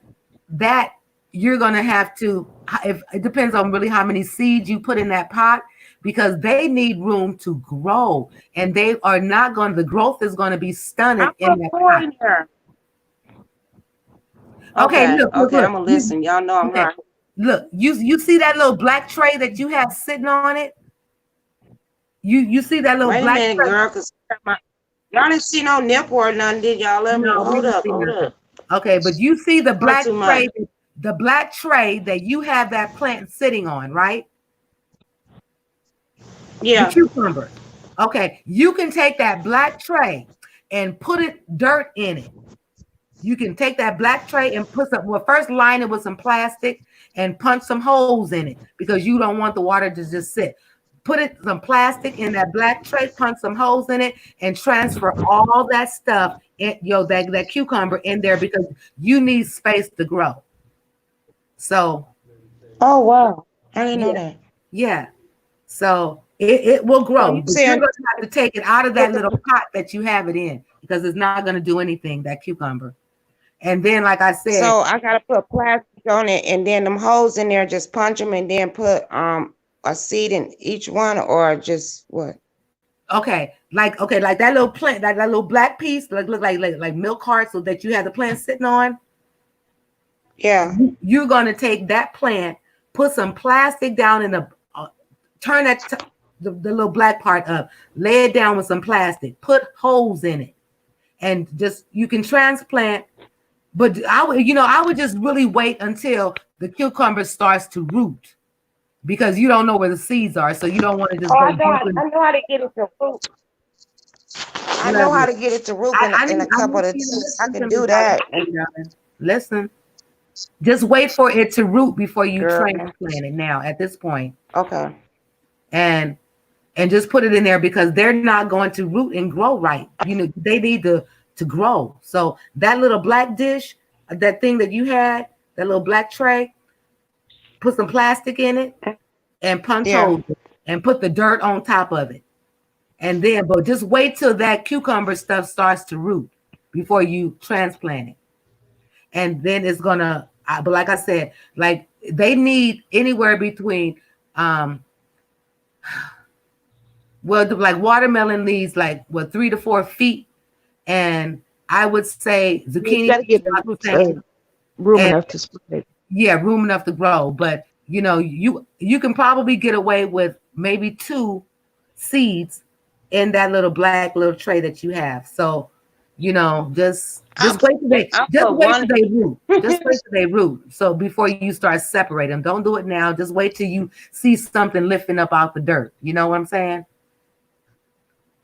that you're gonna have to, if it depends on really how many seeds you put in that pot, because they need room to grow, and they are not going. The growth is going to be stunted in that pot. Okay, look, I'm gonna listen. Y'all know I'm right. Look, you see that little black tray that you have sitting on it? You see that little black tray? Girl, because y'all didn't see no nipple or nothing, did y'all? Hold up. Okay, but you see the black tray, the black tray that you have that plant sitting on, right? Yeah. The cucumber. Okay, you can take that black tray and put dirt in it. You can take that black tray and put some, well, first line it with some plastic and punch some holes in it because you don't want the water to just sit. Put some plastic in that black tray, punch some holes in it, and transfer all that stuff in, that cucumber in there because you need space to grow. So, Oh wow, I didn't know yeah, that. yeah. So it will So grow, you but you're saying going to have to take it out of that little pot that you have it in because it's not going to do anything, that cucumber. And then, like I said, so? I gotta put plastic on it, and then them holes in there. Just punch them, and then put a seed in each one, or just what? okay, like that little plant, that little black piece, like look like milk heart, so that you have the plant sitting on. Yeah. You're gonna take that plant, put some plastic down in the, turn the little black part up, lay it down with some plastic, put holes in it, and just you can transplant. But I would just really wait until the cucumber starts to root because you don't know where the seeds are, so you don't want to just Oh, go I know. deep in. I know how to get it to root. I know how to get it to root in a couple of days. I can do that. Listen, just wait for it to root before you Girl. transplant it now at this point. Okay. And just put it in there because they're not going to root and grow right. They need to grow. So that little black dish, that thing that you had, that little black tray, put some plastic in it and punch holes and put the dirt on top of it. And then, but just wait till that cucumber stuff starts to root before you transplant it. And then it's gonna, but like I said, like they need anywhere between, like watermelon needs 3 to 4 feet. And I would say zucchini. You gotta get the roots room enough to spread. Yeah, room enough to grow. But you can probably get away with maybe 2 seeds in that little black little tray that you have. So, just wait till they root. Just wait till they root. So before you start separating them, don't do it now. Just wait till you see something lifting up out the dirt. You know what I'm saying?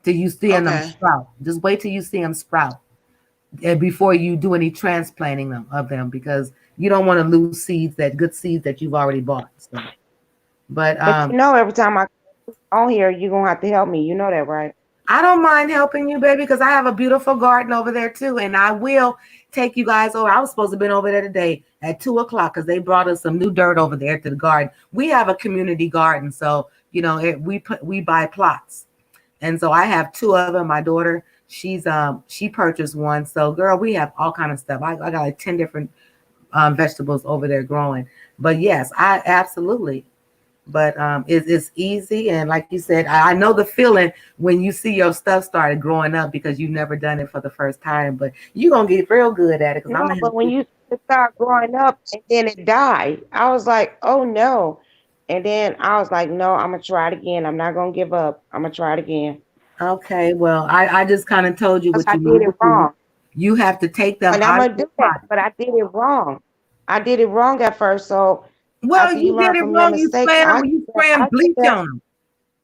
Till you see them sprout. Just wait till you see them sprout before you do any transplanting of them because you don't want to lose good seeds that you've already bought. So. But every time I on here, you're gonna have to help me. You know that, right? I don't mind helping you, baby, because I have a beautiful garden over there too, and I will take you guys over. I was supposed to have been over there today at 2:00 because they brought us some new dirt over there to the garden. We have a community garden, so we buy plots. And so I have 2 of them. My daughter, she purchased one. So girl, we have all kind of stuff. I got like 10 different vegetables over there growing. But yes, I absolutely. But it's easy. And like you said, I know the feeling when you see your stuff started growing up because you've never done it for the first time. But you're going to get real good at it. But when you start growing up and then it died, I was like, oh no. And then I was like, no, I'm going to try it again. I'm not going to give up. I'm going to try it again. Okay. Well, I just kind of told you what you did it wrong. You have to take them. And I'm going to do that, but I did it wrong. I did it wrong at first. So, well, you did it wrong. You spraying bleach on them.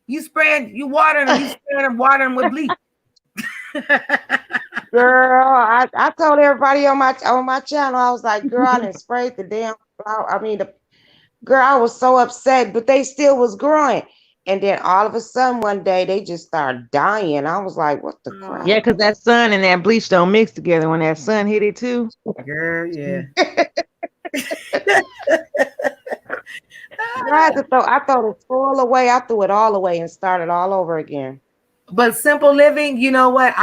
You watering them. You spraying watering with bleach. Girl, I told everybody on my channel, I was like, girl, I didn't spray the damn flower. Girl, I was so upset, but they still was growing. And then all of a sudden one day they just started dying. I was like, what the crap? Yeah, because that sun and that bleach don't mix together. When that sun hit it too. Girl, yeah. I threw it all away. I threw it all away and started all over again. But Simple Living, you know what?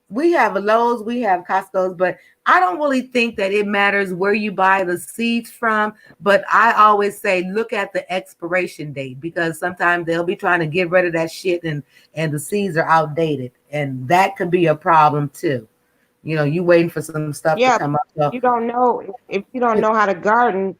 We have Lowe's, we have Costco's, but I don't really think that it matters where you buy the seeds from. But I always say, look at the expiration date because sometimes they'll be trying to get rid of that shit and the seeds are outdated. And that could be a problem too. You waiting for some stuff to come up. So, you don't know if you don't know how to garden,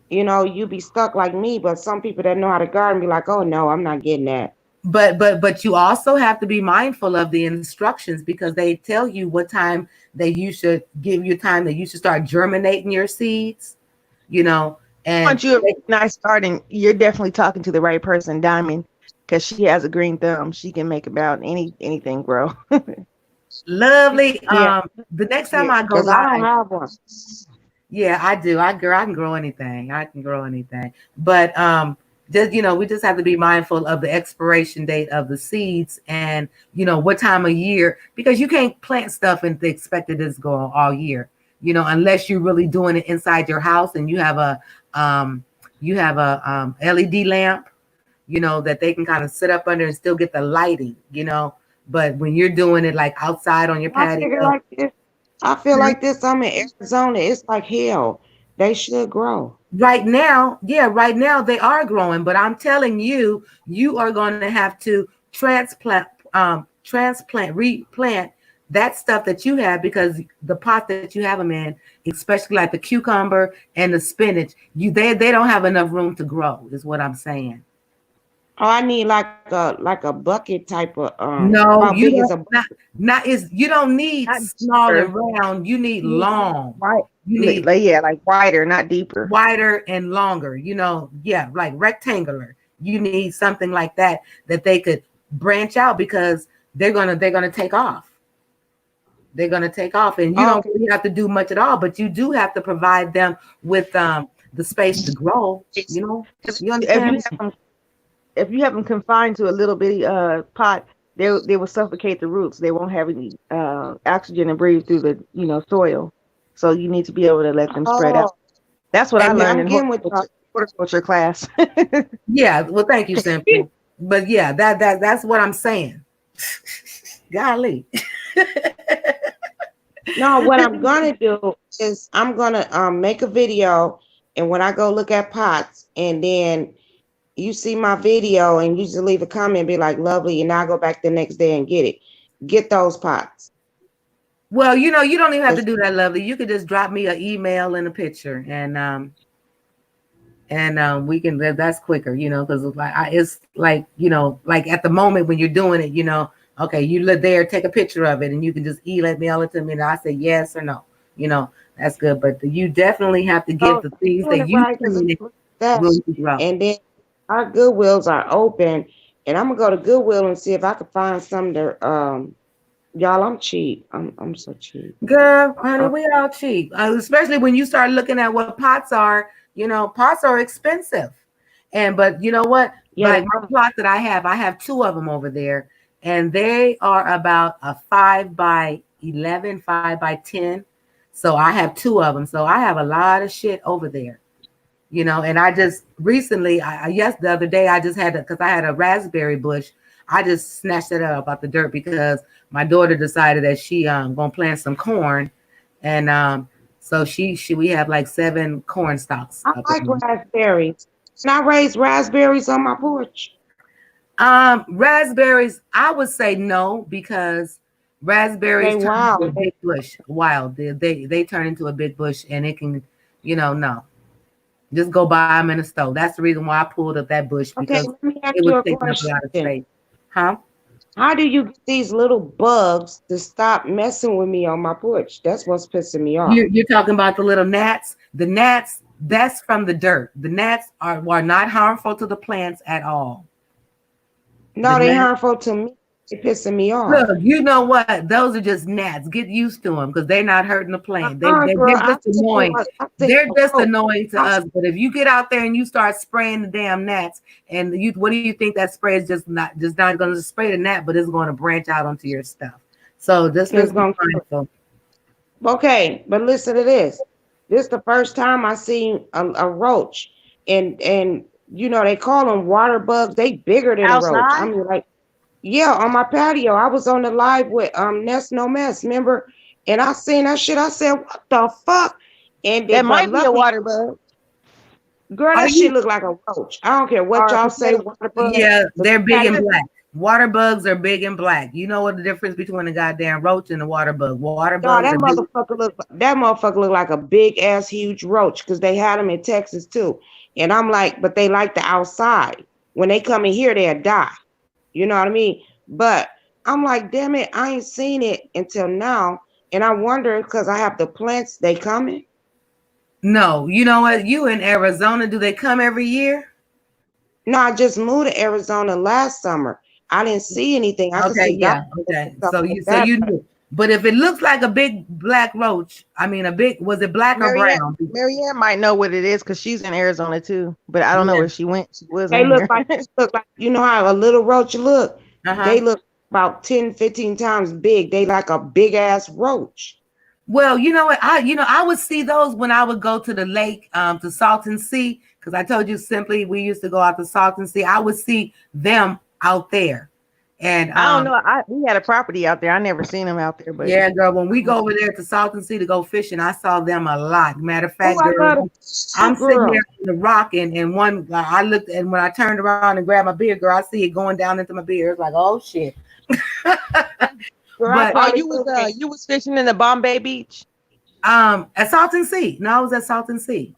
you be stuck like me. But some people that know how to garden be like, oh no, I'm not getting that. But you also have to be mindful of the instructions because they tell you what time that you should give you time that you should start germinating your seeds, and once you're a nice garden, you're definitely talking to the right person, Diamond. because she has a green thumb. She can make about anything grow. Lovely. Yeah, The next time yeah, I go because I don't live, have one. yeah, I do. I can grow anything. I can grow anything. But just we just have to be mindful of the expiration date of the seeds and what time of year, because you can't plant stuff and expect it to go all year. Unless you're really doing it inside your house and um you have a LED lamp, that they can kind of sit up under and still get the lighting. But when you're doing it like outside on your I figure patio. like this. I feel like this. I'm in Arizona. It's like hell. They should grow. Right now, yeah, right now they are growing, but I'm telling you, you are going to have to replant that stuff that you have, because the pot that you have them in, especially like the cucumber and the spinach, they don't have enough room to grow, is what I'm saying. Oh, I need like a bucket type of No, how you big is don't. a Not is you don't need Not small and deeper. round. You need You need long. wide, You need yeah, like wider, not deeper. wider and longer, yeah, like rectangular. You need something like that they could branch out, because they're gonna take off. They're gonna take off, and you oh, don't really have to do much at all, but you do have to provide them with the space to grow. You If you understand? have them, if you have them confined to a little bitty pot, they will suffocate the roots. They won't have any oxygen to breathe through the soil. So you need to be able to let them spread oh, out. That's what I and learned I'm in getting with y'all. horticulture class. Yeah. Well, thank you, Simple. But yeah, that's what I'm saying. Golly. No, what I'm gonna do is I'm gonna make a video, and when I go look at pots, and then you see my video, and you just leave a comment, be like, "Lovely," and I'll go back the next day and get it. Get those pots. Well, you don't even have to 'Cause- do that, Lovely. You could just drop me an email and a picture, and we can. That's quicker, because it's like like at the moment when you're doing it, okay, you live there, take a picture of it, and you can just email it to me, and I say yes or no. That's good. But you definitely have to give Oh, the things doing that it you right, because planted that, room to grow. and then our Goodwills are open, and I'm gonna go to Goodwill and see if I can find some to y'all. I'm cheap. I'm so cheap. Girl, honey, Uh, we all cheap. Especially when you start looking at what pots are. Pots are expensive. But you know what? yeah, Like they my are. plot that I have two of them over there, and they are about a 5 by 11, 5 by 10. So I have two of them. So I have a lot of shit over there. And I just recently, the other day, I just had because I had a raspberry bush. I just snatched it up out the dirt because my daughter decided that she gonna plant some corn, and so she we have like 7 corn stalks I up like in. raspberries. And I raise raspberries on my porch. Raspberries, I would say no, because They raspberries turn into a wild. big bush. Wild, they turn into a big bush, and it can, no. Just go buy them in the store. That's the reason why I pulled up that bush, Okay, because let me ask it you was a taking up a lot of question. space. Huh? How do you get these little bugs to stop messing with me on my porch? That's what's pissing me off. You're talking about the little gnats. The gnats, that's from the dirt. The gnats are not harmful to the plants at all. The No, they gnats. harmful to me. They pissing me off. Look, you know what? Those are just gnats. Get used to them, because they're not hurting the plant. Girl, They're just annoying. I seen They're a just roach. annoying to I, us. But if you get out there and you start spraying the damn gnats, and what do you think that spray is just not going to spray the gnat, but it's going to branch out onto your stuff. So it's just be gonna. mindful. Okay, but listen to this. This is the first time I seen a roach, and they call them water bugs. They bigger than a roach. I Outside, mean, like, yeah, on my patio. I was on the live with Nest No Mess, remember? And I seen that shit. I said, "What the fuck?" And that but might be a luckily, water bug girl, Are that shit you? look like a roach. I don't care what or a y'all say, potato. water bug. Yeah, But they're big and patio, black. Water bugs are big and black. You know what the difference between a goddamn roach and a water bug? Water dog, bugs are big. that motherfucker look like a big ass huge roach because they had them in Texas too. And I'm like, but they like the outside. When they come in here, they'll die. You know what I mean? But I'm like, damn it, I ain't seen it until now. And I wonder because I have the plants, they coming. No, you know what? You in Arizona, do they come every year? No, I just moved to Arizona last summer. I didn't see anything. I could Okay, see yeah, documents okay. and stuff So like you that. knew. But if it looks like a big black roach, I mean was it black or brown? Marianne might know what it is because she's in Arizona too. But I don't know Yeah. where she went. She was They in look here. like you know how a little roach look. Uh-huh. They look about 10, 15 times big. They like a big ass roach. Well, you know what? I would see those when I would go to the lake, to Salton Sea, because I told you simply we used to go out to Salton Sea. I would see them out there. And I don't know. We had a property out there. I never seen them out there, but yeah, girl, when we go over there to Salton Sea to go fishing, I saw them a lot. Matter of fact, Oh, girl, I'm sitting there on the rock, and one I looked, and when I turned around and grabbed my beard, girl, I see it going down into my beard. It's like, oh shit. But you was fishing in the Bombay Beach? At Salton Sea. No, I was at Salton Sea.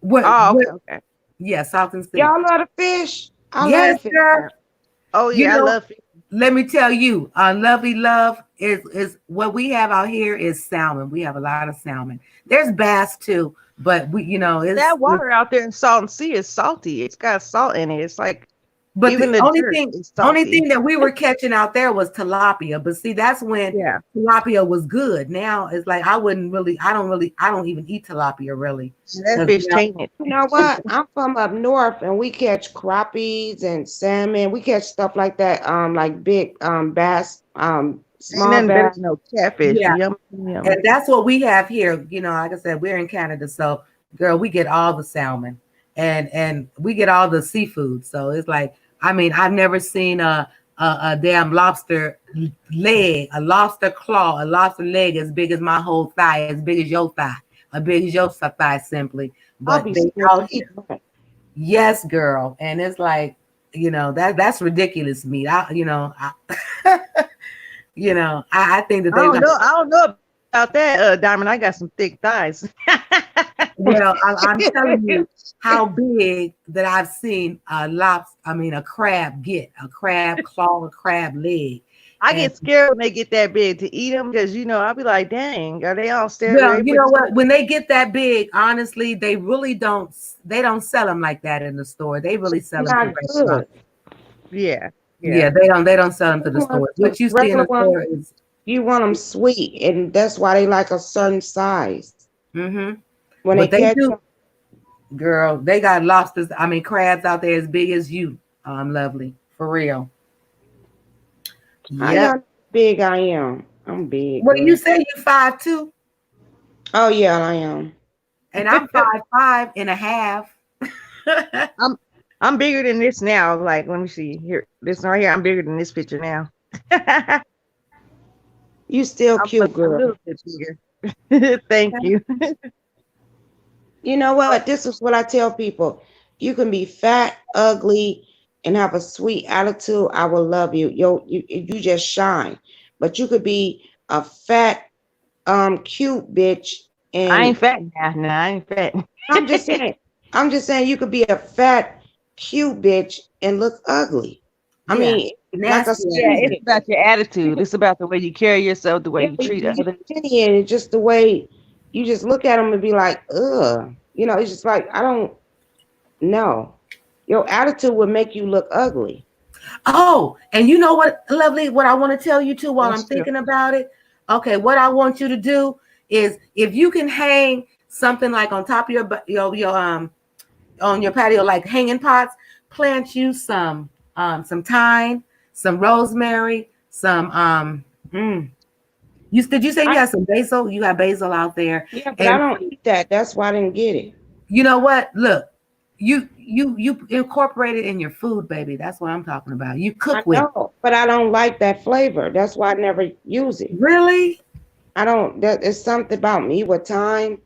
Okay. Yeah, Salton Sea. Y'all love to fish. Yes, girl. Oh yeah, I love fish. Let me tell you, Lovely Love is what we have out here is salmon. We have a lot of salmon. There's bass too, but it's that water out there in Salton Sea is salty. It's got salt in it. It's like, but even the only only thing that we were catching out there was tilapia. But see, that's when tilapia was good. Now it's like I don't even eat tilapia really. That fish tainted. You know what? I'm from up north and we catch crappies and salmon. We catch stuff like that, like big bass, small bass. No catfish. Yeah. Yum. And that's what we have here. Like I said, we're in Canada, so girl, we get all the salmon and we get all the seafood. So it's like, I mean, I've never seen a damn lobster leg, a lobster claw, a lobster leg as big as my whole thigh, as big as your thigh, as big as your thigh simply. But yes, girl. And it's like, that's ridiculous meat. I think that they I don't know about that, Diamond. I got some thick thighs. Well, I'm telling you how big that I've seen a crab get, a crab claw, a crab leg. I get scared when they get that big to eat them because, I'll be like, dang, are they all staring? Well, you know what? When they get that big, honestly, they really don't sell them like that in the store. They really sell them to restaurants. Yeah. Yeah, they don't sell them to the store. What you see in the store is you want them sweet, and that's why they like a certain size. Mm-hmm. When they catch them, girl, they got crabs out there as big as you. Lovely, for real. Yeah, how big I am. I'm big. Well, you say you're 5'2". Oh yeah, I am. And I'm 5'5.5". I'm bigger than this now. Like, let me see here. This right here, I'm bigger than this picture now. You still cute, girl. A little bit bigger. Thank you. You know what? This is what I tell people. You can be fat, ugly, and have a sweet attitude. I will love you. You just shine. But you could be a fat, cute bitch. And I ain't fat now. No, I ain't fat. I'm just saying you could be a fat, cute bitch and look ugly. I mean, it's about your attitude. It's about the way you carry yourself, the way you treat others. And just the way you just look at them and be like, ugh. It's just like, I don't know. Your attitude would make you look ugly. Oh, and you know what, Lovely, what I want to tell you too while I'm thinking about it. Okay, what I want you to do is if you can hang something like on top of your on your patio, like hanging pots, plant you some thyme, some rosemary, some did you say you have some basil? You got basil out there. Yeah, but I don't eat that. That's why I didn't get it. You know what? Look, you incorporate it in your food, baby. That's what I'm talking about. You cook with it. But I don't like that flavor. That's why I never use it. Really? I don't. It's something about me with thyme.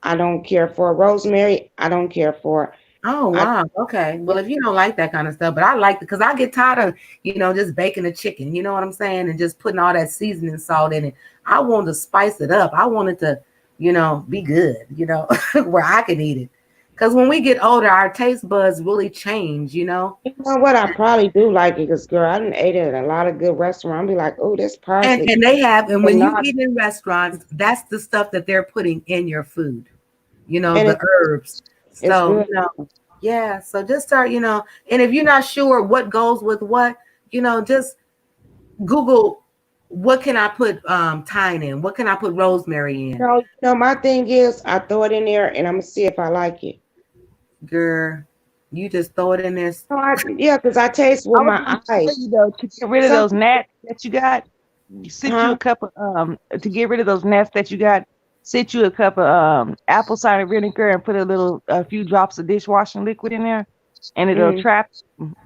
I don't care for rosemary. I don't care for. Oh wow. Okay. Well, if you don't like that kind of stuff, but I like it because I get tired of just baking a chicken. You know what I'm saying, and just putting all that seasoning salt in it. I want to spice it up. I want it to, be good. Where I can eat it. Because when we get older, our taste buds really change. You know what? I probably do like it because, girl, I done ate it at a lot of good restaurants. I'll be like, oh, this parsley. And they have. And when you eat in restaurants, that's the stuff that they're putting in your food. The herbs. So Yeah, so just start, and if you're not sure what goes with what, just Google what can I put thyme in? What can I put rosemary in? No, my thing is I throw it in there and I'm gonna see if I like it. Girl, you just throw it in there. No, yeah, because I taste I with was my gonna tell eyes. you though, to get rid of Some those gnats that you got, you sit you huh? a cup of to get rid of those gnats that you got, sit you a cup of apple cider vinegar and put a few drops of dishwashing liquid in there, and it'll Mm, trap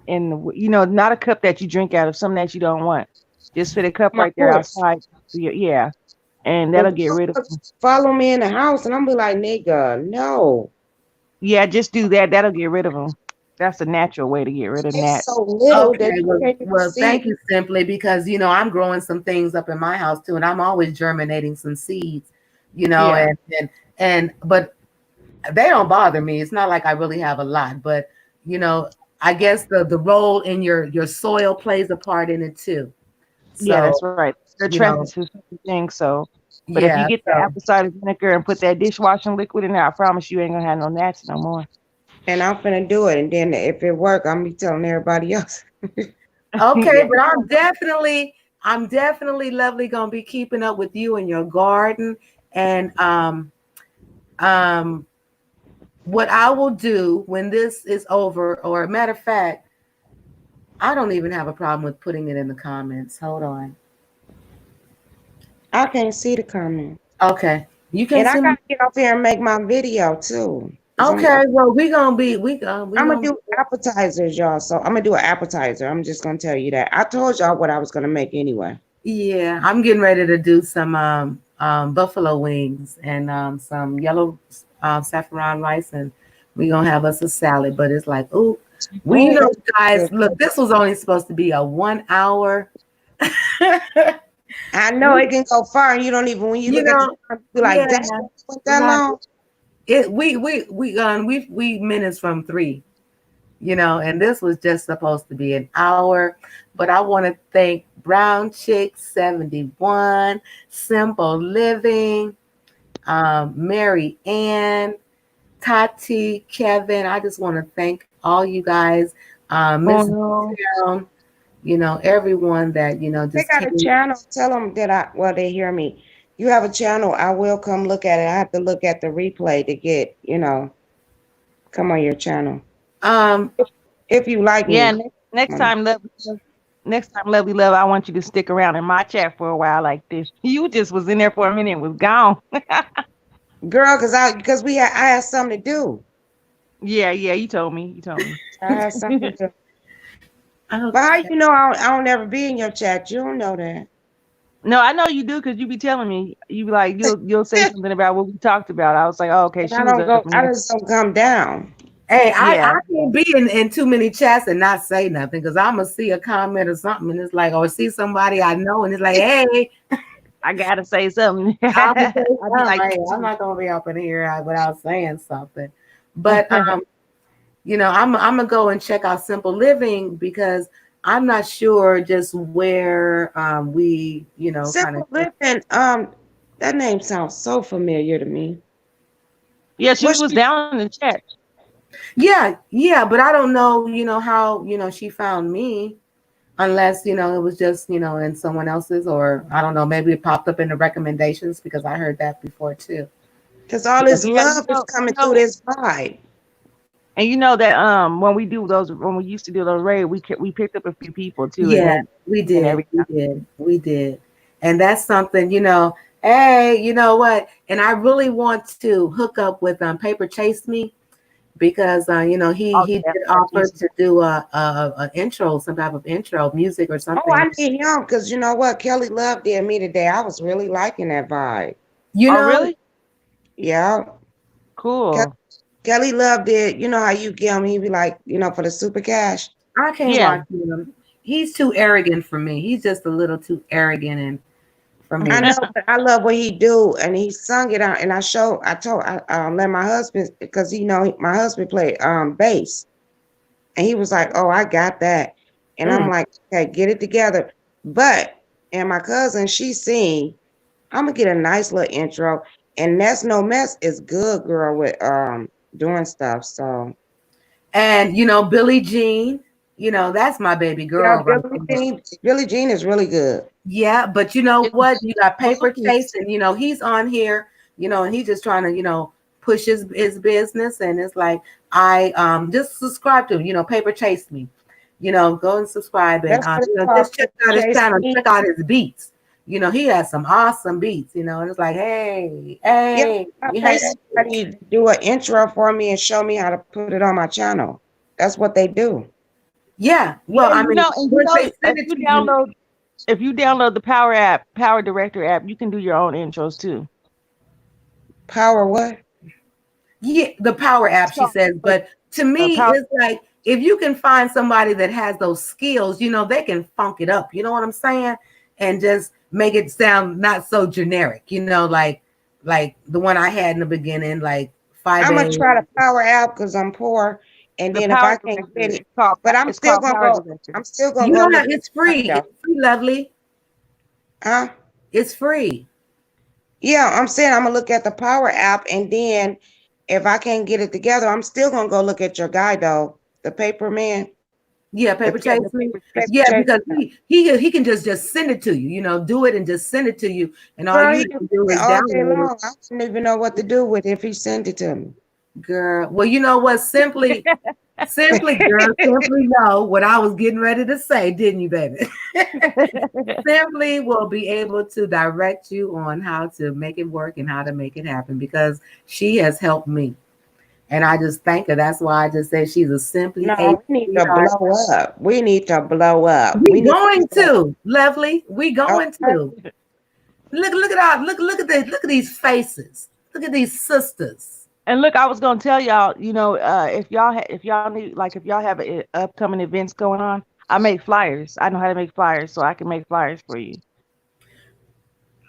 in not a cup that you drink out of, something that you don't want. Just fit a cup my right there horse. outside. Yeah, and But that'll get rid of them. follow me in the house and I'm be like, nigga, no. Yeah, just do that. That'll get rid of them. That's a natural way to get rid of It's gnats. so little that Okay, you well, can't even see thank it. you simply because I'm growing some things up in my house too, and I'm always germinating some seeds, Yeah. and but they don't bother me. It's not like I really have a lot, but you know, I guess the role in your soil plays a part in it too. Yeah, So, that's right. They're you attracted know, to certain things. So, but if you yeah. get the So apple cider vinegar and put that dishwashing liquid in there, I promise you ain't gonna have no gnats no more. And I'm finna do it. And then if it work, I'm be telling everybody else. okay, Yeah. but I'm definitely lovely gonna be keeping up with you in your garden. And um what I will do when this is over, or a matter of fact, I don't even have a problem with putting it in the comments. Hold on. I can't see the comment. Okay. You And can't I see me? gotta get up here and make my video too. Cause Okay, well we gonna I'm gonna be do appetizers, y'all. So I'm gonna do an appetizer. I'm just gonna tell you that. I told y'all what I was gonna make anyway. yeah, I'm getting ready to do some buffalo wings and some yellow saffron rice, and we gonna have us a salad. But it's like, oh, Oh, that's guys, good. look, this was only supposed to be a 1 hour. I know we, it can go far, and you don't even when you you look at the know, time, you be like, yeah, "Damn, it went that right. long." We minutes from 3, and this was just supposed to be an hour. But I want to thank Brown Chick 71, Simple Living, Mary Ann, Tati, Kevin. I just want to thank all you guys, Oh Miss no. Brown, everyone that They just got a came. channel. Tell them that they hear me. You have a channel. I will come look at it. I have to look at the replay to get, come on your channel. Um, If you like Yeah, me. next time, next time, lovely love, I want you to stick around in my chat for a while like this. You just was in there for a minute and was gone. Girl, I had something to do. Yeah, you told me. You told me. I had something to do. But how okay. you know I don't ever be in your chat? You don't know that. No, I know you do because you be telling me. You be like you'll say something about what we talked about. I was like, oh, okay, But she was up in I there. just don't come down. Hey, I Yeah, can't be in too many chats and not say nothing because I'm gonna see a comment or something and it's like, or see somebody I know and it's like, hey, I gotta say something. I'm gonna say I be something. like Hey, that I'm too. not gonna be up in here without saying something. But I'm gonna go and check out Simple Living because I'm not sure just where we kind of. Simple Living, that name sounds so familiar to me. Yeah, she What's was she? down in the chat. Yeah, but I don't know, how she found me. Unless it was just in someone else's, or I don't know, maybe it popped up in the recommendations because I heard that before too. Because all Yeah. this Yeah, love is coming through this vibe. and you know that when we used to do those raids, we picked up a few people too, and Yeah, that we and did. everything. We did. And that's something, hey, you know what? And I really want to hook up with Paper Chase Me because Oh he yeah, did that offer piece. to do a intro, some type of intro music or Oh, something. I need him because you know what? Kelly Love did me today. I was really liking that vibe. You Oh know, really? Yeah. Ke- Cool. Kelly Love did, you know how you get him, he be like, for the super cash. I can't Yeah. watch him. He's too arrogant for me. He's just a little too arrogant and for I me. know, but I love what he do, and he sung it out. And I let my husband because my husband played bass, and he was like, "Oh, I got that," and I'm Mm. like, "Okay, get it together." But and my cousin, she sing. I'm gonna get a nice little intro, and That's No Mess is good, girl, with doing stuff. So And Billie Jean, that's my baby Yeah, girl right there. Billie Jean is really good. Yeah, but you know It's what? You got Paper Chase, movies. and he's on here, and he's just trying to, push his business, and it's like I just subscribe to him, Paper Chase me, go and subscribe and That's what it's called. just check out his Chase channel, Me. check out his beats. He has some awesome beats, and it's like, hey, Yeah, hey, I you pay had somebody to do an intro for me and show me how to put it on my channel. That's what they do. yeah. Well, Yeah, I mean, and once they send it to you, if you download the Power Director app, you can do your own intros too. Power what? yeah, the Power app, It's she called says. But to me, Power. it's like if you can find somebody that has those skills, they can funk it up. You know what I'm saying? And just make it sound not so generic. Like the one I had in the beginning, like I'm gonna 5A. try the Power app because I'm poor, and The then if Power I can't Director. get it, It's called. but I'm It's still called gonna Power go. Director. I'm still gonna You go don't have look it's at free. myself. It's free, lovely. Huh? It's free. Yeah, I'm saying I'm gonna look at the Power app, and then if I can't get it together, I'm still gonna go look at your guy though, the Paper Man, Yeah, the Paper Yeah, Chase the me. Paper Paper Director. Yeah, Chase. because he can just send it to you, do it and just send it to you. And all Girl, you he have can to send do it is all day download it. long. I wouldn't even know what to do with it if he sent it to me. Girl. Well, you know what? Simply, girl, simply know what I was getting ready to say, didn't you, baby? Simply will be able to direct you on how to make it work and how to make it happen because she has helped me. And I just thank her. That's why I just say she's a simply a No, we need to sweetheart. blow up. We need to blow up. We We need going to. to, Lovely. We going Okay. to. Look at our look at these faces. Look at these sisters. And look, I was gonna tell y'all, if y'all need, like, if y'all have upcoming events going on, I make flyers. I know how to make flyers, so I can make flyers for you.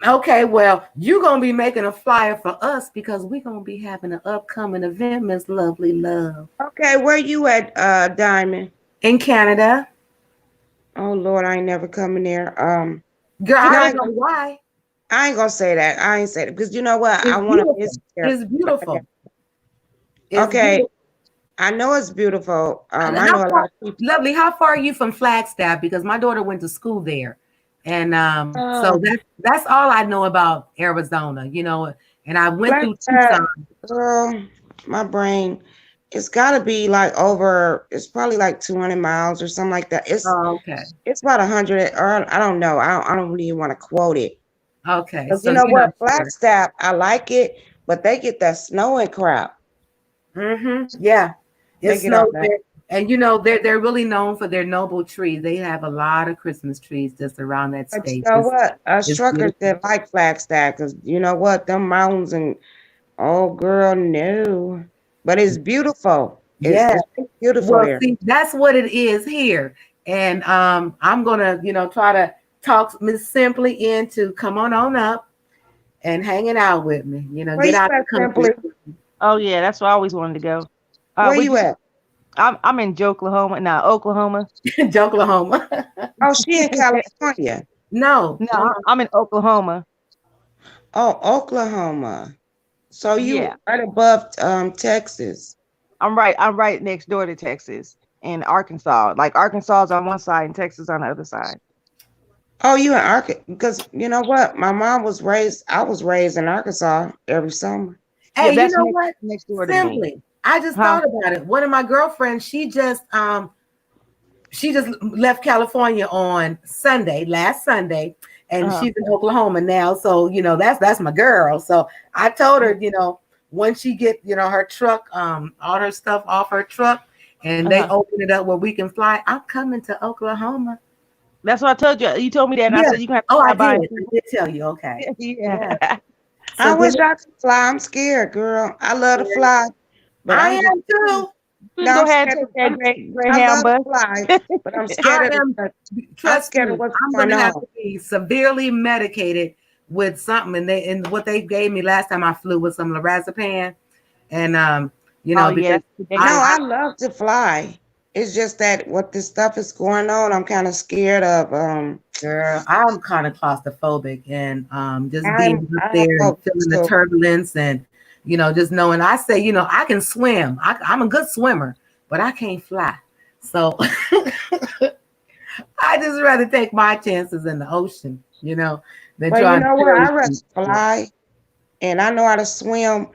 Okay, well, you're gonna be making a flyer for us because we're gonna be having an upcoming event, Miss Lovely Love. Okay, where you at, Diamond? In Canada. Oh Lord, I ain't never coming there. Girl, You know, I don't know why. I ain't gonna say that. I ain't say that because you know what? I It's want to beautiful. visit there. It's beautiful. It's Okay, beautiful. I know it's beautiful. I How know a lot far, of people. Lovely, how far are you from Flagstaff? Because my daughter went to school there. And so Oh, that's all I know about Arizona, and I went through Flagstaff, Tucson. girl, my brain. It's got to be like over. It's probably like 200 miles or something like that. Oh, okay. It's about 100, or I don't know. I don't really want to quote it. Okay. Because So you know you're not what? sure. Flagstaff, I like it, but they get that snow and crap. Yeah. They It get all snowed that. there. And they're really known for their noble trees. They have a lot of Christmas trees just around that But you space. know what? Us It's truckers beautiful. that like Flagstaff, because you know what? Them mountains and oh, girl, no. But it's beautiful. Yeah. It's beautiful Well, there. see, that's what it is here. And I'm gonna, try to talk Miss Simply into come on up and hanging out with me. Where Get you out the at, country. Simply? Oh yeah, that's where I always wanted to go. Where Would you you? at? I'm in Oklahoma now. Oklahoma. Oklahoma. Oh, she in California. No. No, I'm in Oklahoma. Oh, Oklahoma. So you Yeah, right above Texas. I'm right next door to Texas and Arkansas. Like Arkansas is on one side and Texas on the other side. Oh, you in Arkansas? Because you know what? I was raised in Arkansas every summer. Yeah, Hey, you that's know what? next door to me. Simply, I just Huh? thought about it. One of my girlfriends, she just left California on Sunday, last Sunday, and Uh, she's in Oklahoma now. So that's my girl. So I told her, once she get her truck, all her stuff off her truck, and they uh-huh. open it up where we can fly, I'm coming to Oklahoma. That's what I told you. You told me that, and I Yeah. said you can have to Oh, fly I by. did. I did tell you. Okay. Yeah. Yeah. I So wish then I could fly. I'm scared, girl. I love to fly, but I I'm just am too. You no, can go I'm ahead and scared. take that I Greyhound love to bus. fly, but I'm I scared am. I'm Trust scared of me. what's I'm going gonna have on. to be severely medicated with something, and what they gave me last time I flew was some lorazepam, and Oh yeah, because that's No, I, ridiculous. I love to fly. It's just that what this stuff is going on, I'm kind of scared of. girl, I'm kind of claustrophobic, and just I'm being up I'm there and focused. feeling the So turbulence, and just knowing I say I can swim. I'm a good swimmer, but I can't fly. So I just rather take my chances in the ocean, than Well, you trying to know what? carry I rather things. fly, and I know how to swim,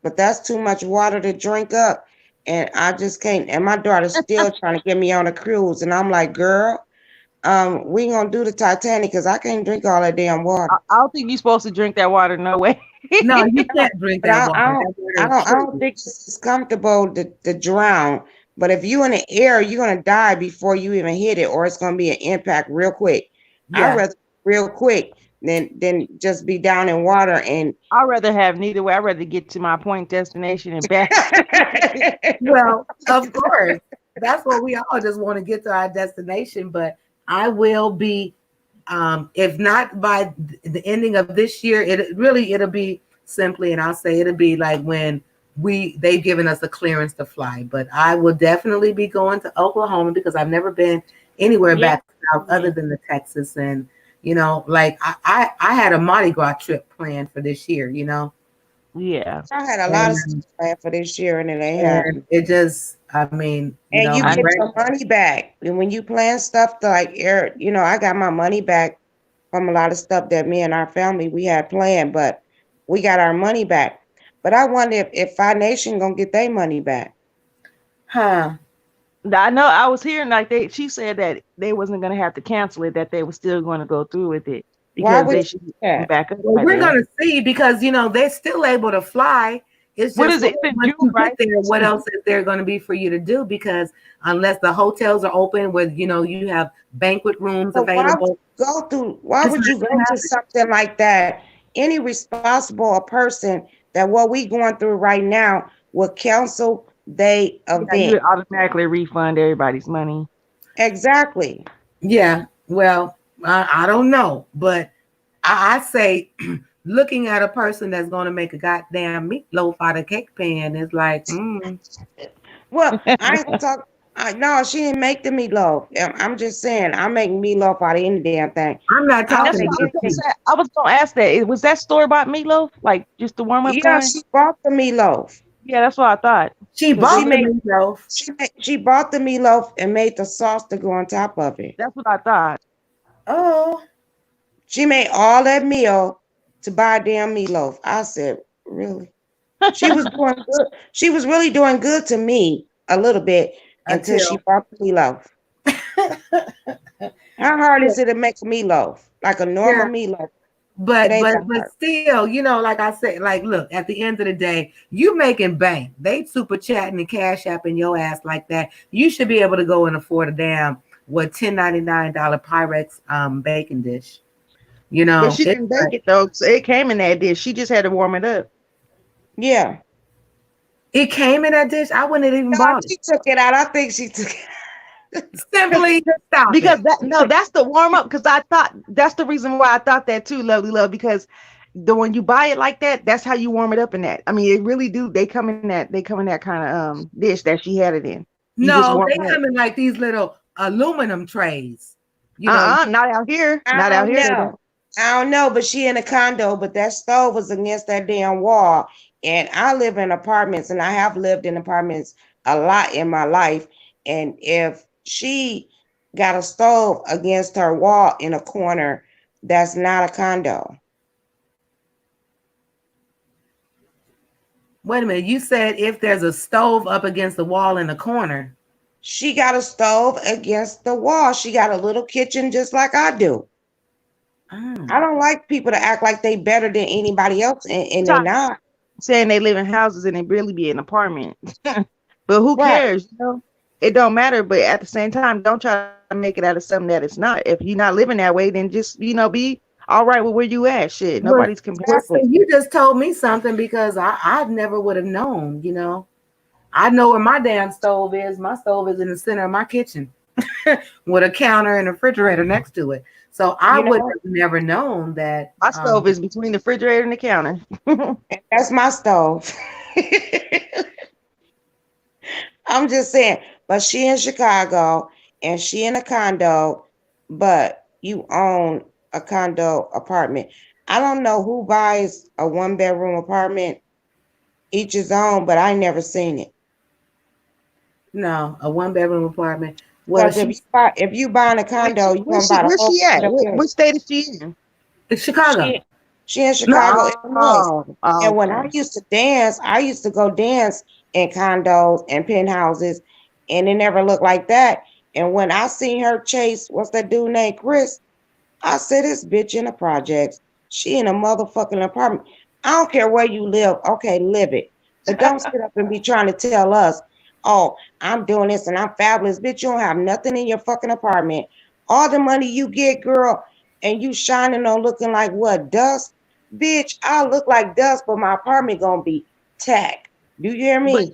but that's too much water to drink up, and I just can't. And my daughter's still trying to get me on a cruise, and I'm like, girl, we ain't gonna do the Titanic because I can't drink all that damn water. I don't think you're supposed to drink that water. No way. No, you can't drink But that water. That water is I don't treated. think it's comfortable to drown. But if you in the air, you're gonna die before you even hit it, or it's gonna be an impact real quick. I'd Yeah. rather real quick than just be down in water and I'd rather have neither way. I'd rather get to my point destination and back. Well, of course. That's what we all just want to get to our destination. But I will be, if not by the ending of this year, it'll be simply, and I'll say it'll be like when they've given us a clearance to fly. But I will definitely be going to Oklahoma because I've never been anywhere Yeah. back south other than the Texas. And like I had a Mardi Gras trip planned for this year, Yeah. I had a lot of and, stuff planned for this year and it ain't and happened. it just, I mean, And you I'm get ready. your money back. And when you plan stuff to like air, I got my money back from a lot of stuff that me and our family we had planned, but we got our money back. But I wonder if Five Nation gonna get their money back. Huh. I know. I was hearing like she said that they wasn't going to have to cancel it, that they were still going to go through with it Why because would they you should do be that? back up. Well, by we're then. gonna see because they're still able to fly. It's What just is it? It's in once June, you right? get there, what else is there going to be for you to do? Because unless the hotels are open, with you have banquet rooms So available. why It's would not you go gonna to happen. something like that? Any responsible person that what we going through right now will cancel they Yeah, you event. would automatically refund everybody's money. Exactly. Yeah. Well, I don't know, but I say looking at a person that's going to make a goddamn meatloaf out of cake pan is like, Well, I ain't gonna talk. No, she didn't make the meatloaf. I'm just saying, I make meatloaf out of any damn thing. I'm not I That's talking make what I was about going to anything. you. say. I was going to ask that. Was that store bought meatloaf? Like just the warm up Yeah, kind? she bought the meatloaf. Yeah, that's what I thought. She Because She bought the made meatloaf. she bought the meatloaf and made the sauce to go on top of it. that's what I thought. Oh, She made all that meal to buy a damn meatloaf. I said, really? She was doing good. She was really doing good to me a little bit until she until bought the meatloaf. How hard is it to make a meatloaf? Like a normal yeah. meatloaf. It But ain't but that but hard. still, like I said, like look, at the end of the day, you making bank. They super chatting and cash apping your ass like that. You should be able to go and afford a damn $10.99 Pyrex bacon dish. But she It's didn't like, bake it though. So it came in that dish. She just had to warm it up. Yeah. it came in that dish. I wouldn't have even No, bought it. she took it out. I think she took it. Simply stop Because it. that's the warm up. Because I thought that's the reason why I thought that too, lovely love. Because when you buy it like that, that's how you warm it up in that. I mean, it really do. They come in that kind of dish that she had it in. You just No, warm they it up. come in like these little aluminum trays. Not out here. I Not out don't here. They know. don't. I don't know, but she in a condo, but that stove was against that damn wall. And I live in apartments, and I have lived in apartments a lot in my life. And if she got a stove against her wall in a corner, that's not a condo. Wait a minute. You said if there's a stove up against the wall in the corner. She got a stove against the wall. She got a little kitchen just like I do. Oh. I don't like people to act like they better than anybody else, and they not. Saying they live in houses and they really be in an apartment. But who Right. cares? It don't matter. But at the same time, don't try to make it out of something that it's not. If you're not living that way, then just be all right with where you at. Shit, nobody's Well, comparing. see, you just told me something because I never would have known, I know where my damn stove is. My stove is in the center of my kitchen with a counter and a refrigerator next to it. So I would have never known that. My stove is between the refrigerator and the counter. That's my stove. I'm just saying, but she in Chicago and she in a condo, but you own a condo apartment. I don't know who buys a 1-bedroom apartment, each his own, but I never seen it. No, a 1 bedroom apartment. Well, Because she's if you buying a condo, you Where's gonna she, buy the where's whole she at? condo. What state is she in? in Chicago. She in No, Chicago, Illinois. And when I Okay. used to dance, I used to go dance in condos and penthouses, and it never looked like that. And when I seen her chase, what's that dude named Chris? I said, this bitch in the projects. She in a motherfucking apartment. I don't care where you live. Okay, live it. But don't sit up and be trying to tell us, oh, I'm doing this and I'm fabulous. Bitch, you don't have nothing in your fucking apartment. All the money you get, girl, and you shining on looking like what, dust? Bitch, I look like dust, but my apartment gonna be tacked. Do you hear But me?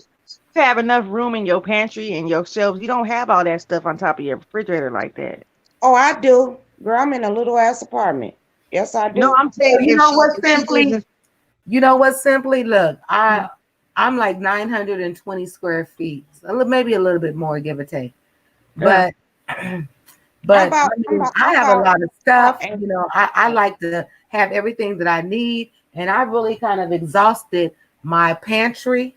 you have enough room in your pantry and your shelves. You don't have all that stuff on top of your refrigerator like that. Oh, I do. Girl, I'm in a little ass apartment. Yes, I No, do. I'm saying you know what? if she lives Simply, in, you know what? Simply, look, I'm like 920 square feet, maybe a little bit more, give or take. But I'm but about, I I'm mean, about, I I'm have a about, lot of stuff. and You know, I like to have everything that I need, and I really kind of exhausted my pantry.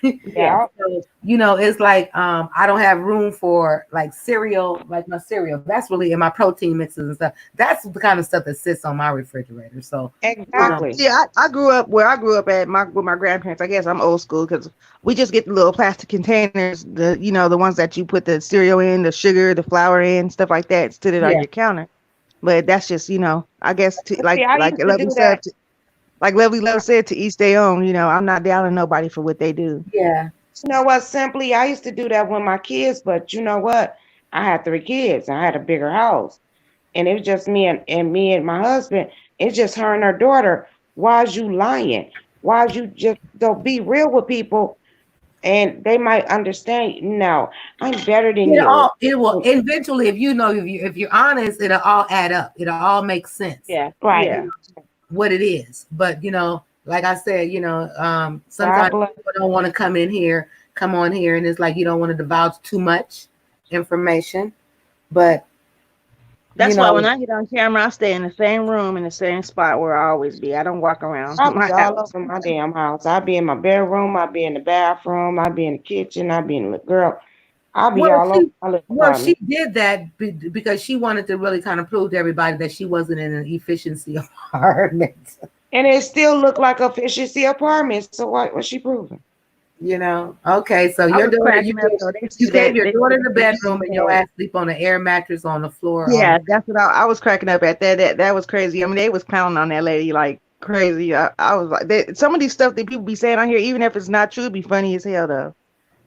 yeah. So, you know, it's like I don't have room for like cereal, like my cereal. That's really in my protein mixes and stuff. That's the kind of stuff that sits on my refrigerator. So, you know, Exactly. yeah, I grew up where I grew up at with my grandparents. I guess I'm old school because we just get the little plastic containers, the ones that you put the cereal in, the sugar, the flour in, stuff like that, sit it on yeah, your counter. But that's just, I guess See, I like used to Lovely do said, that. like Lovely Love said, to each their own. I'm not down on nobody for what they do. yeah, You know what? Simply, I used to do that with my kids, but you know what? I had 3 kids. I had a bigger house, and it was just me and my husband. It's just her and her daughter. Why is you lying? Why is you just don't be real with people, and they might understand. No, I'm better than you. it will eventually, if you know, if you're honest, it'll all add up. It'll all make sense. Yeah, Right. yeah. What it is. But you know, like I said, you know, God sometimes bless. people don't want to come on here, and it's like you don't want to divulge too much information. But you That's why know, when I get on camera, I stay in the same room in the same spot where I always be. I don't walk around I be my all house. over my damn house. I be in my bedroom. I be in the bathroom. I be in the kitchen. I be in the girl. I be well, all over she my little well she apartment. did that because she wanted to really kind of prove to everybody that she wasn't in an efficiency apartment. And it still look like a efficiency apartment. So what's she proving? You know, okay, so I your was daughter, cracking up though. They you said gave that your they daughter said the that she bedroom and your had. ass sleep on an air mattress on the floor. Yeah, that's what I was cracking up at. That was crazy. I mean, they was clowning on that lady like crazy. I was like, some of these stuff that people be saying on here, even if it's not true, be funny as hell though.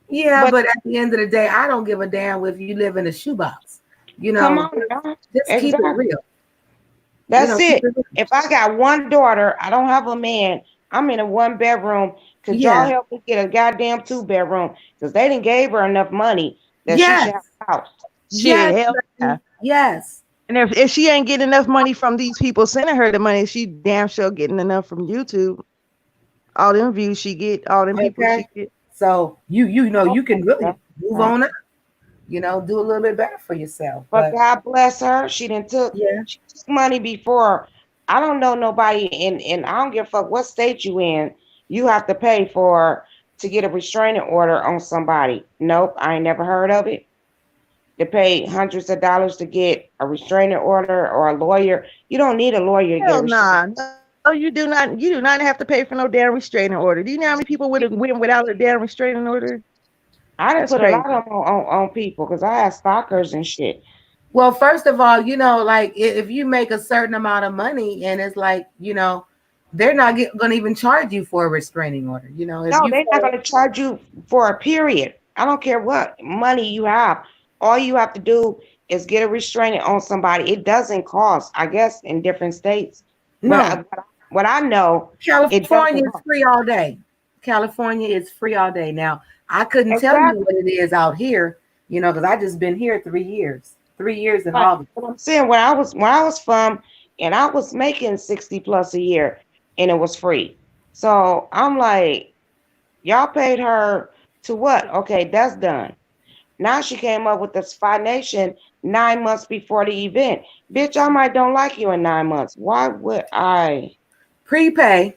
Yeah, But but at the end of the day, I don't give a damn if you live in a shoebox. You come know, on now. just keep it Exactly. real. You That's know, keep it. it real. If I got one daughter, I don't have a man. I'm in a 1 bedroom. Could y'all Yeah. help me get a goddamn 2 bedroom? Because they didn't gave her enough money that she should have Yes. a house. Yes. Shit, hell yeah. Lexi. Yes. And if she ain't getting enough money from these people sending her the money, she damn sure getting enough from YouTube. All them views she get, all them people Okay. she get. So you know you can really move But on up. You know, do a little bit better for yourself. But God bless her. yeah. She took money before. I don't know nobody in I don't give a fuck what state you in. You have to pay for to get a restraining order on somebody. Nope, I ain't never heard of it. To pay hundreds of dollars to get a restraining order or a lawyer. You don't need a lawyer to get a Hell restraining. nah. No, you do not. You do not have to pay for no damn restraining order. Do you know how many people would have went without a damn restraining order? I done That's put a crazy. lot of them on people because I have stalkers and shit. Well, first of all, you know, like if you make a certain amount of money and it's like, you know, they're not going to even charge you for a restraining order. You know, if No, you they're not going to charge you for a period. I don't care what money you have. All you have to do is get a restraining on somebody. It doesn't cost, I guess, in different states. But no, what I know, it California doesn't is cost. free all day. California is free all day. Now, I couldn't tell you Exactly. what it is out here, you know, because I just been here 3 years. 3 years in But August. what I'm saying, when I was from, and I was making 60 plus a year, and it was free. So I'm like, y'all paid her to what? Okay, that's done. Now she came up with this Spy Nation 9 months before the event. Bitch, I might don't like you in 9 months. Why would I? Prepay.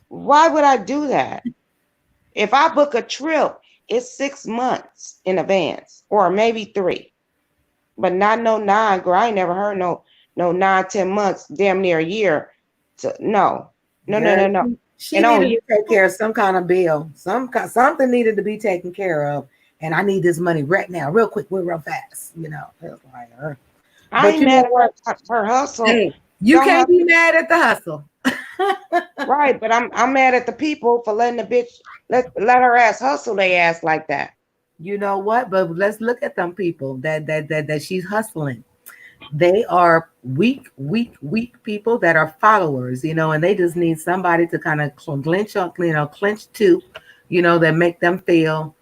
Why would I do that? If I book a trip, it's 6 months in advance, or maybe 3, but not no 9, girl. I ain't never heard no 9, 10 months, damn near a year. No, no, no, Girl, no, no. she And on needed you, to take care of some kind of bill. Something needed to be taken care of, and I need this money right now, real quick, real fast. You know, it's like, I but ain't you know mad what? at her hustle. Hey, you Don't can't have be mad at the hustle. right, but I'm mad at the people for letting the bitch let her ass hustle they ass like that. You know what? But let's look at them people that she's hustling. They are weak people that are followers, you know, and they just need somebody to kind of clinch to, you know, that make them feel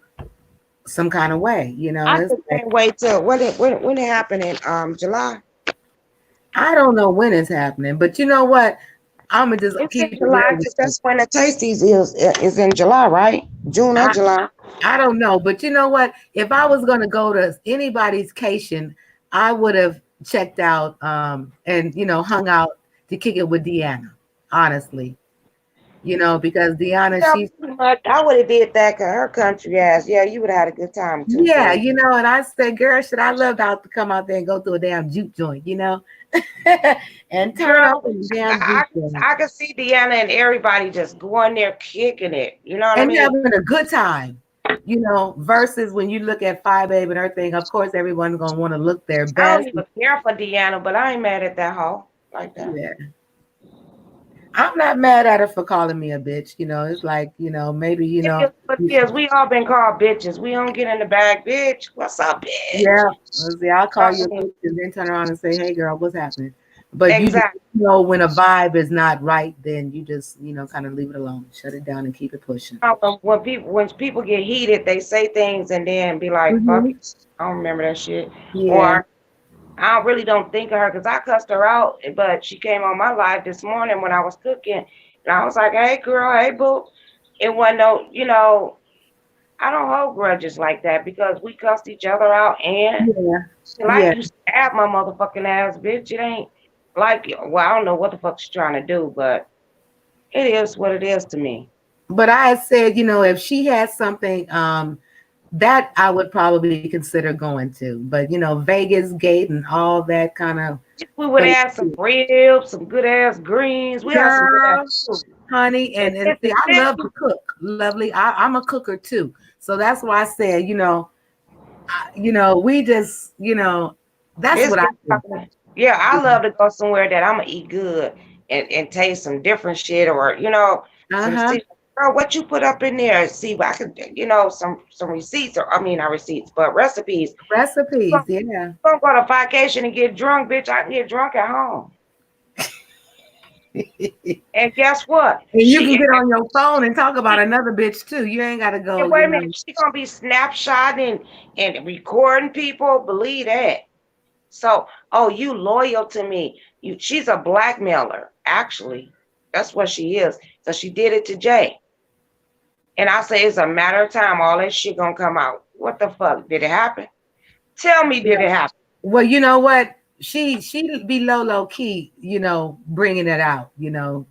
some kind of way, you know. I It's just like, can't wait till when it happened in July. I don't know when it's happening, but you know what? I'm gonna just It's in keep it July real with because you. that's when the tasties is in July, right? June or I, July. I don't know, but you know what? If I was gonna go to anybody's cation, I would have checked out and you know hung out to kick it with Deanna, honestly. You know, because Deanna, Yeah, she's pretty much. I would have did that cause her country ass. Yeah, you would have had a good time too, yeah, baby. you know, and I said, girl, should I loved out to come out there and go to a damn juke joint, you know, and turn up Girl, in the damn juke joint I could see Deanna and everybody just going there kicking it. You know what I and mean? having a good time, you know, versus when you look at Five Babe and everything. Of course, everyone's gonna want to look their I don't best. even care for Deanna, but I ain't mad at that hoe like that. Yeah, I'm not mad at her for calling me a bitch. You know, it's like you know maybe you It know. is what it is. We all been called bitches. We don't get in the bag, bitch. What's up, bitch? Yeah, let's see, I'll call you a Um, bitch and then turn around and say, "Hey, girl, what's happening?" But you just exactly. know when a vibe is not right, then you just you know kind of leave it alone, shut it down, and keep it pushing. When people get heated, they say things and then be like, "Fuck Hmm. it." I don't remember that shit. Yeah, Or I really don't think of her because I cussed her out, but she came on my live this morning when I was cooking, and I was like, "Hey, girl, hey, boo." It wasn't no, I don't hold grudges like that because we cussed each other out and yeah, like yeah. you stab my motherfucking ass, bitch. It ain't like, well, I don't know what the fuck she's trying to do, but it is what it is to me. But I said, you know, if she had something that I would probably consider going to, but you know, Vegas Gate and all that kind of We would have some ribs, some good ass greens. We have some good ass girl, food. honey, But and this see, is I this. love to cook, lovely. I'm a cooker too, so that's why I said, you know, we just, you know, that's This what I bitch do. talking. Yeah, I love to go somewhere that I'm gonna eat good and taste some different shit or Uh some huh. see girl, what you put up in there. See, I could some receipts or I mean not receipts, but recipes. Recipes, yeah. Don't go to vacation and get drunk, bitch. I can get drunk at home. And And guess what? you can get on your phone and talk about another bitch too. You ain't got to go, Wait you a minute, know. she gonna be snapshotting and recording people. Believe that. So, oh, you loyal to me. She's a blackmailer, actually. That's what she is. So she did it to Jay. And I say it's a matter of time. All that shit gonna come out. What the fuck? Did it happen? Tell me, did it happen? Well, you know what? She be low key, you know, bringing it out. You know,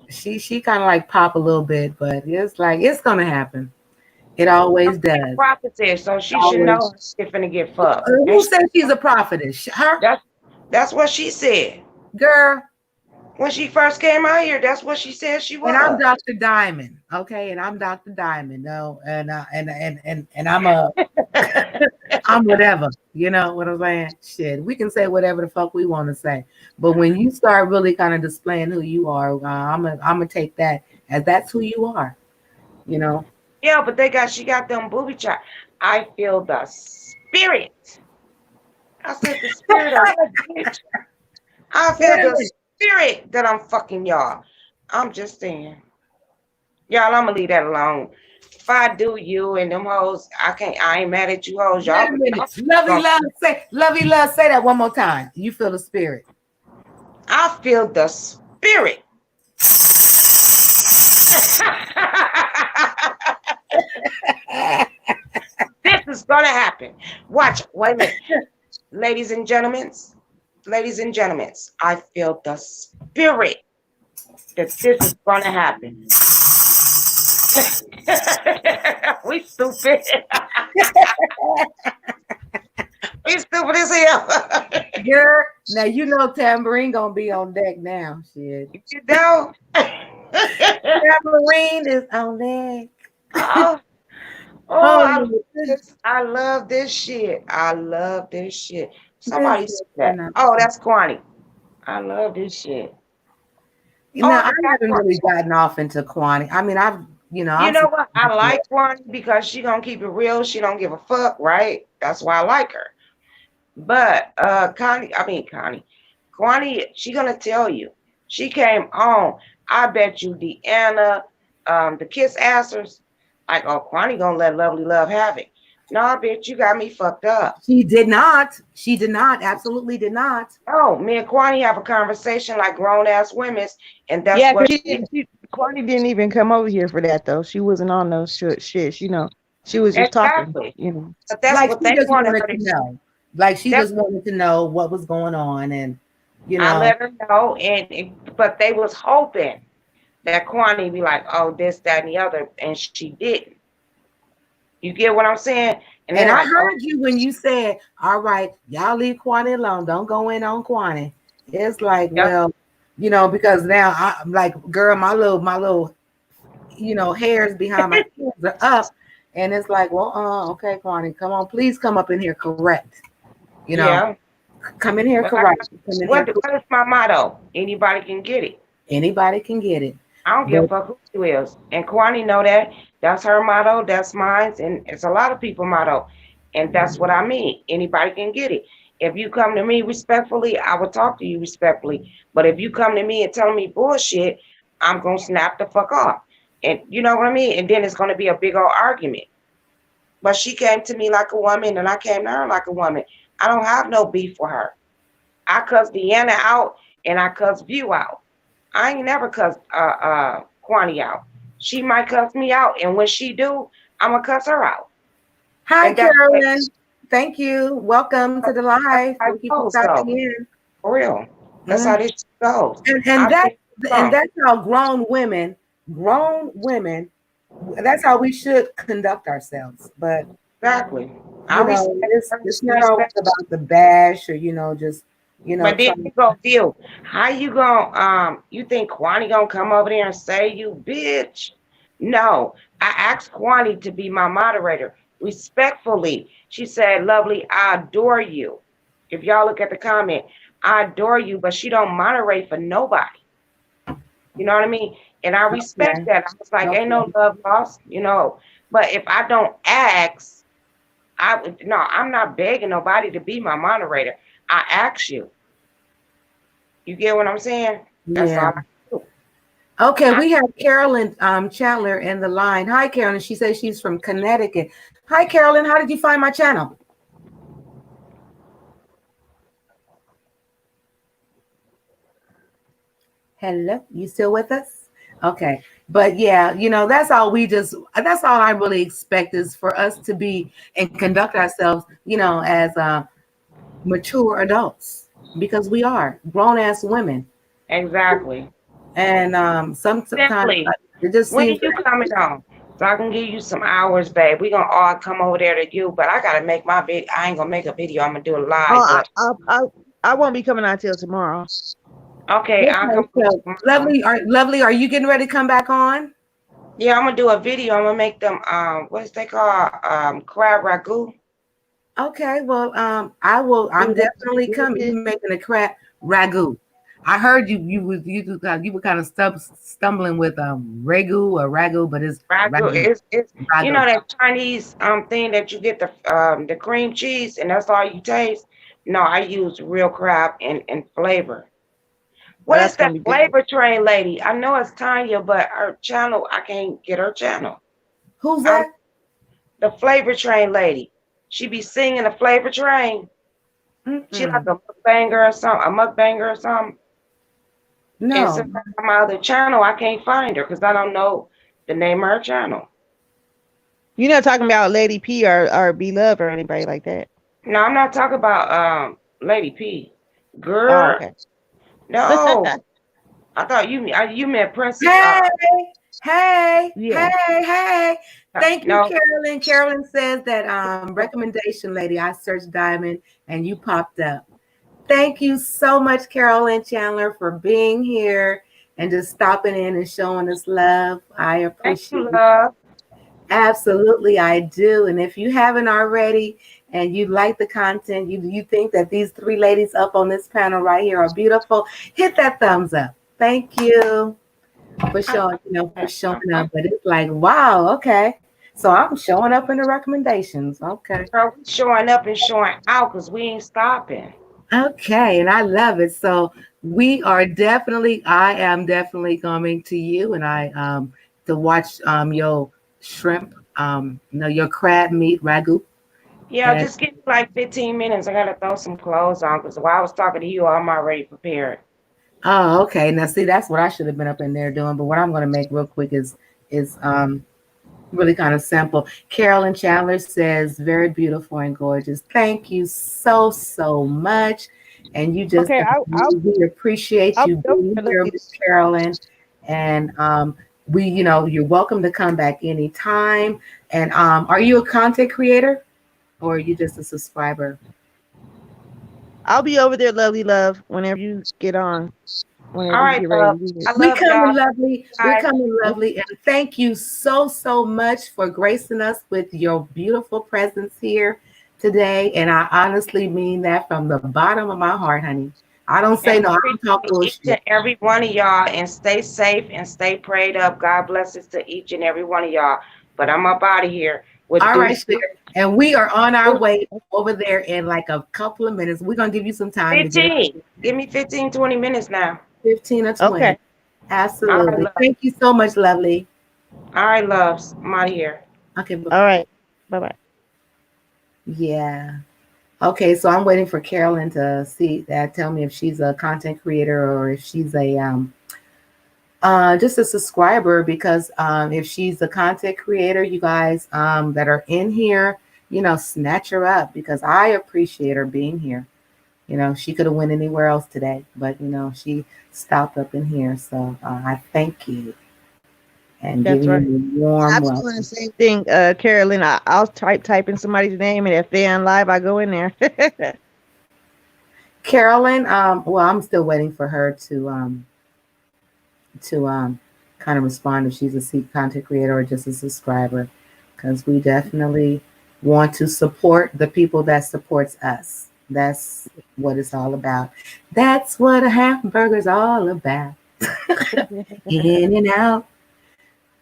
she kind of like pop a little bit, but it's like it's gonna happen. It always does. Prophetess, so she should Always. know she's finna get fucked. And Who said she's a prophetess? Her that's that's what she said. girl. When she first came out here, that's what she said she And I'm was. Dr. Diamond, okay? And I'm Dr. Diamond, no, and I'm a I'm whatever, you know what I'm saying? Shit, we can say whatever the fuck we want to say, but when you start really kind of displaying who you are, I'm gonna take that as that's who you are, you know. Yeah, but she got them booby traps. I feel the spirit. I said the spirit of what, bitch? I feel the spirit that I'm fucking y'all. I'm just saying. Y'all, I'm gonna leave that alone. If I do you and them hoes, I ain't mad at you hoes. Wait a minute, lovey love, say that one more time. You feel the spirit. I feel the spirit. This is gonna happen. Watch. Wait a minute. Ladies and gentlemen, I feel the spirit that this is gonna happen. We stupid. We stupid as hell. Girl, now you know Tambourine gonna be on deck now. Shit. You know? Tambourine is on deck. Oh, Oh, I love this. I love this shit. I love this shit. Somebody this said is that. nice. Oh, that's Kwani. I love this shit. You know, Oh, I haven't really gotten off into Kwani. I mean, you I've know seen what? I like Kwani because she gonna keep it real. She don't give a fuck, right? That's why I like her. But Connie, she gonna tell you. She came on. I bet you Deanna, the Kiss Assers, like, oh, Kwani gonna let Lovely Love have it. No, I bet you got me fucked up. She did not. She did not. Absolutely did not. Oh, me and Kwani have a conversation like grown ass women, and that's Yeah, what because Kwani didn't even come over here for that though. She wasn't on those shit. You know, she was just talking. exactly. You know, But that's Like what she they just wanted wanted her to to. know. Like she That's just wanted to know what was going on, and I let her know, but they was hoping that Kwani be like, oh, this, that, and the other, and she didn't. You get what I'm saying? And And they're I like, oh, heard you when you said, "All right, y'all leave Kwani alone. Don't go in on Kwani." It's like, yep, well, because now I'm like, girl, my little, hairs behind my ears are up, and it's like, well, okay, Kwani, come on, please come up in here, correct. You know, yeah. come in here, But correct. Come in here. what is my motto? Anybody can get it. Anybody can get it, I don't give a but fuck who you is. And Kwani know that. That's her motto. That's mine. And it's a lot of people motto. And that's what I mean. Anybody can get it. If you come to me respectfully, I will talk to you respectfully. But if you come to me and tell me bullshit, I'm going to snap the fuck off. And you know what I mean? And then it's going to be a big old argument. But she came to me like a woman and I came to her like a woman. I don't have no beef with her. I cuss Deanna out and I cuss View out. I ain't never cuss Kwani out. She might cuss me out, and when she do, I'ma cuss her out. hi, And that's Carolyn. Thank you. Welcome to the live. how Thank it you for goes, stopping though. in. For real. That's Mhm. how this goes. And I and that think and that's how grown women, that's how we should conduct ourselves. But exactly. I respect it's her, not always respect. about the bash or just But then trying. you go deal. How you gonna you think Kwani gonna come over there and say you bitch? No. I asked Kwani to be my moderator respectfully. She said, Lovely, I adore you. If y'all look at the comment, I adore you, but she don't moderate for nobody. You know what I mean? And I respect Okay. that. I was like, ain't Okay. no love lost. But if I don't ask, no, I'm not begging nobody to be my moderator. I ask you. You get what I'm saying? That's all Yeah. I do. Okay, I, we have Carolyn Chandler in the line. Hi, Carolyn. She says she's from Connecticut. Hi, Carolyn. How did you find my channel? Hello, you still with us? Okay. But yeah, that's all I really expect is for us to be and conduct ourselves, as mature adults, because we are grown ass women. exactly. And sometimes Simply, it just when are seems you like, coming on? So I can give you some hours, babe. We're gonna all come over there to you, but I gotta make my video. I ain't gonna make a video, I'm gonna do a live, oh, but I won't be coming out till tomorrow. okay, I'll okay, come so tomorrow. lovely, are you getting ready to come back on? Yeah, I'm gonna do a video. I'm gonna make them what's they call crab ragu. Okay, well, I'm definitely coming. You making a crab ragu. I heard you were kind of stumbling with ragu or ragu, but it's Ragu ragu. it's Ragu. that Chinese thing that you get the cream cheese and that's all you taste. No, I use real crab and flavor. Oh, What that's is gonna that be good. flavor train lady? I know it's Tanya, but her channel, I can't get her channel. Who's I'm that? the flavor train lady. She be singing the flavor train. She like Mm-mm. a mukbanger or something, a mukbanger or something. And No. since I'm on my other channel, I can't find her because I don't know the name of her channel. You're not talking about Lady P or B Love or anybody like that. No, I'm not talking about Lady P. Oh, Girl, okay. no. I thought you meant Princess. Hey, Hey, Yeah. hey. Thank you, No, Carolyn. Carolyn says that recommendation lady, I searched Diamond and you popped up. Thank you so much, Carolyn Chandler, for being here and just stopping in and showing us love. I thank appreciate you, it. love. Absolutely, I do. And if you haven't already and you like the content, you think that these three ladies up on this panel right here are beautiful, hit that thumbs up. Thank you for showing, for showing up. But it's like, wow, okay. So I'm showing up in the recommendations. Okay. Girl, we showing up and showing out because we ain't stopping. Okay, and I love it. So I am definitely coming to you and I to watch your shrimp, your crab meat ragu. Yeah, And just give me like 15 minutes. I gotta throw some clothes on because while I was talking to you, I'm already prepared. oh, okay. Now see that's what I should have been up in there doing. But what I'm gonna make real quick is really kind of simple. Carolyn Chandler says, very beautiful and gorgeous. Thank you so much. And you just, Okay, we appreciate I'll you be over being there. here, Lovely. Miss Carolyn. And you're welcome to come back anytime. And are you a content creator or are you just a subscriber? I'll be over there, lovely love, whenever you get on, All whenever you right, get ready love. to do I it. We love coming y'all. lovely. We're Bye. coming lovely. And thank you so much for gracing us with your beautiful presence here today. And I honestly mean that from the bottom of my heart, honey. I don't And say I no, I don't talk appreciate each and bullshit. every one of y'all. And stay safe and stay prayed up. God blesses to each and every one of y'all. But I'm up out of here with All right, deuce Cher. And we are on our way over there in like a couple of minutes. We're gonna give you some time to get up 15. Give me 15, 20 minutes now. 15 or 20. Okay. All right, Absolutely. love. Thank you so much, lovely. All right, loves. I'm out of here. Okay, bye All bye. right. Bye bye. Yeah. Okay, so I'm waiting for Carolyn to see that tell me if she's a content creator or if she's a just a subscriber because if she's a content creator, you guys that are in here, snatch her up because I appreciate her being here. She could have went anywhere else today, but she stopped up in here. So I thank you and That's giving right. you a warm I'm doing the welcome. same thing, Carolyn. I'll type in somebody's name, and if they're on live, I go in there. Carolyn, well, I'm still waiting for her to kind of respond if she's a content creator or just a subscriber, because we definitely want to support the people that supports us. That's what it's all about. That's what a hamburger's all about. In and out.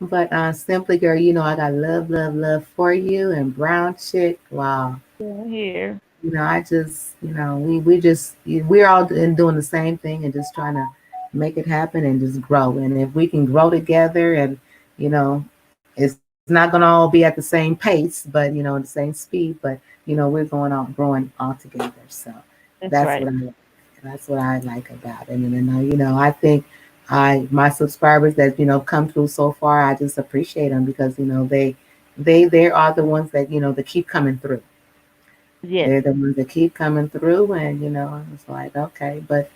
But simply, girl, I got love for you and brown chick. Wow. Here. I just, we're all doing the same thing and just trying to make it happen and just grow. And if we can grow together and, it's not going to all be at the same pace, but, the same speed, but, we're growing all together. So That's right. that's what I like about it. And then, I think my subscribers that, come through so far, I just appreciate them because, they are the ones that, that keep coming through. Yes. They're the ones that keep coming through, and it's like okay, but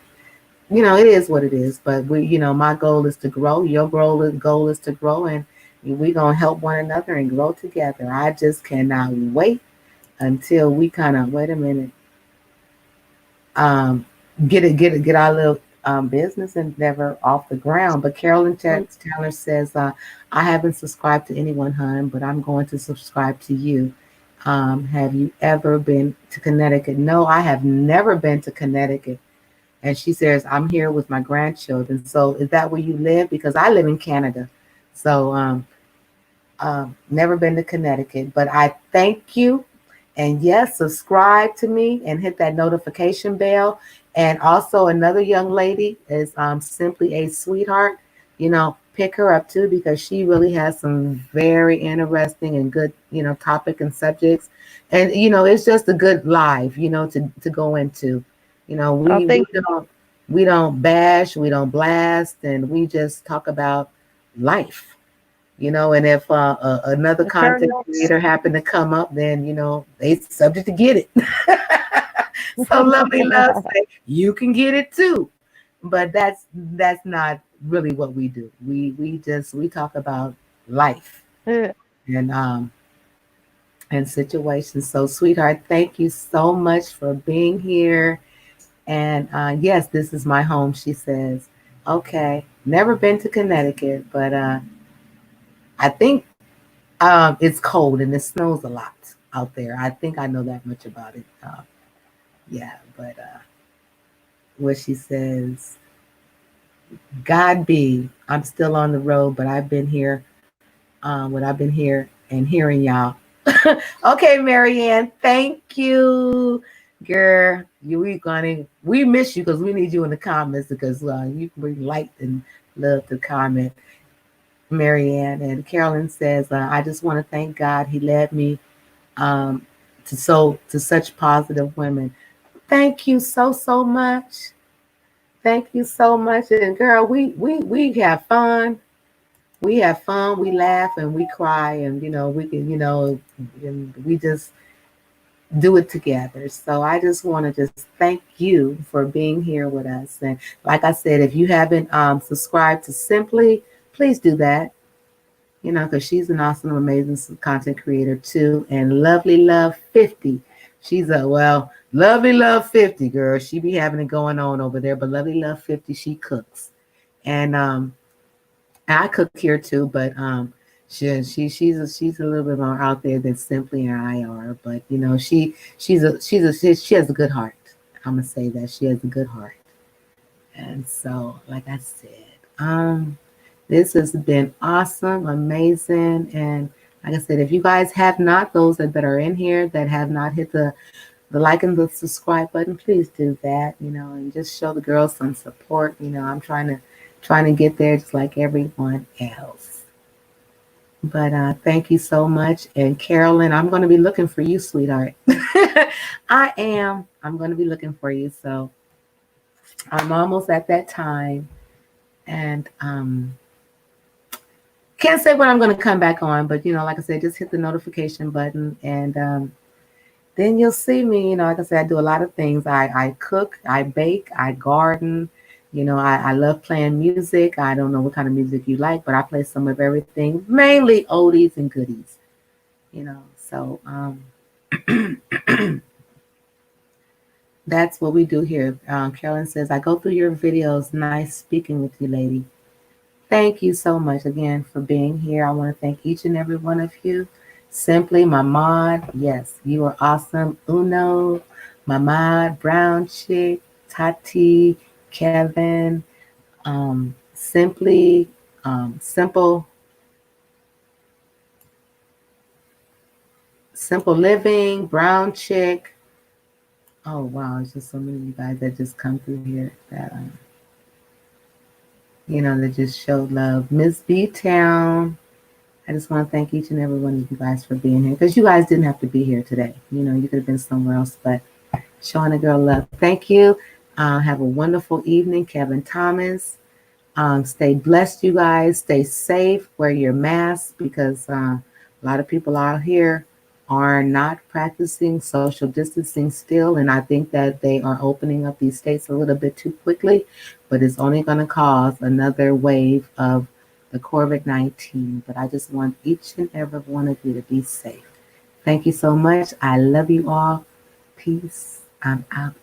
it is what it is. But my goal is to grow. Your goal is to grow, and we're gonna help one another and grow together. I just cannot wait until we kind of wait a minute, um, get our little business endeavor off the ground. But Carolyn Taylor says, I haven't subscribed to anyone, hun, but I'm going to subscribe to you. Have you ever been to Connecticut? No, I have never been to Connecticut. And she says, I'm here with my grandchildren. So is that where you live? Because I live in Canada. So never been to Connecticut. But I thank you. And yes, subscribe to me and hit that notification bell. And also another young lady is Simply a Sweetheart. Pick her up too because she really has some very interesting and good, topic and subjects. And it's just a good live, to go into. Oh, We thank don't bash, we don't blast, and we just talk about life. And if another you. Carry content on. creator happened to come up, then they subject to get it. So lovely love say you can get it too, but that's not really what we do. We talk about life and and situations. So, sweetheart, thank you so much for being here. And yes, this is my home, she says. Okay, never been to Connecticut, but I think it's cold and it snows a lot out there. I think I know that much about it. Yeah, but what she says, God be, I'm still on the road, but I've been here when I've been here and hearing y'all. Okay, Marianne, thank you, girl. We miss you because we need you in the comments because you bring light and love to comment, Marianne. And Carolyn says, I just want to thank God. He led me um, to such positive women. Thank you so much. Thank you so much. And girl, we have fun. We have fun, we laugh and we cry, and we can, and we just do it together. So I just want to just thank you for being here with us. And like I said, if you haven't subscribed to Simply, please do that. Because she's an awesome, amazing content creator too. And Lovely Love 50. She's Lovely Love 50, girl. She be having it going on over there. But Lovely Love 50, she cooks. And I cook here too, but she's a little bit more out there than Simply and I are. But she has a good heart. I'm gonna say that she has a good heart. And so, like I said, this has been awesome, amazing, and like I said, if you guys have not, those that are in here that have not hit the like and the subscribe button, please do that. And just show the girls some support. I'm trying to get there just like everyone else. But thank you so much. And Carolyn, I'm going to be looking for you, sweetheart. I am. I'm going to be looking for you. So I'm almost at that time. And can't say when I'm going to come back on, but like I said, just hit the notification button and then you'll see me. Like I said, I do a lot of things. I cook, I bake, I garden. I love playing music. I don't know what kind of music you like, but I play some of everything, mainly oldies and goodies. So that's what we do here. Carolyn says, I go through your videos. Nice speaking with you, lady. Thank you so much again for being here. I want to thank each and every one of you. Simply, my mod, yes, you are awesome. Uno, my mod, Brown Chick, Tati, Kevin, Simply, Simple Living, Brown Chick. Oh wow, it's just so many of you guys that just come through here that that just showed love. Miss B Town. I just want to thank each and every one of you guys for being here because you guys didn't have to be here today. You could have been somewhere else, but showing a girl love. Thank you. Have a wonderful evening, Kevin Thomas. Stay blessed, you guys. Stay safe. Wear your mask because a lot of people out here are not practicing social distancing still. And I think that they are opening up these states a little bit too quickly, but it's only going to cause another wave of the COVID-19. But I just want each and every one of you to be safe. Thank you so much. I love you all. Peace. I'm out.